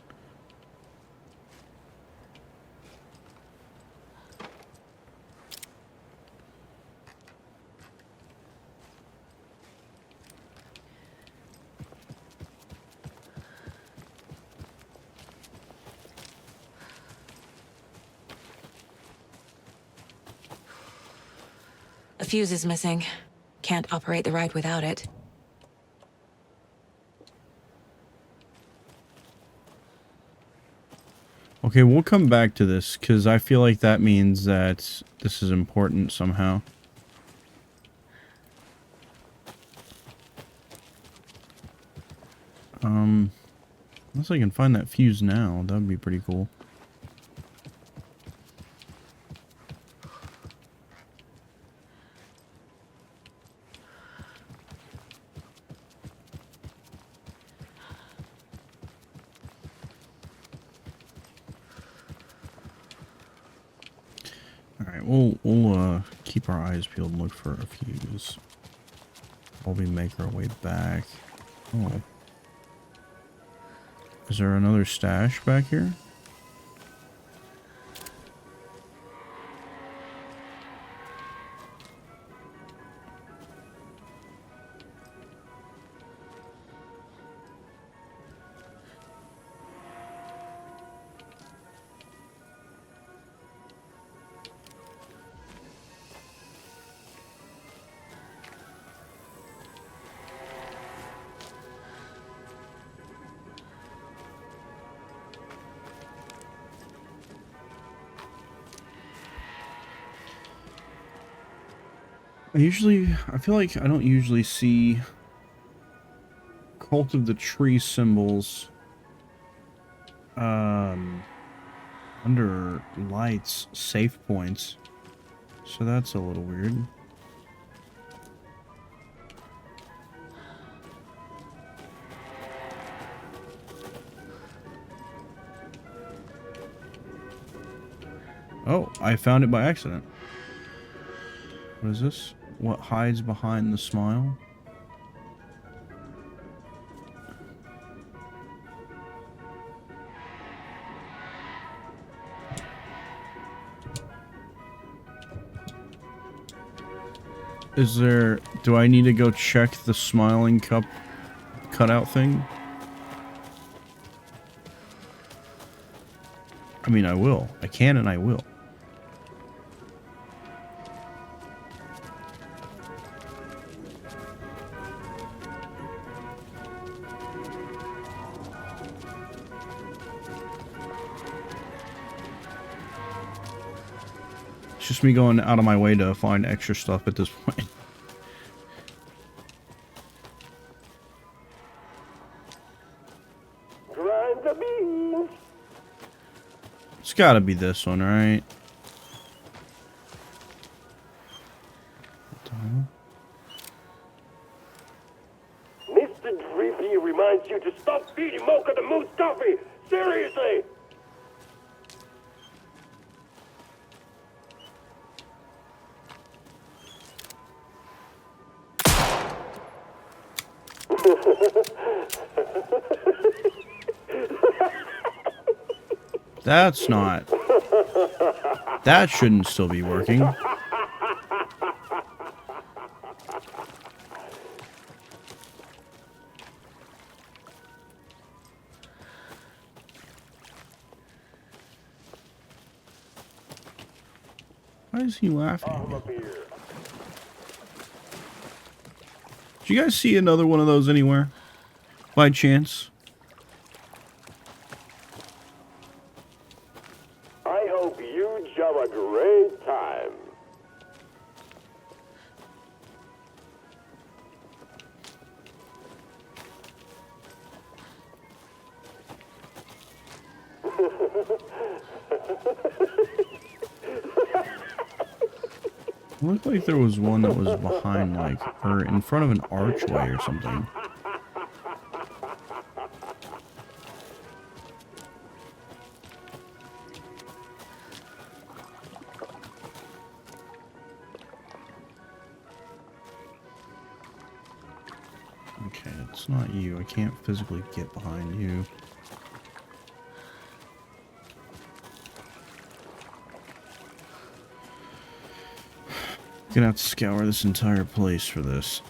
A fuse is missing. Can't operate the ride without it.
Okay, we'll come back to this, because I feel like that means that this is important somehow. Unless I can find that fuse now, that would be pretty cool. Alright, we'll keep our eyes peeled and look for a fuse while we make our way back. Oh. Is there another stash back here? I feel like I don't usually see Cult of the Tree symbols under lights, safe points. So that's a little weird. Oh, I found it by accident. What is this? What hides behind the smile? Is there... Do I need to go check the smiling cup cutout thing? I mean, I will. I can and I will. just me going out of my way to find extra stuff at this point.
Grind the beans.
It's gotta be this one, right?
Mr. Drippy reminds you to stop feeding Mocha the Moose coffee. Seriously.
That's not... That shouldn't still be working. Why is he laughing at me? Did you guys see another one of those anywhere? By chance?
I hope you have a great time.
It looked like there was one that was behind, like, or in front of an archway or something. Okay, it's not you. I can't physically get behind you. Gonna have to scour this entire place for this.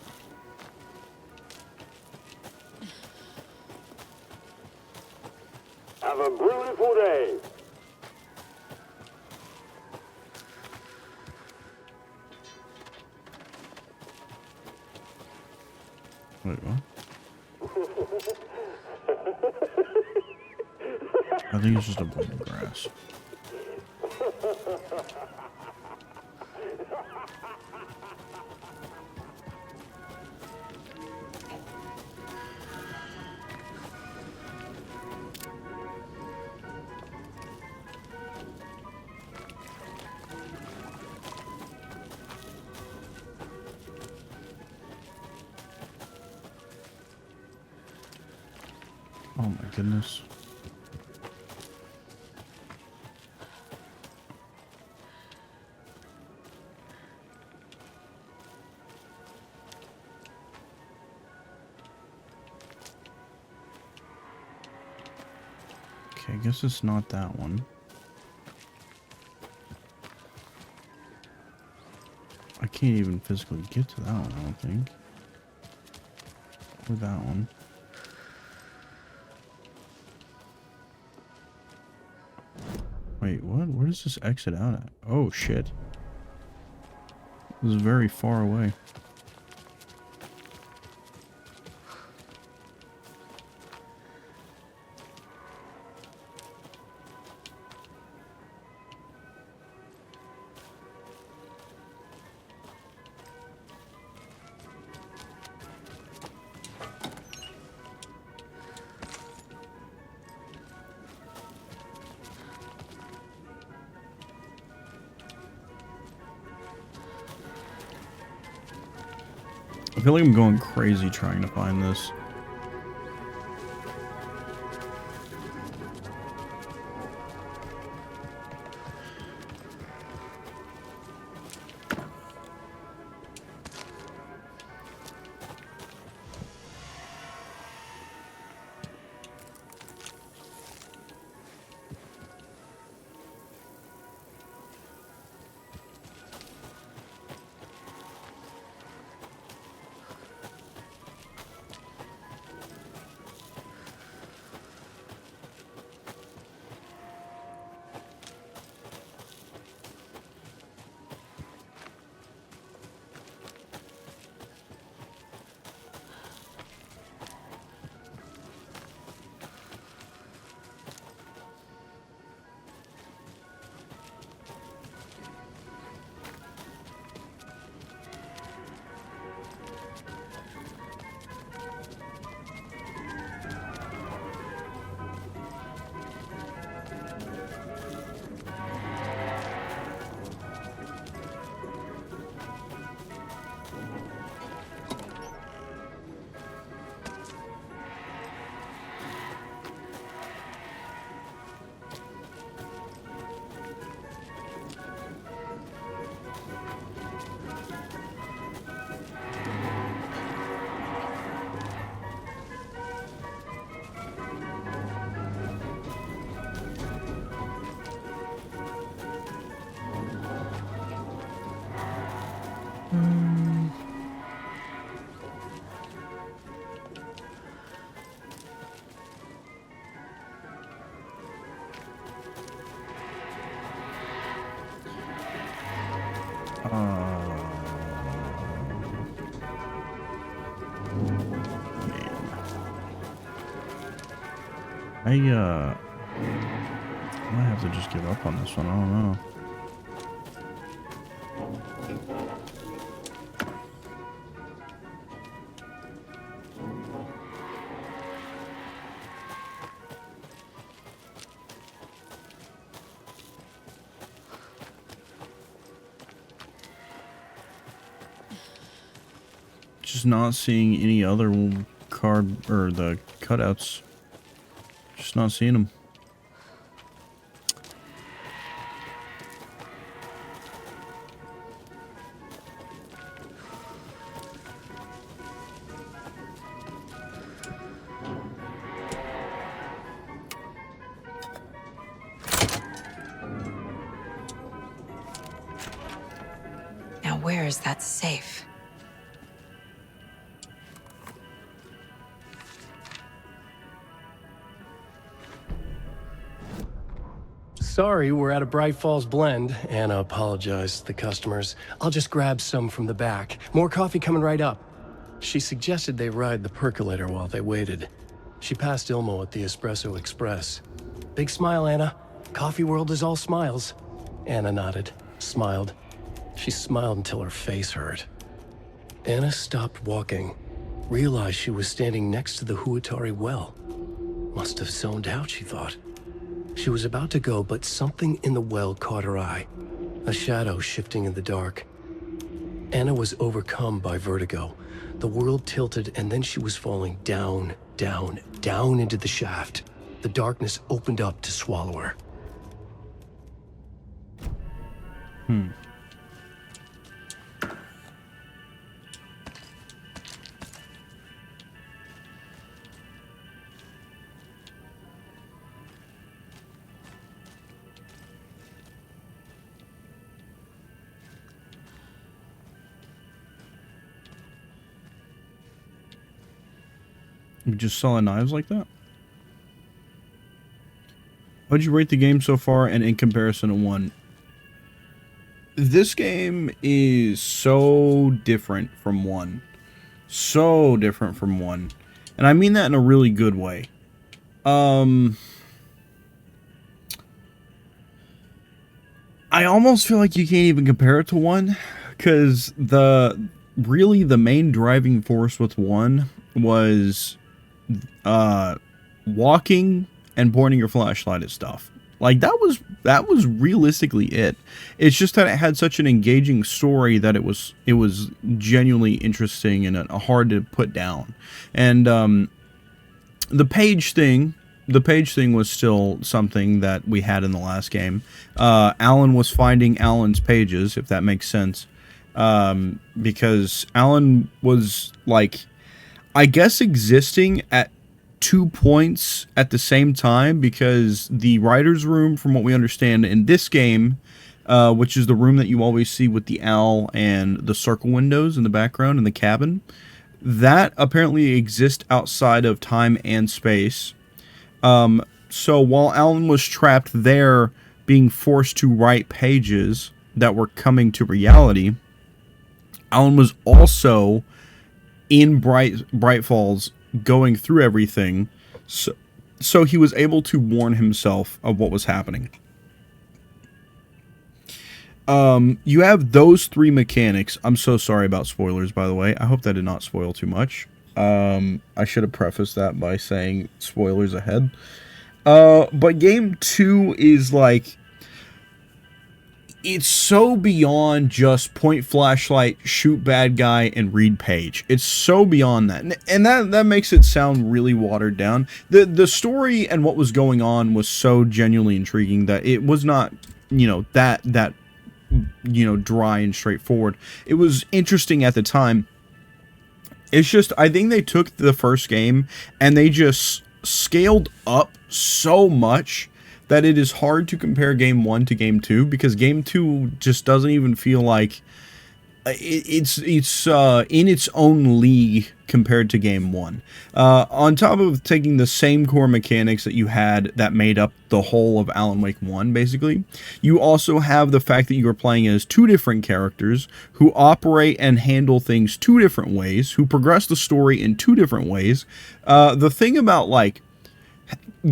Have a beautiful day.
Wait, what? I think it's just a blade of grass. Oh my goodness. Okay, I guess it's not that one. I can't even physically get to that one, I don't think. Or that one. Wait, what? Where does this exit out at? Oh, shit. This is very far away. I feel like I'm going crazy trying to find this. I might have to just give up on this one. I don't know. Just not seeing any other card or the cutouts. Just not seeing them.
Now where is that safe?
Sorry, we're at a Bright Falls blend. Anna apologized to the customers. I'll just grab some from the back. More coffee coming right up. She suggested they ride the percolator while they waited. She passed Ilmo at the Espresso Express. Big smile, Anna. Coffee world is all smiles. Anna nodded, smiled. She smiled until her face hurt. Anna stopped walking, realized she was standing next to the Huatari well. Must have zoned out, she thought. She was about to go, but something in the well caught her eye. A shadow shifting in the dark. Anna was overcome by vertigo. The world tilted, and then she was falling down, down, down into the shaft. The darkness opened up to swallow her.
You just selling knives like that? How'd you rate the game so far and in comparison to 1? This game is so different from 1. So different from 1. And I mean that in a really good way. I almost feel like you can't even compare it to 1, because really the main driving force with 1 was walking and pointing your flashlight at stuff. Like that was realistically it. It's just that it had such an engaging story that it was genuinely interesting and hard to put down. And the page thing was still something that we had in the last game. Alan was finding Alan's pages, if that makes sense. Because Alan was like, I guess, existing at 2 points at the same time, because the writer's room, from what we understand in this game, which is the room that you always see with the owl and the circle windows in the background in the cabin, that apparently exists outside of time and space. So while Alan was trapped there, being forced to write pages that were coming to reality, Alan was also in Bright Falls going through everything, so he was able to warn himself of what was happening. You have those 3 mechanics. I'm so sorry about spoilers, by the way. I hope that did not spoil too much. I should have prefaced that by saying spoilers ahead. But game 2 is like, it's so beyond just point flashlight, shoot bad guy, and read page. It's so beyond that. And that makes it sound really watered down. The story and what was going on was so genuinely intriguing that it was not, that dry and straightforward. It was interesting at the time. It's just, I think they took the first game and they just scaled up so much that it is hard to compare game 1 to game 2, because game 2 just doesn't even feel like it's in its own league compared to game 1. On top of taking the same core mechanics that you had that made up the whole of Alan Wake 1, basically, you also have the fact that you are playing as 2 different characters who operate and handle things 2 different ways, who progress the story in 2 different ways. The thing about, like,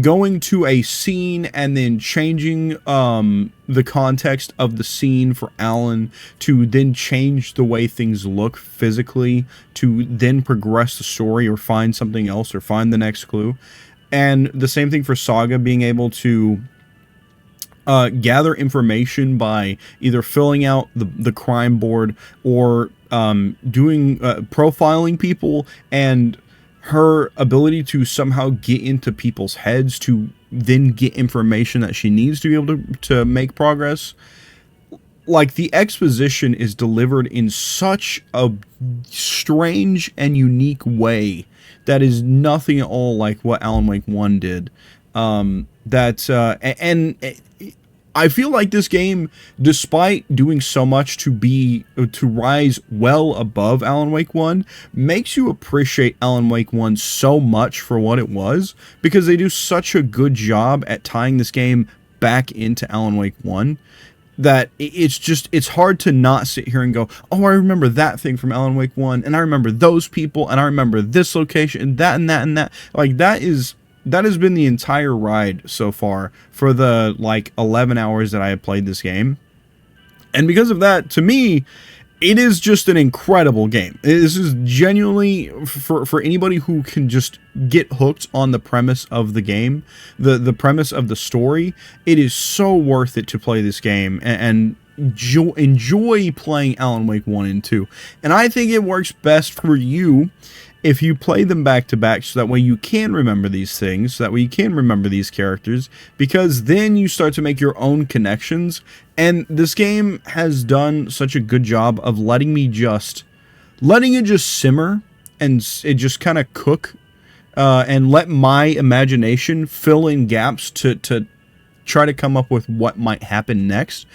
going to a scene and then changing the context of the scene for Alan to then change the way things look physically to then progress the story or find something else or find the next clue. And the same thing for Saga, being able to gather information by either filling out the crime board or doing profiling people, and her ability to somehow get into people's heads to then get information that she needs to be able to make progress. Like, the exposition is delivered in such a strange and unique way that is nothing at all like what Alan Wake 1 did. I feel like this game, despite doing so much to rise well above Alan Wake 1, makes you appreciate Alan Wake 1 so much for what it was, because they do such a good job at tying this game back into Alan Wake 1 that it's hard to not sit here and go, oh, I remember that thing from Alan Wake 1, and I remember those people, and I remember this location, and that, and that, and that. Like, that has been the entire ride so far for the, like, 11 hours that I have played this game. And because of that, to me, it is just an incredible game. This is genuinely, for anybody who can just get hooked on the premise of the game, the premise of the story, it is so worth it to play this game and enjoy playing Alan Wake 1 and 2. And I think it works best for you if you play them back to back, so that way you can remember these things, so that way you can remember these characters, because then you start to make your own connections. And this game has done such a good job of letting it just simmer and it just kind of cook, and let my imagination fill in gaps to try to come up with what might happen next,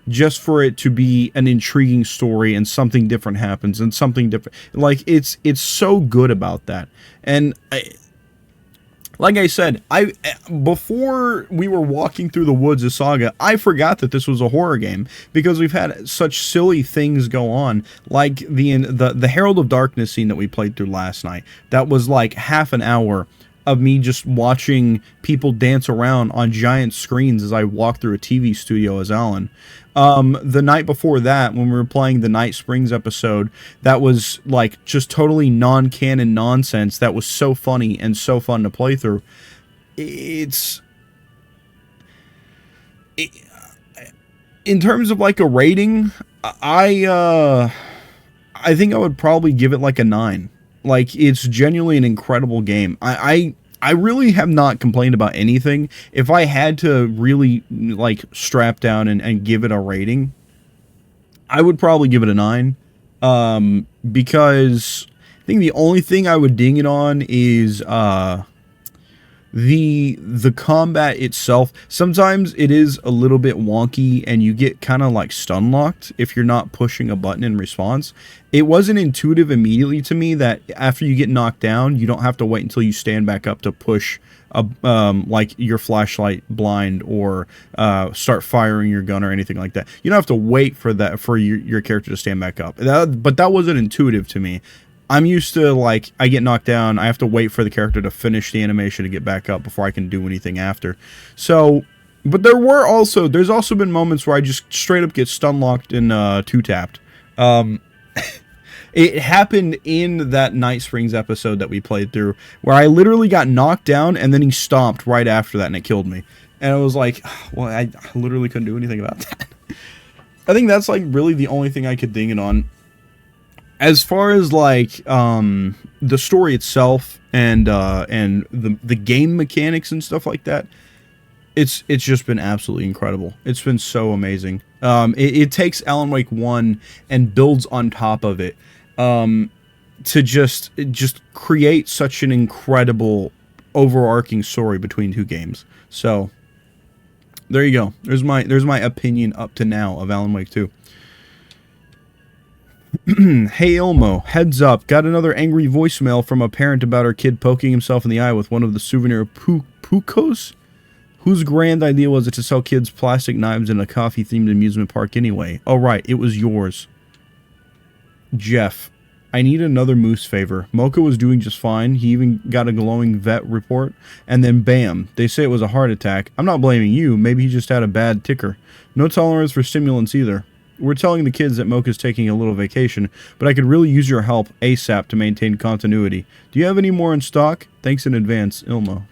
just for it to be an intriguing story and something different happens and something different. Like, it's so good about that. And like I said, before we were walking through the woods of Saga, I forgot that this was a horror game, because we've had such silly things go on, like the Herald of Darkness scene that we played through last night. That was like half an hour of me just watching people dance around on giant screens as I walk through a TV studio as Alan. The night before that, when we were playing the Night Springs episode, that was like just totally non-canon nonsense that was so funny and so fun to play through. In terms of like a rating, I think I would probably give it like a 9. Like, it's genuinely an incredible game. I really have not complained about anything. If I had to really, like, strap down and give it a rating, I would probably give it a 9. Because I think the only thing I would ding it on is the combat itself. Sometimes it is a little bit wonky and you get kind of like stun locked if you're not pushing a button in response. It wasn't intuitive immediately to me that after you get knocked down, you don't have to wait until you stand back up to push like your flashlight blind or start firing your gun or anything like that. You don't have to wait for that for your character to stand back up. But that wasn't intuitive to me. I'm used to, like, I get knocked down, I have to wait for the character to finish the animation to get back up before I can do anything after. So, but there's also been moments where I just straight up get stun locked and two-tapped. It happened in that Night Springs episode that we played through, where I literally got knocked down and then he stomped right after that and it killed me. And I was like, well, I literally couldn't do anything about that. I think that's, like, really the only thing I could ding it on. As far as, like, the story itself and the game mechanics and stuff like that, it's just been absolutely incredible. It's been so amazing. It takes Alan Wake 1 and builds on top of it to just create such an incredible overarching story between two games. So there you go. There's my opinion up to now of Alan Wake 2. Hey Elmo, heads up. Got another angry voicemail from a parent about her kid poking himself in the eye with one of the souvenir pucos? Whose grand idea was it to sell kids plastic knives in a coffee-themed amusement park anyway? Oh, right, it was yours. Jeff, I need another Moose favor. Mocha was doing just fine. He even got a glowing vet report. And then bam, they say it was a heart attack. I'm not blaming you. Maybe he just had a bad ticker. No tolerance for stimulants either. We're telling the kids that Mocha's taking a little vacation, but I could really use your help ASAP to maintain continuity. Do you have any more in stock? Thanks in advance, Ilmo.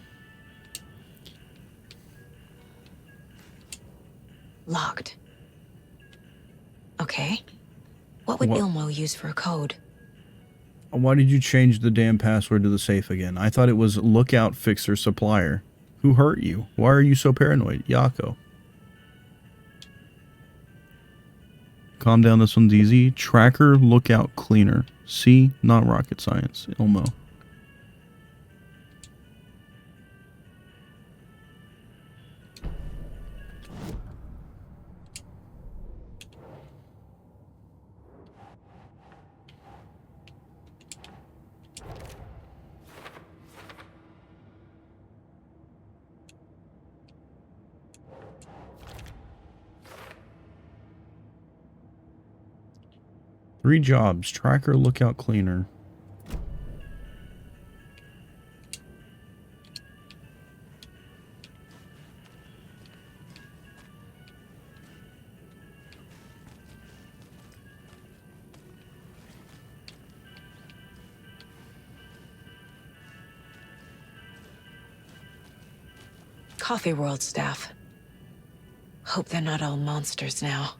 Locked. Okay. What would Ilmo use for a code?
Why did you change the damn password to the safe again? I thought it was Lookout Fixer Supplier. Who hurt you? Why are you so paranoid? Yako. Calm down, this one's easy. Tracker Lookout Cleaner. C, not rocket science. Ilmo. Three jobs. Tracker, Lookout, Cleaner.
Coffee World staff. Hope they're not all monsters now.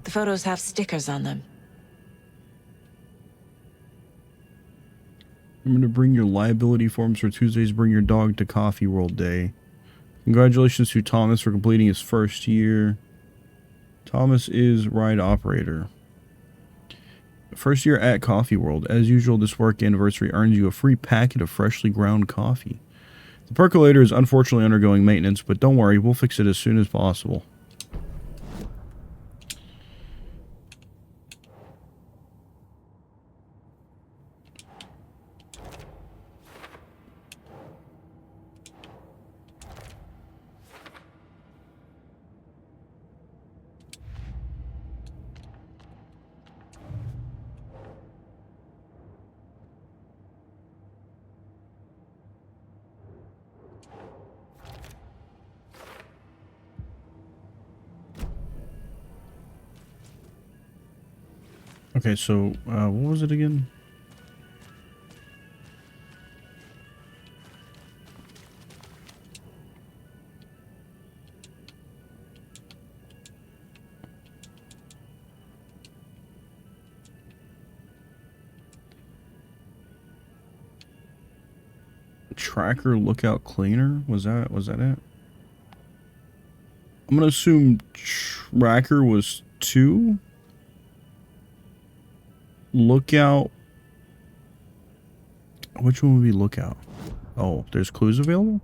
The photos have stickers on them.
I'm going to bring your liability forms for Tuesday's Bring Your Dog to Coffee World Day. Congratulations to Thomas for completing his first year. Thomas is ride operator. First year at Coffee World. As usual, this work anniversary earns you a free packet of freshly ground coffee. The percolator is unfortunately undergoing maintenance, but don't worry, we'll fix it as soon as possible. Okay, so, what was it again? Tracker, Lookout, Cleaner? Was that it? I'm gonna assume Tracker was 2. Lookout. Which one would be Lookout? Oh, there's clues available?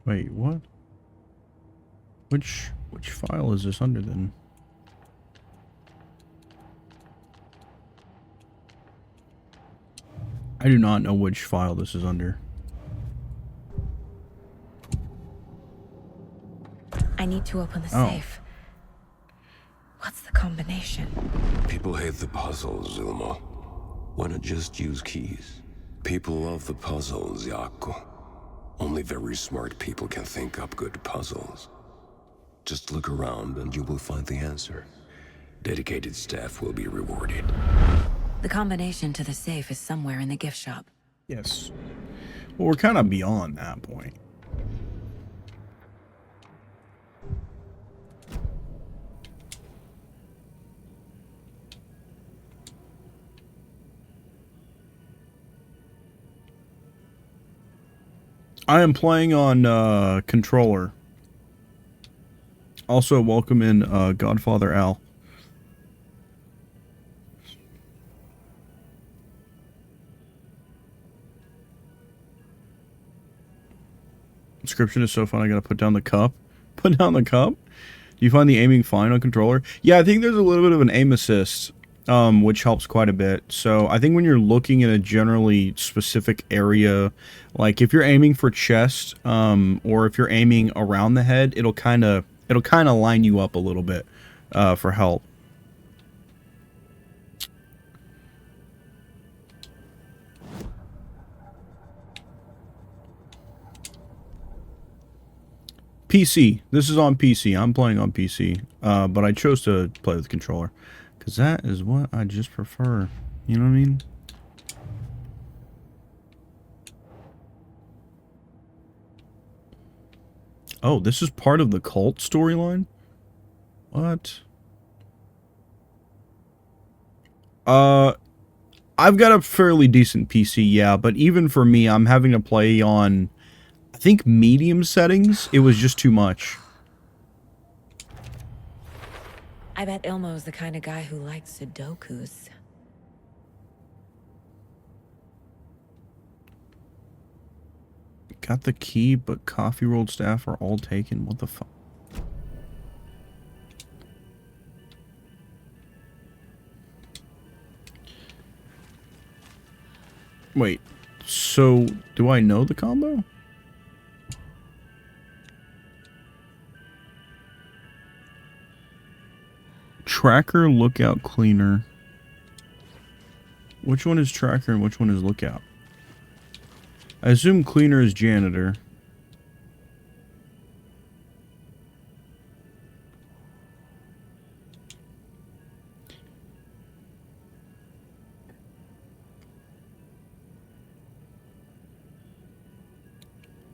Wait, what? Which file is this under then? I do not know which file this is under.
I need to open the safe. What's the code? combination?
People hate the puzzles, Zulmo. Why not just use keys? People love the puzzles, Yaku. Only very smart people can think up good puzzles. Just look around and you will find the answer. Dedicated staff will be rewarded.
The combination to the safe is somewhere in the gift shop.
Yes. Well, we're kind of beyond that point. I am playing on controller. Also, welcome in Godfather Al. Description is so fun, I gotta put down the cup. Put down the cup? Do you find the aiming fine on controller? Yeah, I think there's a little bit of an aim assist, which helps quite a bit. So I think when you're looking at a generally specific area, like if you're aiming for chest, or if you're aiming around the head, it'll kind of line you up a little bit for help. PC. This is on PC. I'm playing on PC. But I chose to play with the controller. Because that is what I just prefer. You know what I mean? Oh, this is part of the cult storyline? What? I've got a fairly decent PC, yeah. But even for me, I'm having to play on... I think medium settings, it was just too much.
I bet Ilmo's the kind of guy who likes Sudokus.
Got the key, but coffee rolled staff are all taken. What the fuck? Wait, so do I know the combo? Tracker, lookout, cleaner. Which one is tracker and which one is lookout? I assume cleaner is janitor.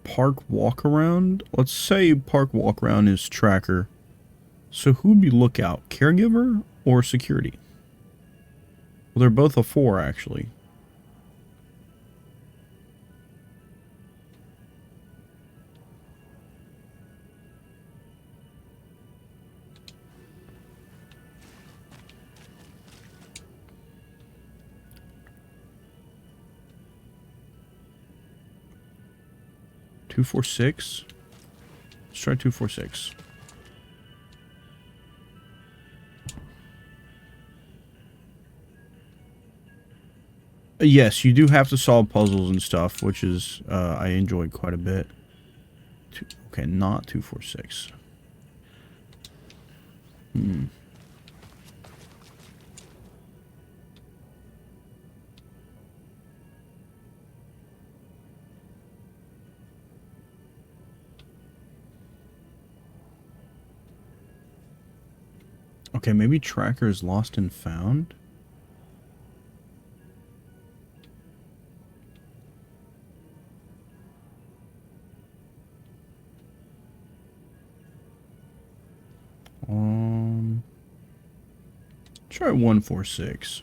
Park walk around? Let's say park walk around is tracker. So who would be lookout? Caregiver or security? Well, they're both a 4, actually. Two, 4, 6. Let's try 2, 4, 6. Yes, you do have to solve puzzles and stuff, which is I enjoyed quite a bit. Okay, not 2, 4, 6. Okay, maybe tracker is lost and found. Try 1, 4, 6.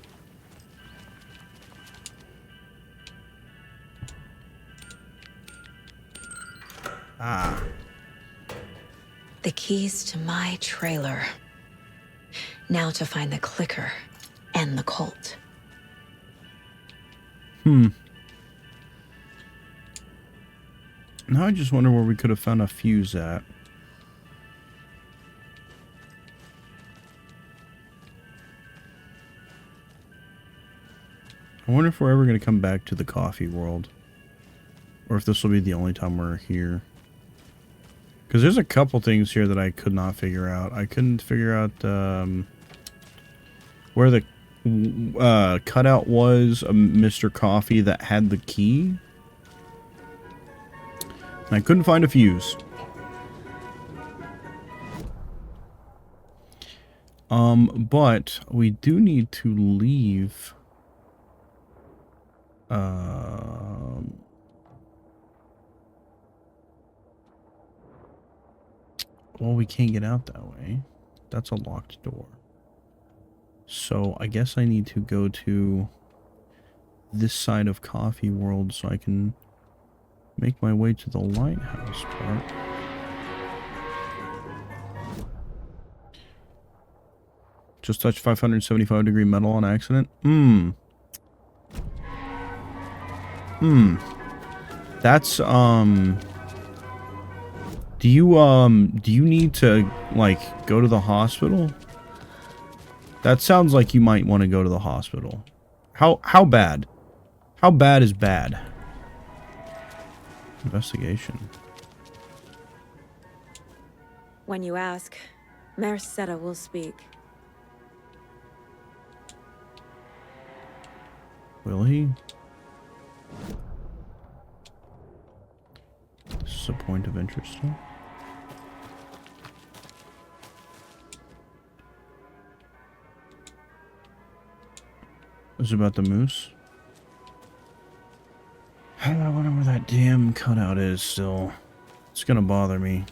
Ah.
The keys to my trailer. Now to find the clicker and the Colt.
Now I just wonder where we could have found a fuse at. I wonder if we're ever going to come back to the coffee world. Or if this will be the only time we're here. Because there's a couple things here that I could not figure out. I couldn't figure out where the cutout was a Mr. Coffee that had the key. And I couldn't find a fuse. But we do need to leave. Well, we can't get out that way. That's a locked door. So I guess I need to go to this side of Coffee World so I can make my way to the lighthouse part. Just touched 575-degree metal on accident. That's do you need to like go to the hospital? That sounds like you might want to go to the hospital. How bad? How bad is bad? Investigation.
When you ask, Mayor Seta will speak.
Will he? This is a point of interest still. This is about the moose. I wonder where that damn cutout is still. It's gonna bother me.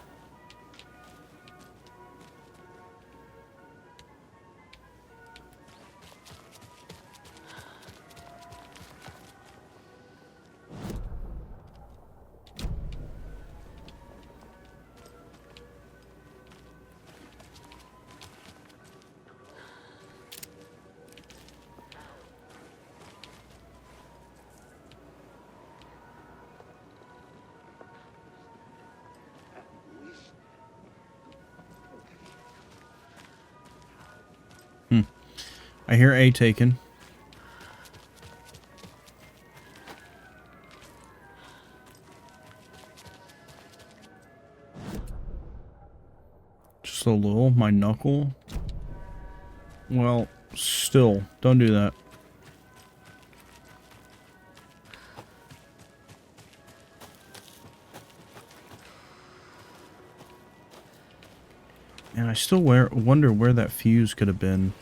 I hear A taken. Just a little, my knuckle. Well, still, don't do that. And I still wonder where that fuse could have been.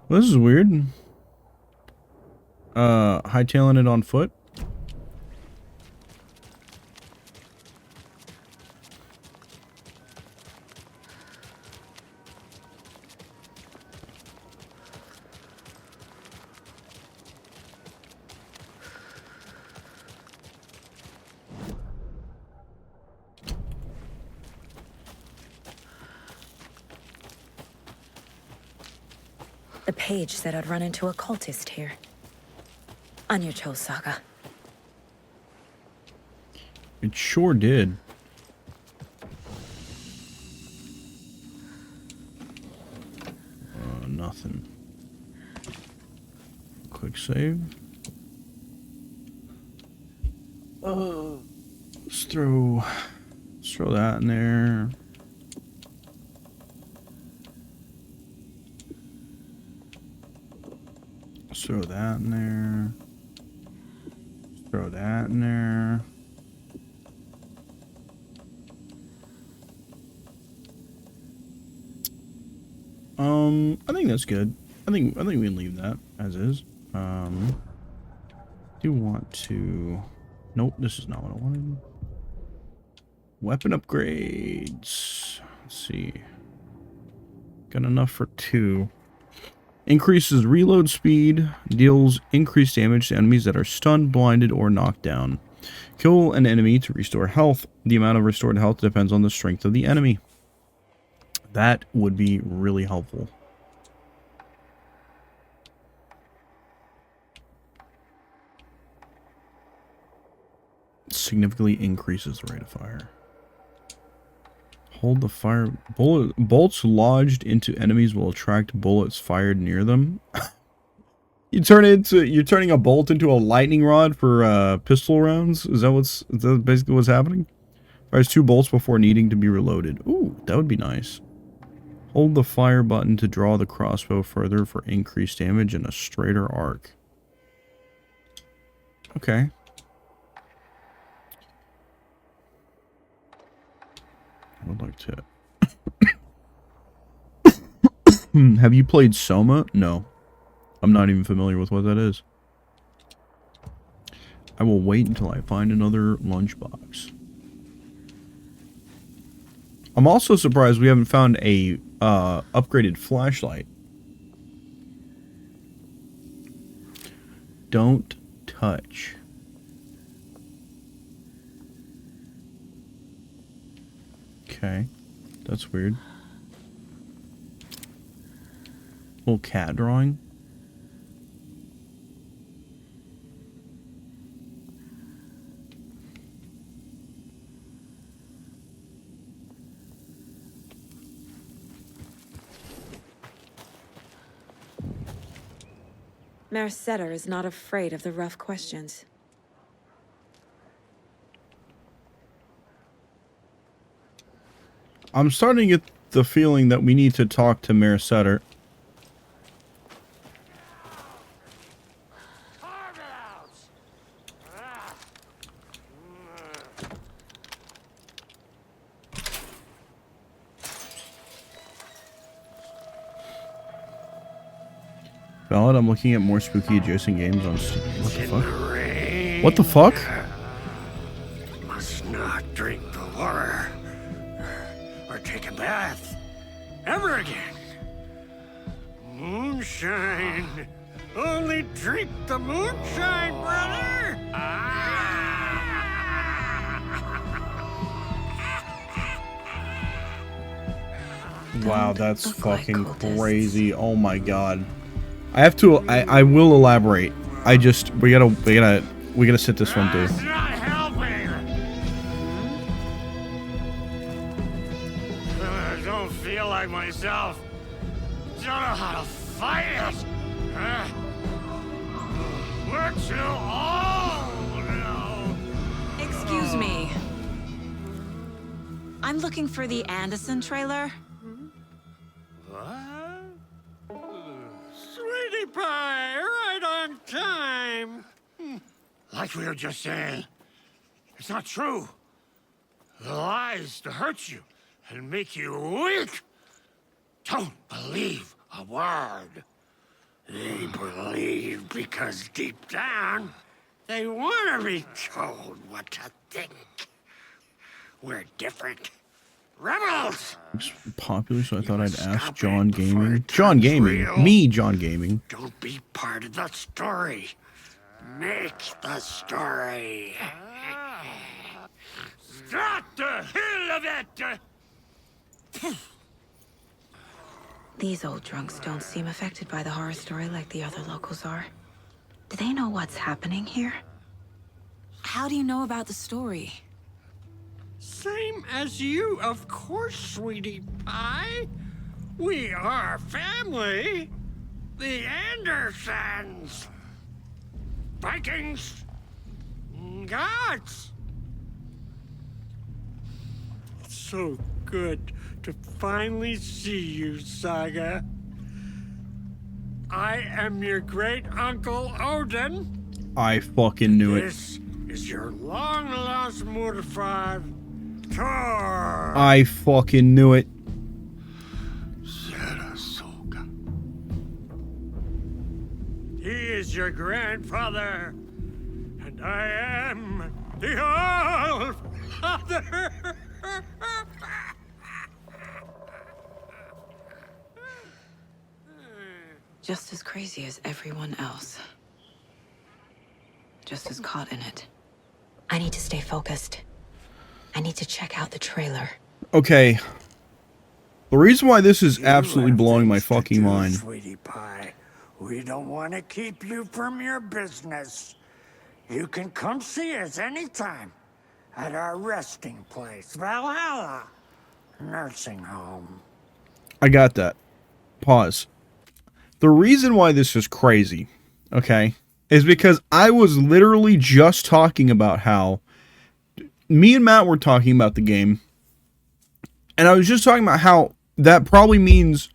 Well, this is weird. Hightailing it on foot.
The page said I'd run into a cultist here. On your Cho saga.
It sure did. Nothing. Quick save. Let's throw that in there. Throw that in there. Throw that in there. I think that's good. I think we can leave that as is. Do want to? Nope, this is not what I wanted. Weapon upgrades. Let's see. Got enough for 2. Increases reload speed, deals increased damage to enemies that are stunned, blinded, or knocked down. Kill an enemy to restore health. The amount of restored health depends on the strength of the enemy. That would be really helpful. Significantly increases the rate of fire. Hold the fire. Bolts lodged into enemies will attract bullets fired near them. You're turning a bolt into a lightning rod for pistol rounds? Is that basically what's happening? Fires 2 bolts before needing to be reloaded. Ooh, that would be nice. Hold the fire button to draw the crossbow further for increased damage and a straighter arc. Okay. I would like to... Have you played Soma? No. I'm not even familiar with what that is. I will wait until I find another lunchbox. I'm also surprised we haven't found a upgraded flashlight. Don't touch. Okay. That's weird. Little cat drawing.
Mercetter is not afraid of the rough questions.
I'm starting to get the feeling that we need to talk to Mercetter. Valid, I'm looking at more spooky adjacent games on Steam. What the fuck? What the fuck?
Must not drink the water or take a bath ever again. Moonshine. Only drink the moonshine, brother.
Wow, that's fucking crazy. Oh my god. I have to I will elaborate. I just we gotta sit this one through.
Not helping. I don't feel like myself. Don't know how to fight it. We're too old now.
Excuse me. I'm looking for the Anderson trailer.
Sweetie pie, right on time. Like we were just saying, it's not true. The lies to hurt you and make you weak. Don't believe a word. They believe because deep down, they want to be told what to think. We're different. Rebels!
It's popular, so I thought I'd ask John Gaming. John Gaming? Me, John Gaming.
Don't be part of the story. Make the story. Start the hell of it!
These old drunks don't seem affected by the horror story like the other locals are. Do they know what's happening here? How do you know about the story?
Same as you, of course, sweetie pie. We are family. The Andersons. Vikings. Gods. It's so good to finally see you, Saga. I am your great uncle Odin.
I fucking knew it.
This is your long-lost mortified Thor.
I fucking knew it.
Sarasota. He is your grandfather, and I am the All-Father.
Just as crazy as everyone else. Just as caught in it. I need to stay focused. I need to check out the trailer.
Okay. The reason why this is absolutely blowing my fucking mind.
Sweetie pie, we don't want to keep you from your business. You can come see us anytime at our resting place, Valhalla Nursing Home.
I got that. Pause. The reason why this is crazy, okay, is because I was literally just talking about how me and Matt were talking about the game, and I was just talking about how that probably means.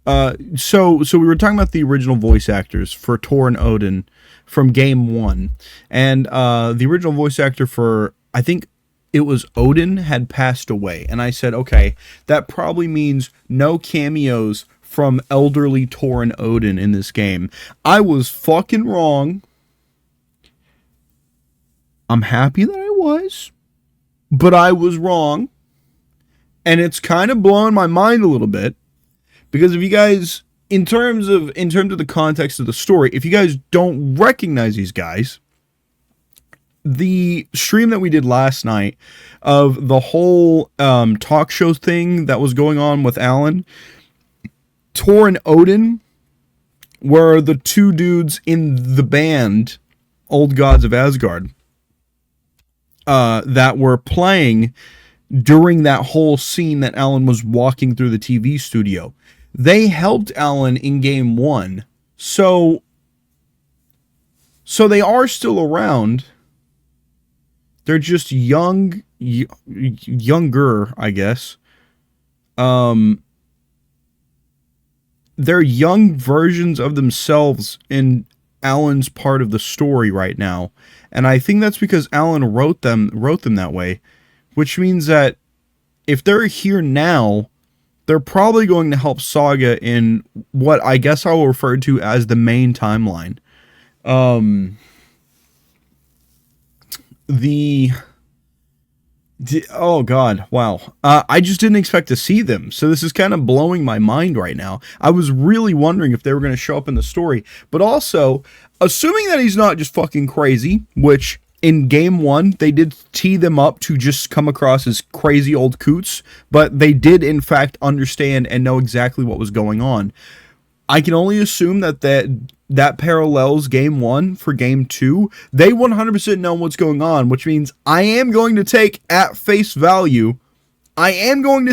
So we were talking about the original voice actors for Tor and Odin from game 1, and the original voice actor for, I think it was Odin, had passed away, and I said, okay, that probably means no cameos from elderly Tor and Odin in this game. I was fucking wrong. I'm happy that I was, but I was wrong, and it's kind of blowing my mind a little bit, because if you guys, in terms of the context of the story, if you guys don't recognize these guys, the stream that we did last night of the whole talk show thing that was going on with Alan, Tor and Odin were the two dudes in the band Old Gods of Asgard that were playing during that whole scene that Alan was walking through the TV studio. They helped Alan in game 1. So they are still around. They're just younger, I guess. They're young versions of themselves in Alan's part of the story right now. And I think that's because Alan wrote them that way, which means that if they're here now, they're probably going to help Saga in what I guess I'll refer to as the main timeline. Oh god, wow. I just didn't expect to see them, so this is kind of blowing my mind right now. I was really wondering if they were going to show up in the story, but also, assuming that he's not just fucking crazy, which in game 1, they did tee them up to just come across as crazy old coots, but they did in fact understand and know exactly what was going on. I can only assume that parallels game 1 for game 2. They 100% know what's going on, which means I am going to take at face value them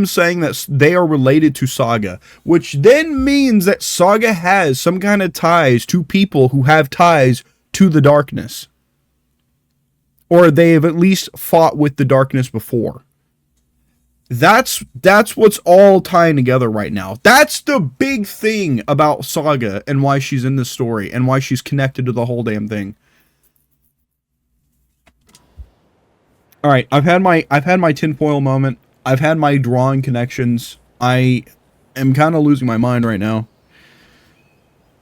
saying that they are related to Saga, which then means that Saga has some kind of ties to people who have ties to the darkness. Or they have at least fought with the darkness before. That's what's all tying together right now. That's the big thing about Saga and why she's in this story and why she's connected to the whole damn thing. All right, I've had my tinfoil moment. I've had my drawing connections. I am kind of losing my mind right now.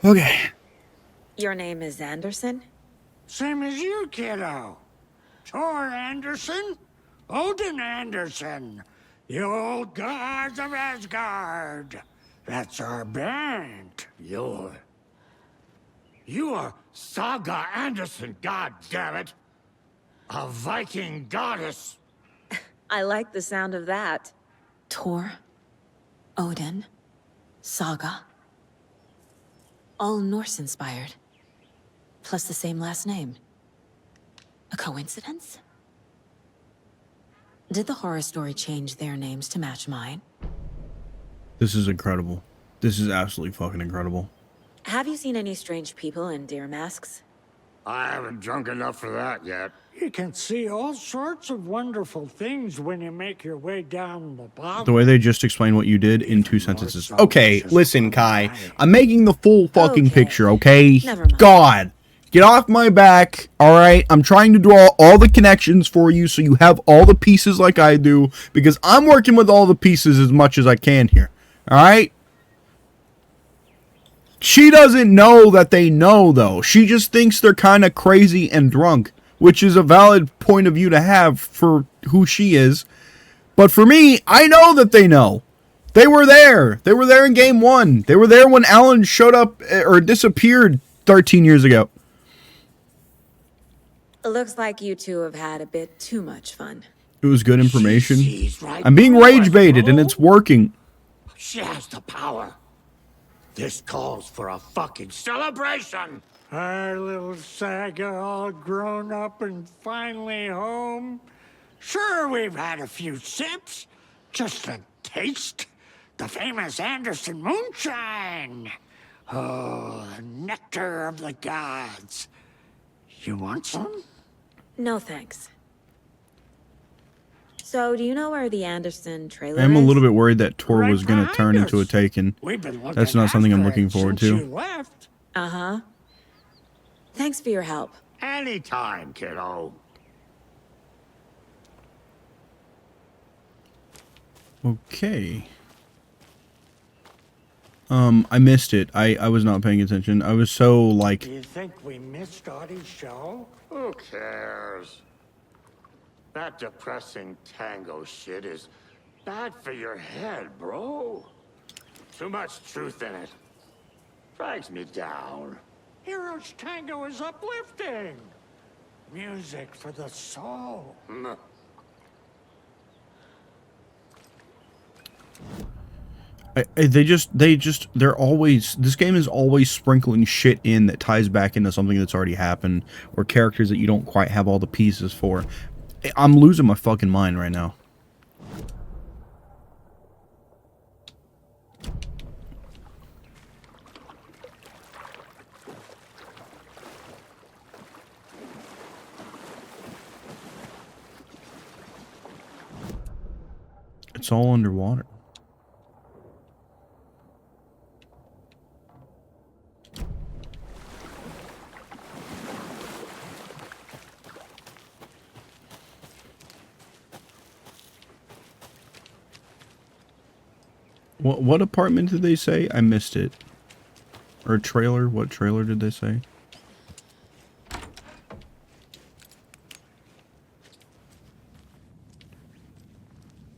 Okay.
Your name is Anderson?
Same as you, kiddo. Tor Anderson, Odin Anderson, the old gods of Asgard. That's our band. You are Saga Anderson, goddammit. A Viking goddess.
I like the sound of that. Tor, Odin, Saga. All Norse-inspired. Plus the same last name. A coincidence? Did the horror story change their names to match mine?
This is incredible. This is absolutely fucking incredible.
Have you seen any strange people in deer masks?
I haven't drunk enough for that yet. You can see all sorts of wonderful things when you make your way down the bottom.
The way they just explained what you did in 2 sentences. Okay, listen, Kai. I'm making the full fucking picture, okay? God. Get off my back, alright? I'm trying to draw all the connections for you so you have all the pieces like I do, because I'm working with all the pieces as much as I can here, alright? She doesn't know that they know, though. She just thinks they're kind of crazy and drunk, which is a valid point of view to have for who she is. But for me, I know that they know. They were there. They were there in game 1. They were there when Alan showed up or disappeared 13 years ago.
Looks like you two have had a bit too much fun.
It was good information.
Right,
I'm being rage baited and it's working.
She has the power. This calls for a fucking celebration. Our little Saga all grown up and finally home. Sure, we've had a few sips. Just a taste. The famous Anderson Moonshine. Oh, the nectar of the gods. You want some?
No thanks. So, do you know where the Anderson trailer
I'm a
is?
little bit worried that Tor was going to turn into a Taken. That's not something I'm looking forward to.
Left.
Uh-huh. Thanks for your help.
Anytime, kiddo.
Okay. I missed it. I was not paying attention. I was so, like...
Do you think we missed Audie's show? Who cares? That depressing tango shit is bad for your head, bro. Too much truth in it. Drags me down. Hero's tango is uplifting. Music for the soul.
They're always, this game is always sprinkling shit in that ties back into something that's already happened, or characters that you don't quite have all the pieces for. I'm losing my fucking mind right now. It's all underwater. What apartment did they say? I missed it. Or trailer? What trailer did they say?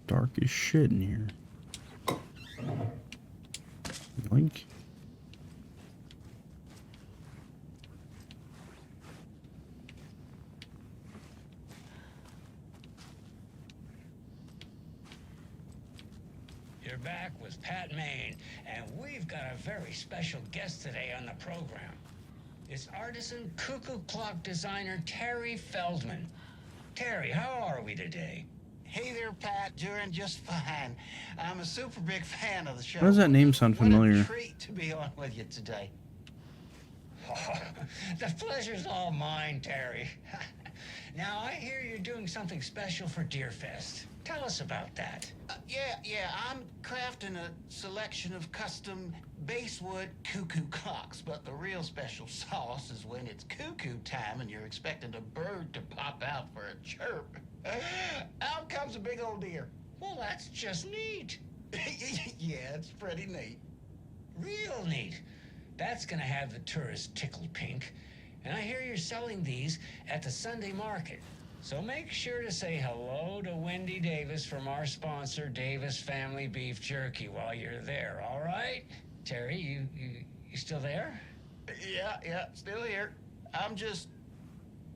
Dark as shit in here. Link.
You're back with Pat Maine, and we've got a very special guest today on the program. It's artisan cuckoo clock designer Terry Feldman. Terry, how are we today?
Hey there, Pat. Doing just fine. I'm a super big fan of the show.
Why does that name sound familiar?
What a treat to be on with you today.
Oh, the pleasure's all mine, Terry. Now, I hear you're doing something special for Deerfest. Tell us about that.
Yeah, I'm crafting a selection of custom basswood cuckoo clocks, but the real special sauce is when it's cuckoo time and you're expecting a bird to pop out for a chirp. Out comes a big old deer.
Well, that's just neat.
Yeah, it's pretty neat.
Real neat. That's gonna have the tourists tickled pink. And I hear you're selling these at the Sunday market. So make sure to say hello to Wendy Davis from our sponsor, Davis Family Beef Jerky, while you're there, all right? Terry, you still there?
Yeah, still here. I'm just...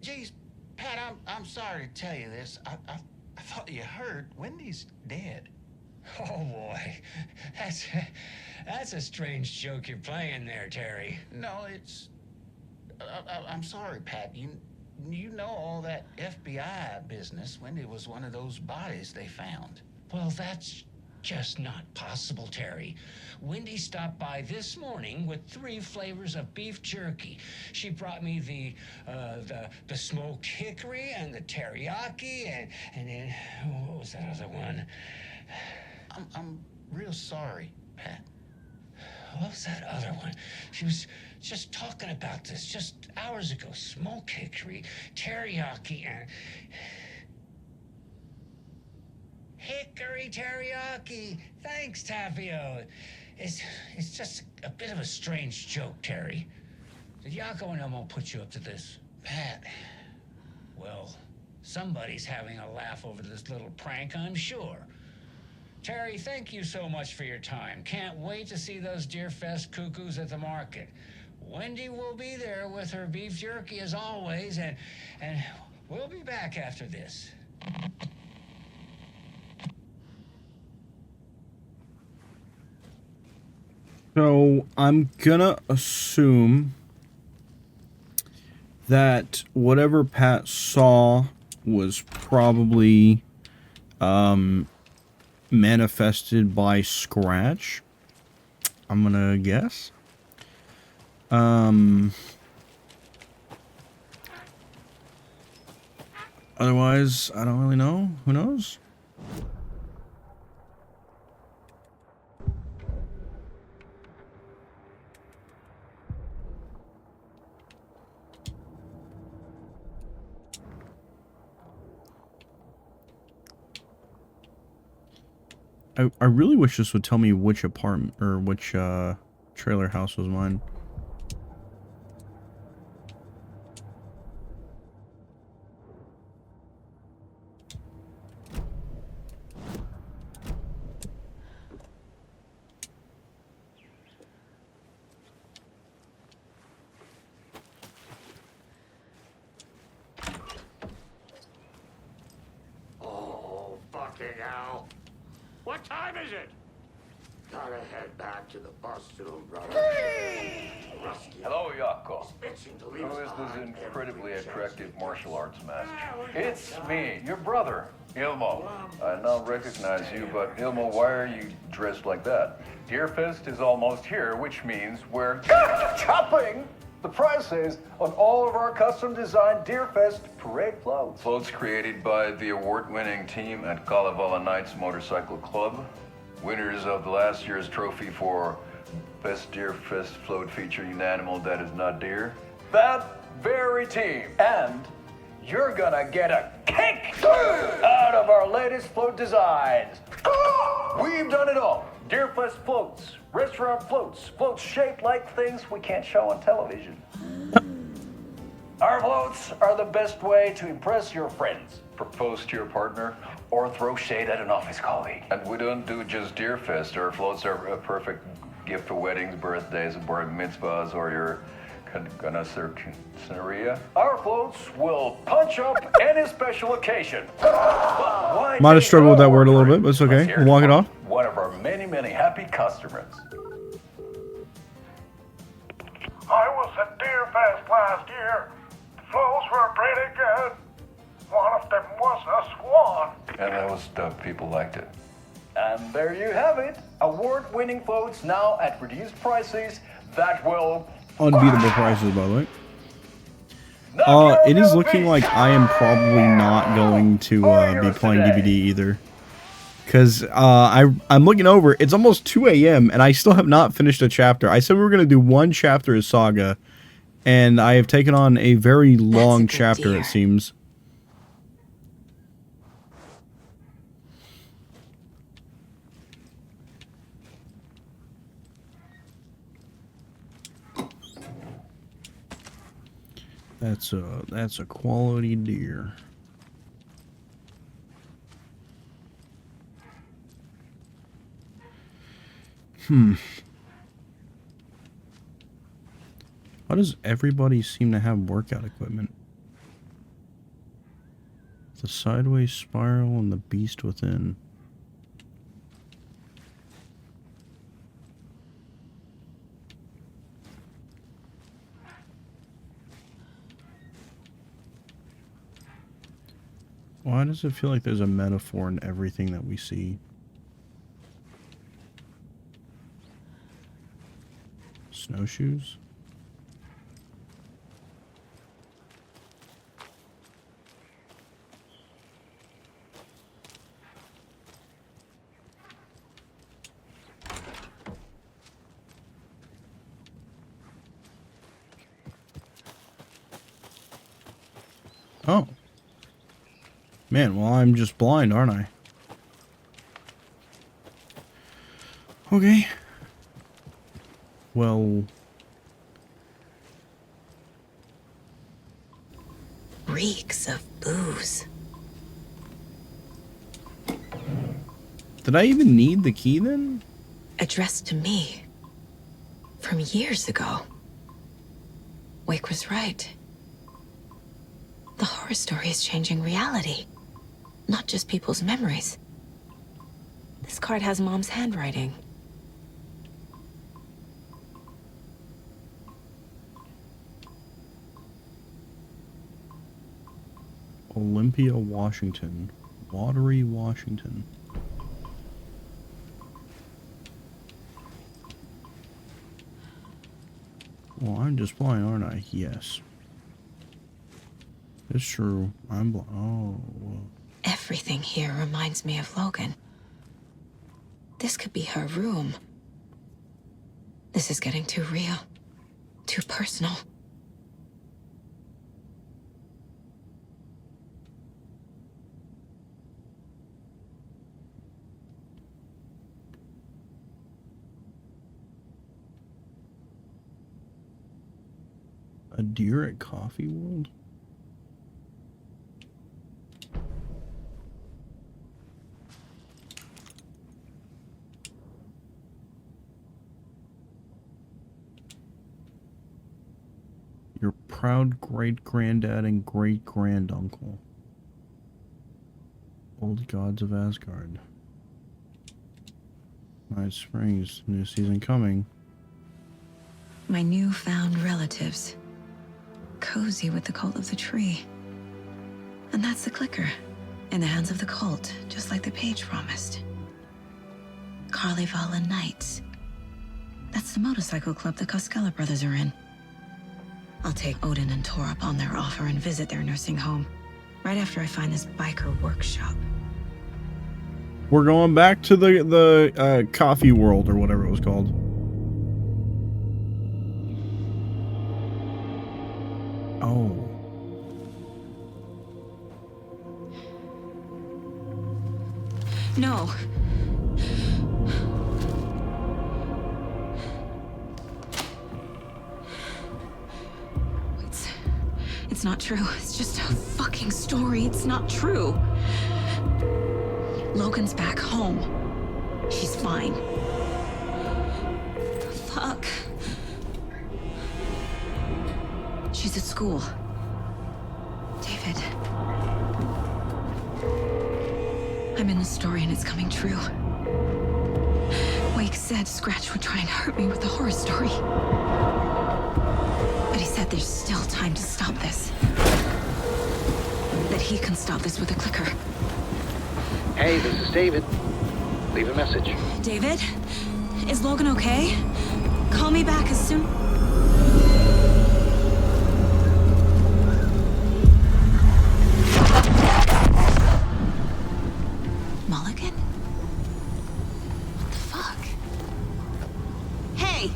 Geez, Pat, I'm sorry to tell you this. I thought you heard. Wendy's dead.
Oh, boy. That's a strange joke you're playing there, Terry.
No, it's... I'm sorry, Pat. You know all that FBI business. Wendy was one of those bodies they found.
Well, that's just not possible, Terry. Wendy stopped by this morning with 3 flavors of beef jerky. She brought me the smoked hickory and the teriyaki and then what was that other one?
I'm real sorry, Pat.
What was that other one? She was just talking about this just hours ago. Smoked hickory, teriyaki, and... Hickory teriyaki. Thanks, Tapio. It's just a bit of a strange joke, Terry. Did Yako and Elmo put you up to this?
Pat.
Well, somebody's having a laugh over this little prank, I'm sure. Terry, thank you so much for your time. Can't wait to see those Deerfest cuckoos at the market. Wendy will be there with her beef jerky as always, and we'll be back after this.
So I'm gonna assume that whatever Pat saw was probably manifested by Scratch. I'm gonna guess. Otherwise, I don't really know. Who knows? I really wish this would tell me which apartment or which trailer house was mine.
Oh, fucking hell. What time is it? Gotta head back to the bus soon, brother.
Hello, Yako. Who is this incredibly attractive martial arts master? It's me, your brother, Ilmo. I now recognize you, but Ilmo, why are you dressed like that? Deerfest is almost here, which means we're chopping the prices on all of our custom-designed Deerfest parade floats. Floats created by the award-winning team at Kalevala Knights Motorcycle Club. Winners of the last year's trophy for Best Deerfest Float featuring an animal that is not deer. That very team. And you're gonna get a kick out of our latest float designs. We've done it all. Deerfest floats, restaurant floats, floats shaped like things we can't show on television. Our floats are the best way to impress your friends, propose to your partner, or throw shade at an office colleague. And we don't do just Deerfest. Our floats are a perfect gift for weddings, birthdays, bar mitzvahs, or your Scenaria. Our floats will punch up any special occasion.
Might have struggled with that word a little bit, but it's okay. We'll walk it off.
One of our many, many happy customers.
I was at Deerfest last year. Floats were pretty good. One of them was a swan.
And those people liked it. And there you have it. Award-winning floats now at reduced prices that will...
Unbeatable prices, by the way. It is looking like I am probably not going to be playing DVD either. Because I'm looking over, it's almost 2 a.m. and I still have not finished a chapter. I said we were going to do one chapter of Saga, and I have taken on a very long chapter, it seems. That's a quality deer. Why does everybody seem to have workout equipment? The sideways spiral and the beast within. Why does it feel like there's a metaphor in everything that we see? Snowshoes? Oh. Man, well, I'm just blind, aren't I? Okay. Well...
Reeks of booze.
Did I even need the key then?
Addressed to me. From years ago. Wake was right. The horror story is changing reality. Not just people's memories. This card has Mom's handwriting.
Olympia, Washington. Watery, Washington. Well, I'm just blind, aren't I? Yes. It's true. Oh.
Everything here reminds me of Logan. This could be her room. This is getting too real. Too personal.
A deer at Coffee World? Your proud great-granddad and great-granduncle. Old gods of Asgard. Night Springs, new season coming.
My newfound relatives. Cozy with the cult of the tree. And that's the clicker. In the hands of the cult, just like the page promised. Carnival Knights. That's the motorcycle club the Costello brothers are in. I'll take Odin and Tor up on their offer and visit their nursing home. Right after I find this biker workshop.
We're going back to the Coffee World, or whatever it was called. Oh.
No. It's not true. It's just a fucking story. It's not true. Logan's back home. She's fine. Fuck. She's at school. David. I'm in the story and it's coming true. Wake said Scratch would try and hurt me with the horror story. But he said there's still time to stop this. That he can stop this with a clicker.
Hey, this is David. Leave a message.
David? Is Logan okay? Call me back as soon... Mulligan? What the fuck? Hey!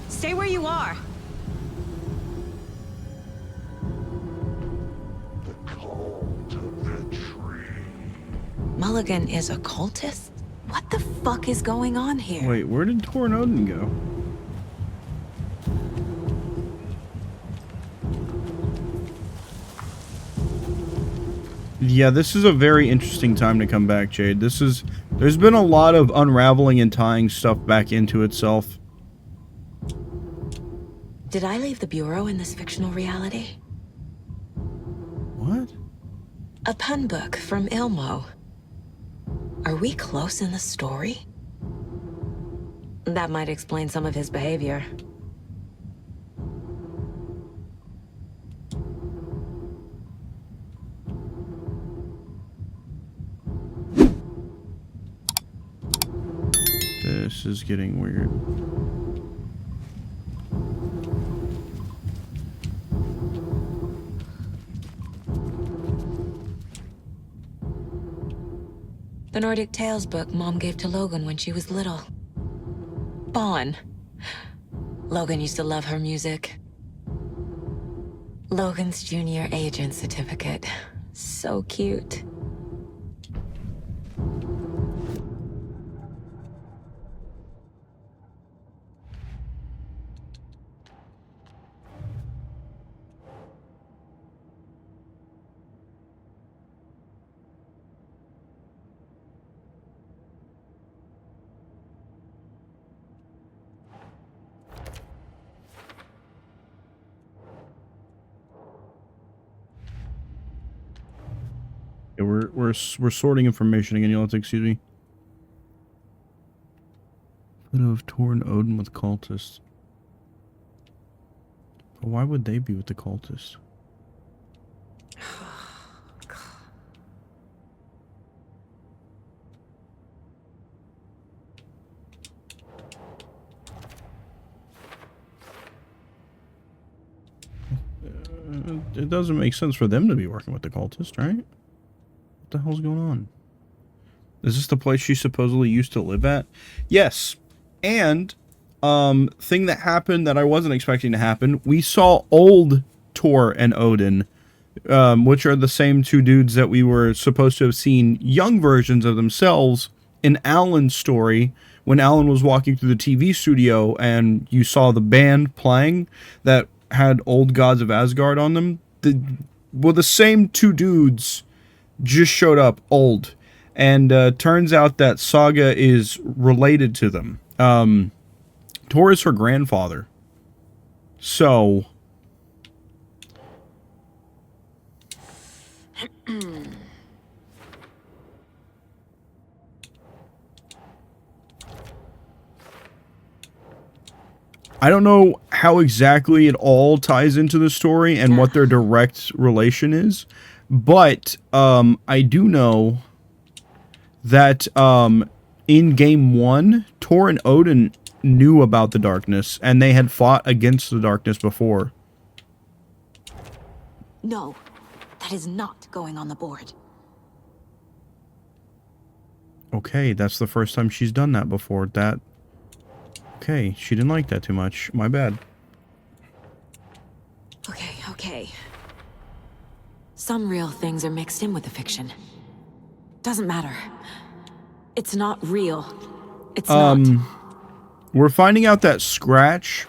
Stay where you are! Mulligan is a cultist? What the fuck is going on here?
Wait, where did Tor and Odin go? Yeah, this is a very interesting time to come back, Jade. There's been a lot of unraveling and tying stuff back into itself.
Did I leave the Bureau in this fictional reality?
What?
A pun book from Ilmo. Are we close in the story? That might explain some of his behavior.
This is getting weird.
The Nordic Tales book Mom gave to Logan when she was little. Bon. Logan used to love her music. Logan's junior agent certificate. So cute.
Yeah, we're sorting information again. You'll have to excuse me. Photo of Tor and Odin with cultists. But why would they be with the cultists? It doesn't make sense for them to be working with the cultist, right? What the hell's going on? Is this the place she supposedly used to live at? Yes. And, thing that happened that I wasn't expecting to happen, we saw old Tor and Odin, which are the same two dudes that we were supposed to have seen young versions of themselves in Alan's story, when Alan was walking through the TV studio and you saw the band playing that had Old Gods of Asgard on them. The same two dudes just showed up, old. And turns out that Saga is related to them. Tor is her grandfather. So... I don't know how exactly it all ties into the story and what their direct relation is, but I do know that in Game 1, Tor and Odin knew about the darkness, and they had fought against the darkness before.
No, that is not going on the board.
Okay, that's the first time she's done that before. Okay, she didn't like that too much. My bad.
Okay. Some real things are mixed in with the fiction. Doesn't matter. It's not real. It's not.
We're finding out that Scratch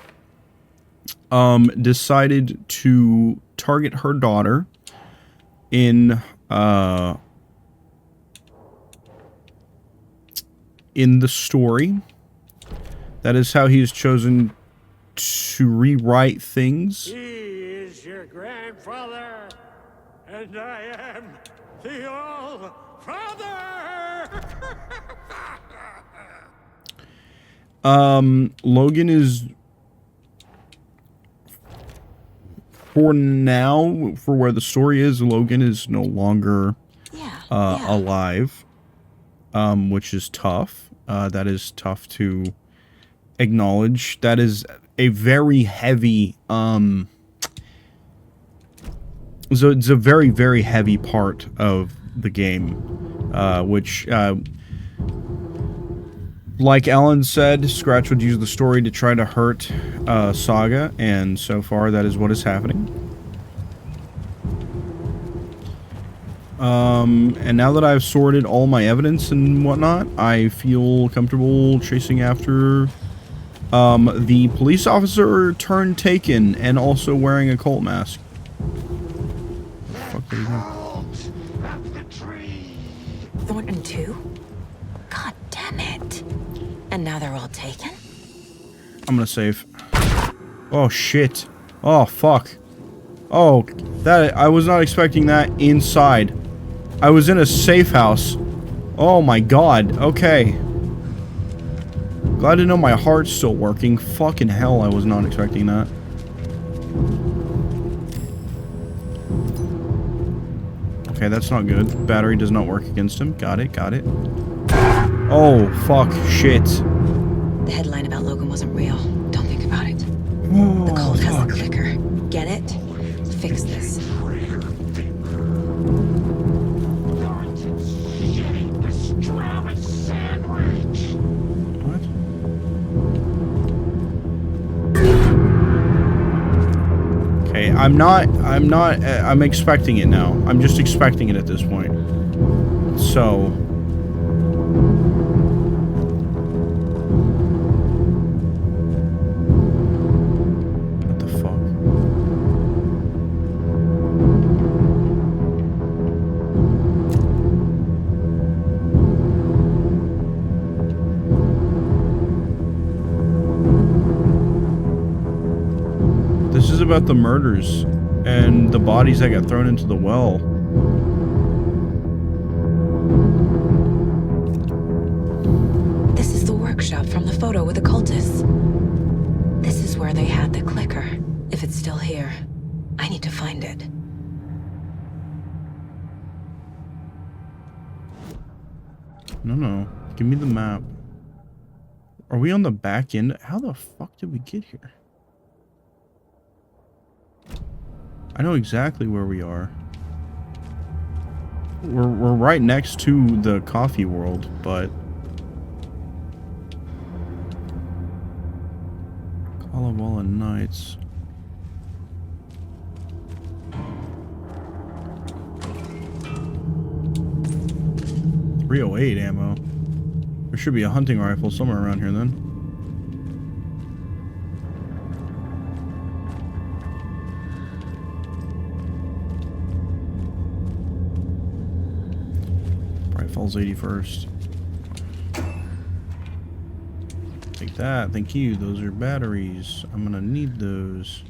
decided to target her daughter in the story. That is how he's chosen to rewrite things.
He is your grandfather, and I am the All-Father!
Logan is, for now, for where the story is, Logan is no longer alive, which is tough. That is tough to acknowledge. That is a very heavy, so it's a very, very heavy part of the game, which, like Alan said, Scratch would use the story to try to hurt Saga, and so far that is what is happening. And now that I've sorted all my evidence and whatnot, I feel comfortable chasing after the police officer turned Taken and also wearing a cult mask. What the fuck did he do?
Thornton 2? God damn it. And now they're all taken?
I'm gonna save. Oh shit. Oh fuck. Oh, that I was not expecting that inside. I was in a safe house. Oh my god. Okay. Glad to know my heart's still working. Fucking hell, I was not expecting that. Okay, that's not good. Battery does not work against him. Got it, got it. Oh, fuck. Shit.
The headline about Logan wasn't real. Don't think about it. The cult has the clicker. Get it? Fix this.
Okay, I'm expecting it now. I'm just expecting it at this point. So... what the fuck? This is about the murders and the bodies that got thrown into the well.
This is the workshop from the photo with the cultists. This is where they had the clicker. If it's still here, I need to find it.
No. Give me the map. Are we on the back end? How the fuck did we get here? I know exactly where we are. We're right next to the coffee world, but... Kalevala Nights. .308 ammo. There should be a hunting rifle somewhere around here then. Probably falls 81st. Take that. Thank you. Those are batteries. I'm gonna need those.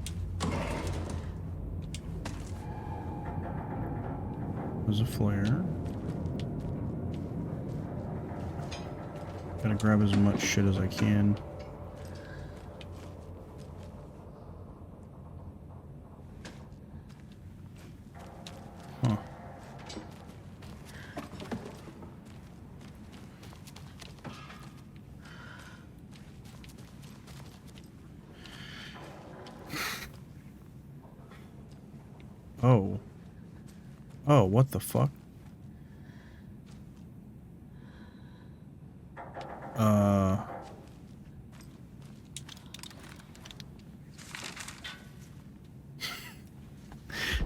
There's a flare. Gotta grab as much shit as I can. Huh. Oh. Oh, what the fuck?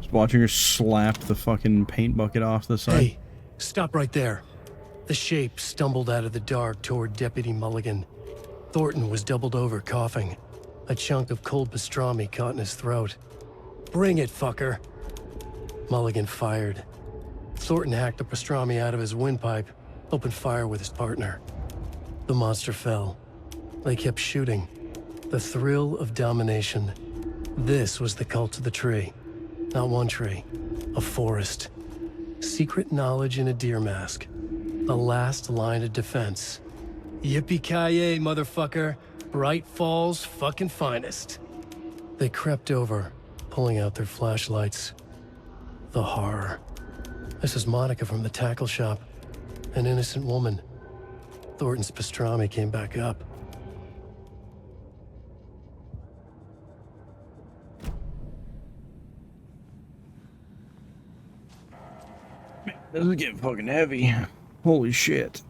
Just watching her slap the fucking paint bucket off the side.
Hey, stop right there. The shape stumbled out of the dark toward Deputy Mulligan. Thornton was doubled over, coughing. A chunk of cold pastrami caught in his throat. Bring it, fucker. Mulligan fired. Thornton hacked the pastrami out of his windpipe, opened fire with his partner. The monster fell. They kept shooting. The thrill of domination. This was the cult of the tree. Not one tree, a forest. Secret knowledge in a deer mask. The last line of defense. Yippee-ki-yay, motherfucker. Bright Falls' fucking finest. They crept over, pulling out their flashlights. The horror. This is Monica from the tackle shop. An innocent woman. Thornton's pastrami came back up.
This is getting fucking heavy. Holy shit.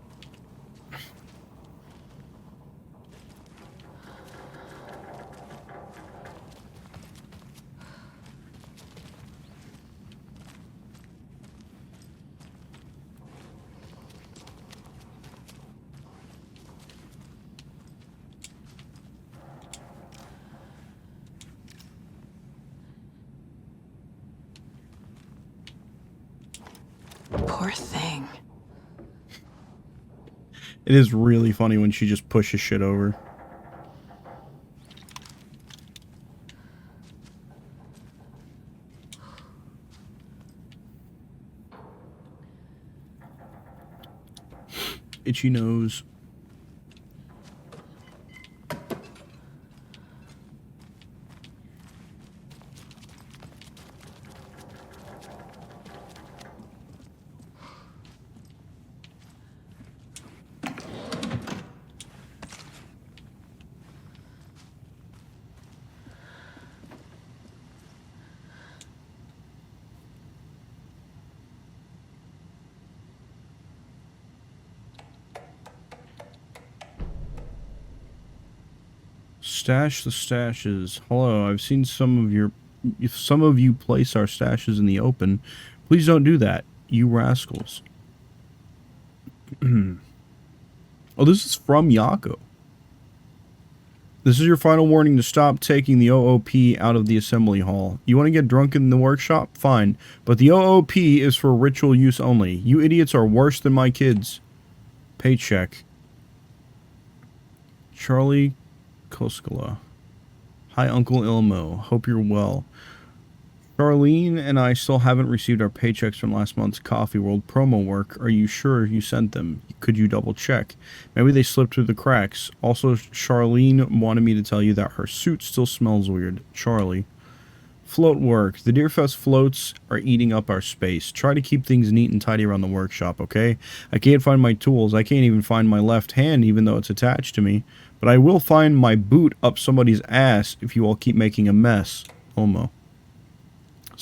Poor thing.
It is really funny when she just pushes shit over. Itchy nose. Stash the stashes. Hello, I've seen some of you place our stashes in the open. Please don't do that, you rascals. Oh, this is from Yako. This is your final warning to stop taking the OOP out of the assembly hall. You want to get drunk in the workshop? Fine. But the OOP is for ritual use only. You idiots are worse than my kids. Paycheck. Charlie Koskala. Hi, Uncle Ilmo. Hope you're well. Charlene and I still haven't received our paychecks from last month's Coffee World promo work. Are you sure you sent them? Could you double check? Maybe they slipped through the cracks. Also, Charlene wanted me to tell you that her suit still smells weird. Charlie. Float work. The Deerfest floats are eating up our space. Try to keep things neat and tidy around the workshop, okay? I can't find my tools. I can't even find my left hand, even though it's attached to me. But I will find my boot up somebody's ass if you all keep making a mess. Homo.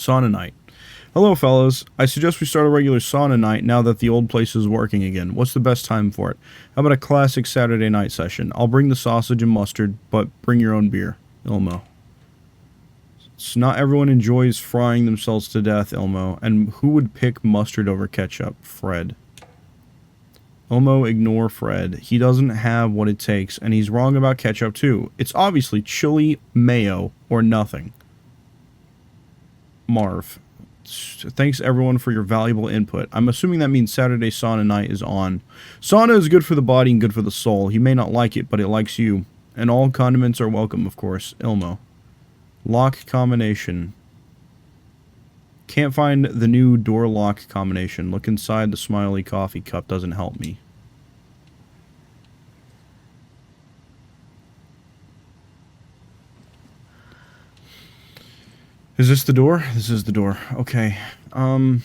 Sauna night. Hello, fellas. I suggest we start a regular sauna night now that the old place is working again. What's the best time for it? How about a classic Saturday night session? I'll bring the sausage and mustard, but bring your own beer. Ilmo. So not everyone enjoys frying themselves to death, Ilmo. And who would pick mustard over ketchup? Fred. Ilmo, ignore Fred. He doesn't have what it takes, and he's wrong about ketchup too. It's obviously chili, mayo, or nothing. Marv. Thanks everyone for your valuable input. I'm assuming that means Saturday sauna night is on. Sauna is good for the body and good for the soul. You may not like it, but it likes you. And all condiments are welcome, of course. Ilmo. Lock combination. Can't find the new door lock combination. Look inside the smiley coffee cup. Doesn't help me. Is this the door? This is the door. Okay. I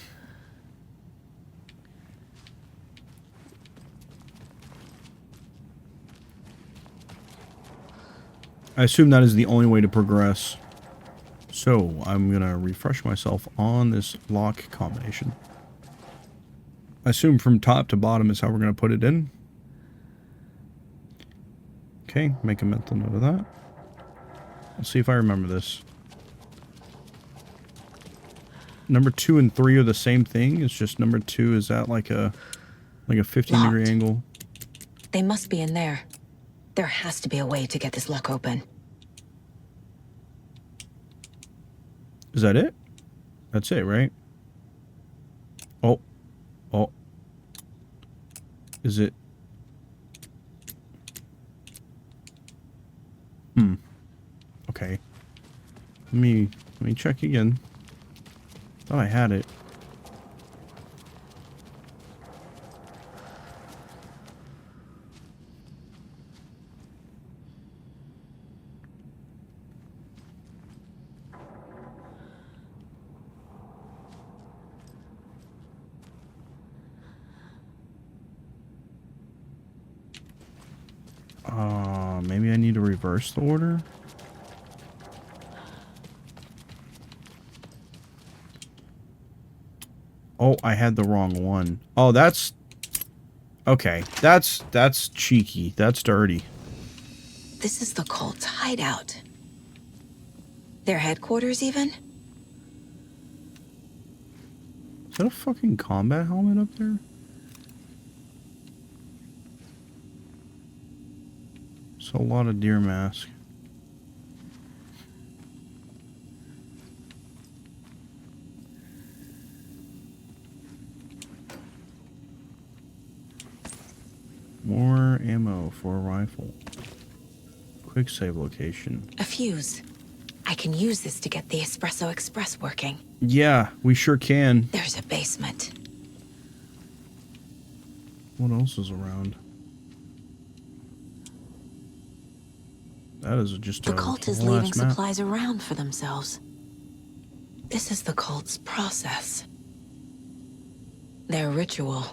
assume that is the only way to progress. So, I'm gonna refresh myself on this lock combination. I assume from top to bottom is how we're gonna put it in. Okay, make a mental note of that. Let's see if I remember this. Number 2 and 3 are the same thing. It's just number 2 is at like a 15-degree angle.
They must be in there. There has to be a way to get this lock open.
Is that it? That's it, right? Oh. Oh. Is it? Okay. Let me check again. Thought I had it. Maybe I need to reverse the order. Oh, I had the wrong one. Oh, that's... Okay, that's cheeky. That's dirty.
This is the cult's hideout. Their headquarters, even?
Is that a fucking combat helmet up there? It's a lot of deer mask. More ammo for a rifle. Quick save location.
A fuse. I can use this to get the Espresso Express working.
Yeah, we sure can.
There's a basement.
What else is around? That is just
the cult is leaving supplies around for themselves. This is the cult's process. Their ritual.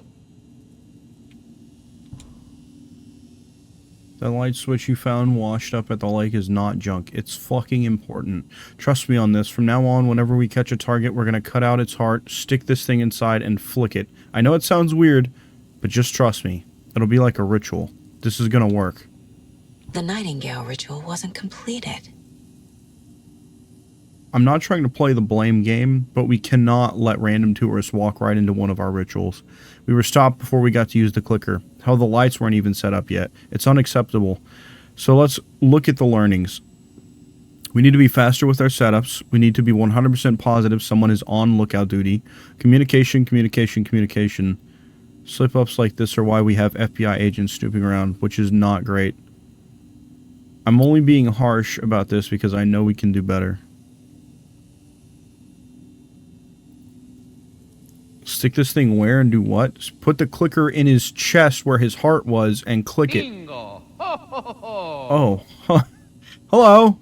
That light switch you found washed up at the lake is not junk. It's fucking important. Trust me on this. From now on, whenever we catch a target, we're gonna cut out its heart, stick this thing inside, and flick it. I know it sounds weird, but just trust me. It'll be like a ritual. This is gonna work.
The Nightingale ritual wasn't completed.
I'm not trying to play the blame game, but we cannot let random tourists walk right into one of our rituals. We were stopped before we got to use the clicker. Hell, the lights weren't even set up yet. It's unacceptable. So let's look at the learnings. We need to be faster with our setups. We need to be 100% positive someone is on lookout duty. Communication, communication, communication. Slip-ups like this are why we have FBI agents snooping around, which is not great. I'm only being harsh about this because I know we can do better. Stick this thing where and do what? Just put the clicker in his chest where his heart was and click it.
Bingo. Ho, ho, ho, ho.
Oh. Hello.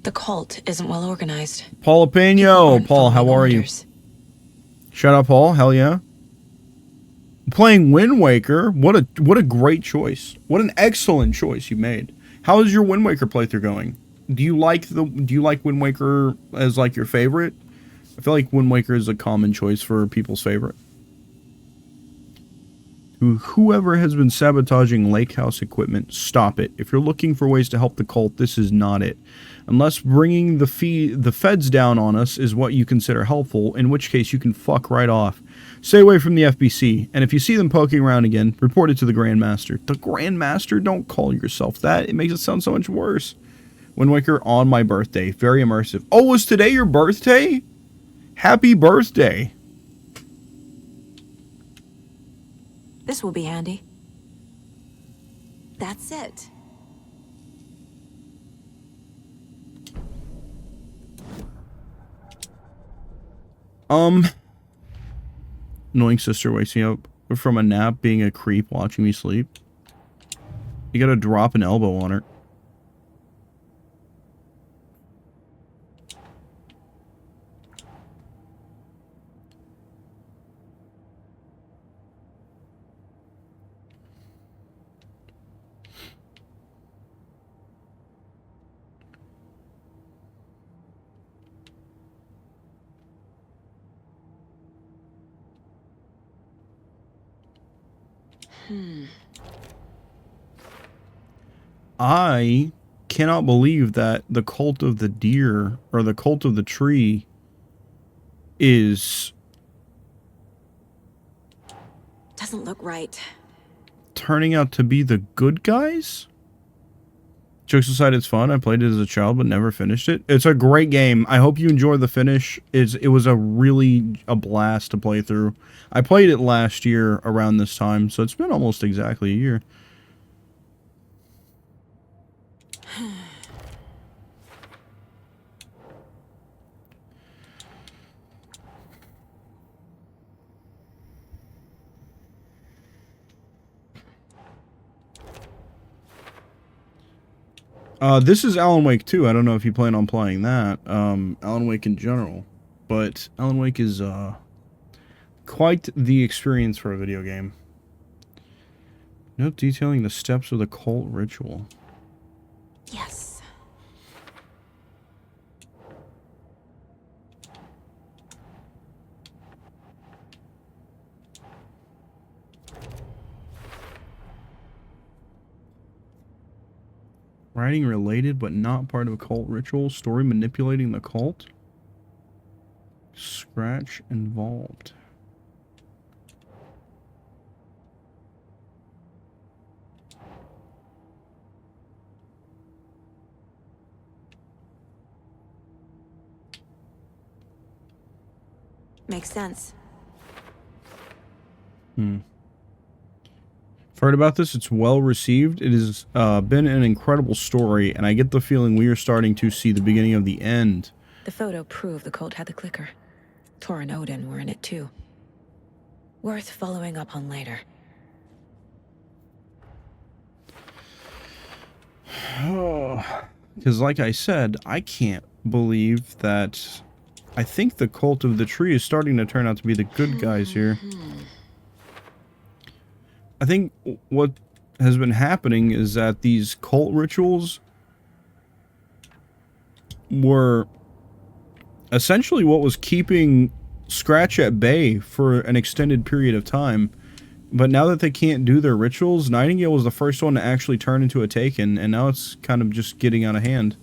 The cult isn't well organized.
Paul Pino. Paul, how are you? Shut up, Paul. Hell yeah. Playing Wind Waker. What a great choice. What an excellent choice you made. How is your Wind Waker playthrough going? Do you like Wind Waker as like your favorite? I feel like Wind Waker is a common choice for people's favorite. Whoever has been sabotaging Lake House equipment, stop it. If you're looking for ways to help the cult, this is not it. Unless bringing the feds down on us is what you consider helpful, in which case you can fuck right off. Stay away from the FBC, and if you see them poking around again, report it to the Grand Master. The Grand Master? Don't call yourself that. It makes it sound so much worse. Wind Waker on my birthday. Very immersive. Oh, was today your birthday? Happy birthday.
This will be handy. That's it.
Annoying sister wakes me up from a nap, being a creep, watching me sleep. You gotta drop an elbow on her. I cannot believe that the cult of the deer, or the cult of the tree, is
Doesn't look right.
turning out to be the good guys? Jokes aside, it's fun. I played it as a child, but never finished it. It's a great game. I hope you enjoy the finish. It was a blast to play through. I played it last year around this time, so it's been almost exactly a year. This is Alan Wake 2. I don't know if you plan on playing that. Alan Wake in general. But Alan Wake is, quite the experience for a video game. Note detailing the steps of the cult ritual.
Yes.
Writing related but not part of a cult ritual. Story manipulating the cult. Scratch involved.
Makes sense.
Heard about this. It's well received. It has been an incredible story, and I get the feeling we are starting to see the beginning of the end.
The photo proved the cult had the clicker. Tor and Odin were in it too. Worth following up on later.
Because like I said, I can't believe that... I think the cult of the tree is starting to turn out to be the good guys here. I think what has been happening is that these cult rituals were essentially what was keeping Scratch at bay for an extended period of time. But now that they can't do their rituals, Nightingale was the first one to actually turn into a Taken, and now it's kind of just getting out of hand,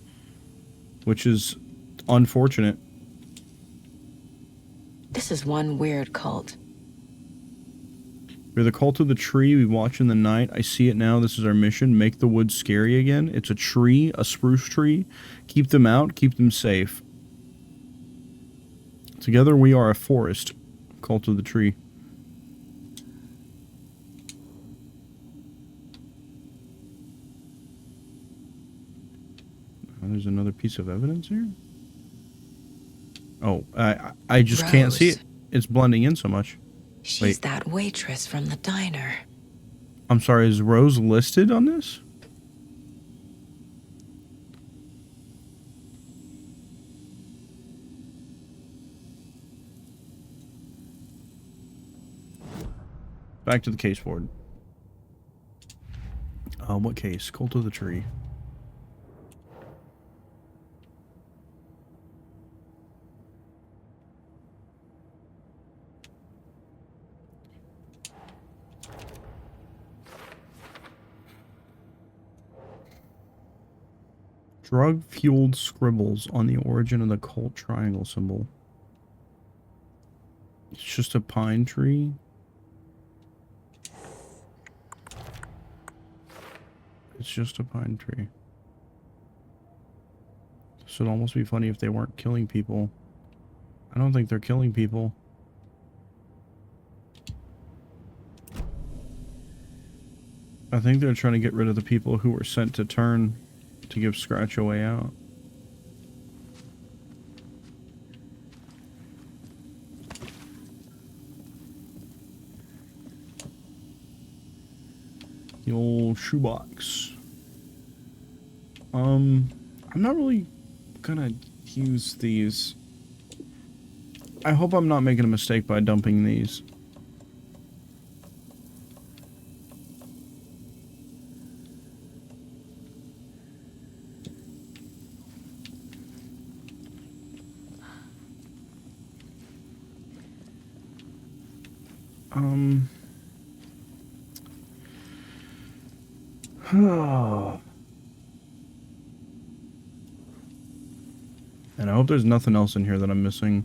which is unfortunate.
This is one weird cult.
We're the cult of the tree. We watch in the night. I see it now. This is our mission. Make the woods scary again. It's a tree, a spruce tree. Keep them out. Keep them safe. Together we are a forest. Cult of the tree. There's another piece of evidence here. Oh, I just can't see it. It's blending in so much.
She's that waitress from the diner.
I'm sorry, is Rose listed on this? Back to the case board. What case? Cult of the Tree. Drug-fueled scribbles on the origin of the cult triangle symbol. It's just a pine tree. It's just a pine tree. So it'd almost be funny if they weren't killing people. I don't think they're killing people. I think they're trying to get rid of the people who were sent to turn to give Scratch a way out. The old shoebox. I'm not really gonna use these. I hope I'm not making a mistake by dumping these. And I hope there's nothing else in here that I'm missing.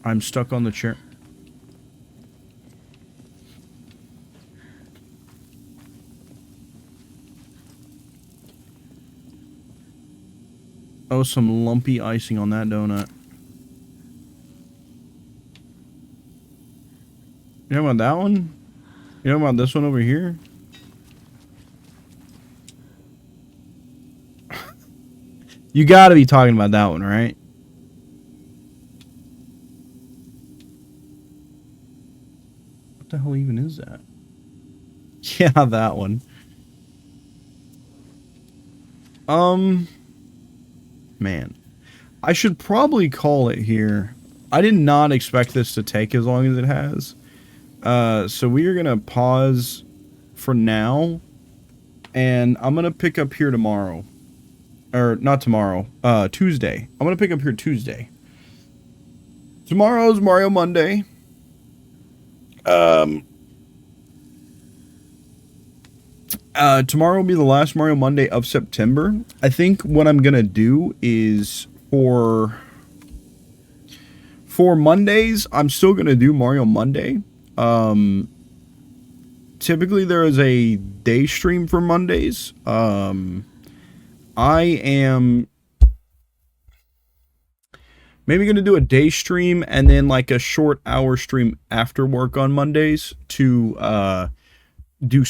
I'm stuck on the chair. Oh, some lumpy icing on that donut. You know about that one? You know about this one over here? You gotta be talking about that one, right? What the hell even is that? Yeah, that one. Man. I should probably call it here. I did not expect this to take as long as it has. So we are gonna pause for now. And I'm gonna pick up here tomorrow. Or, not tomorrow. Tuesday. I'm gonna pick up here Tuesday. Tomorrow's Mario Monday. Tomorrow will be the last Mario Monday of September. I think what I'm gonna do is for Mondays, I'm still gonna do Mario Monday. Typically there is a day stream for Mondays. I am maybe going to do a day stream and then like a short hour stream after work on Mondays to do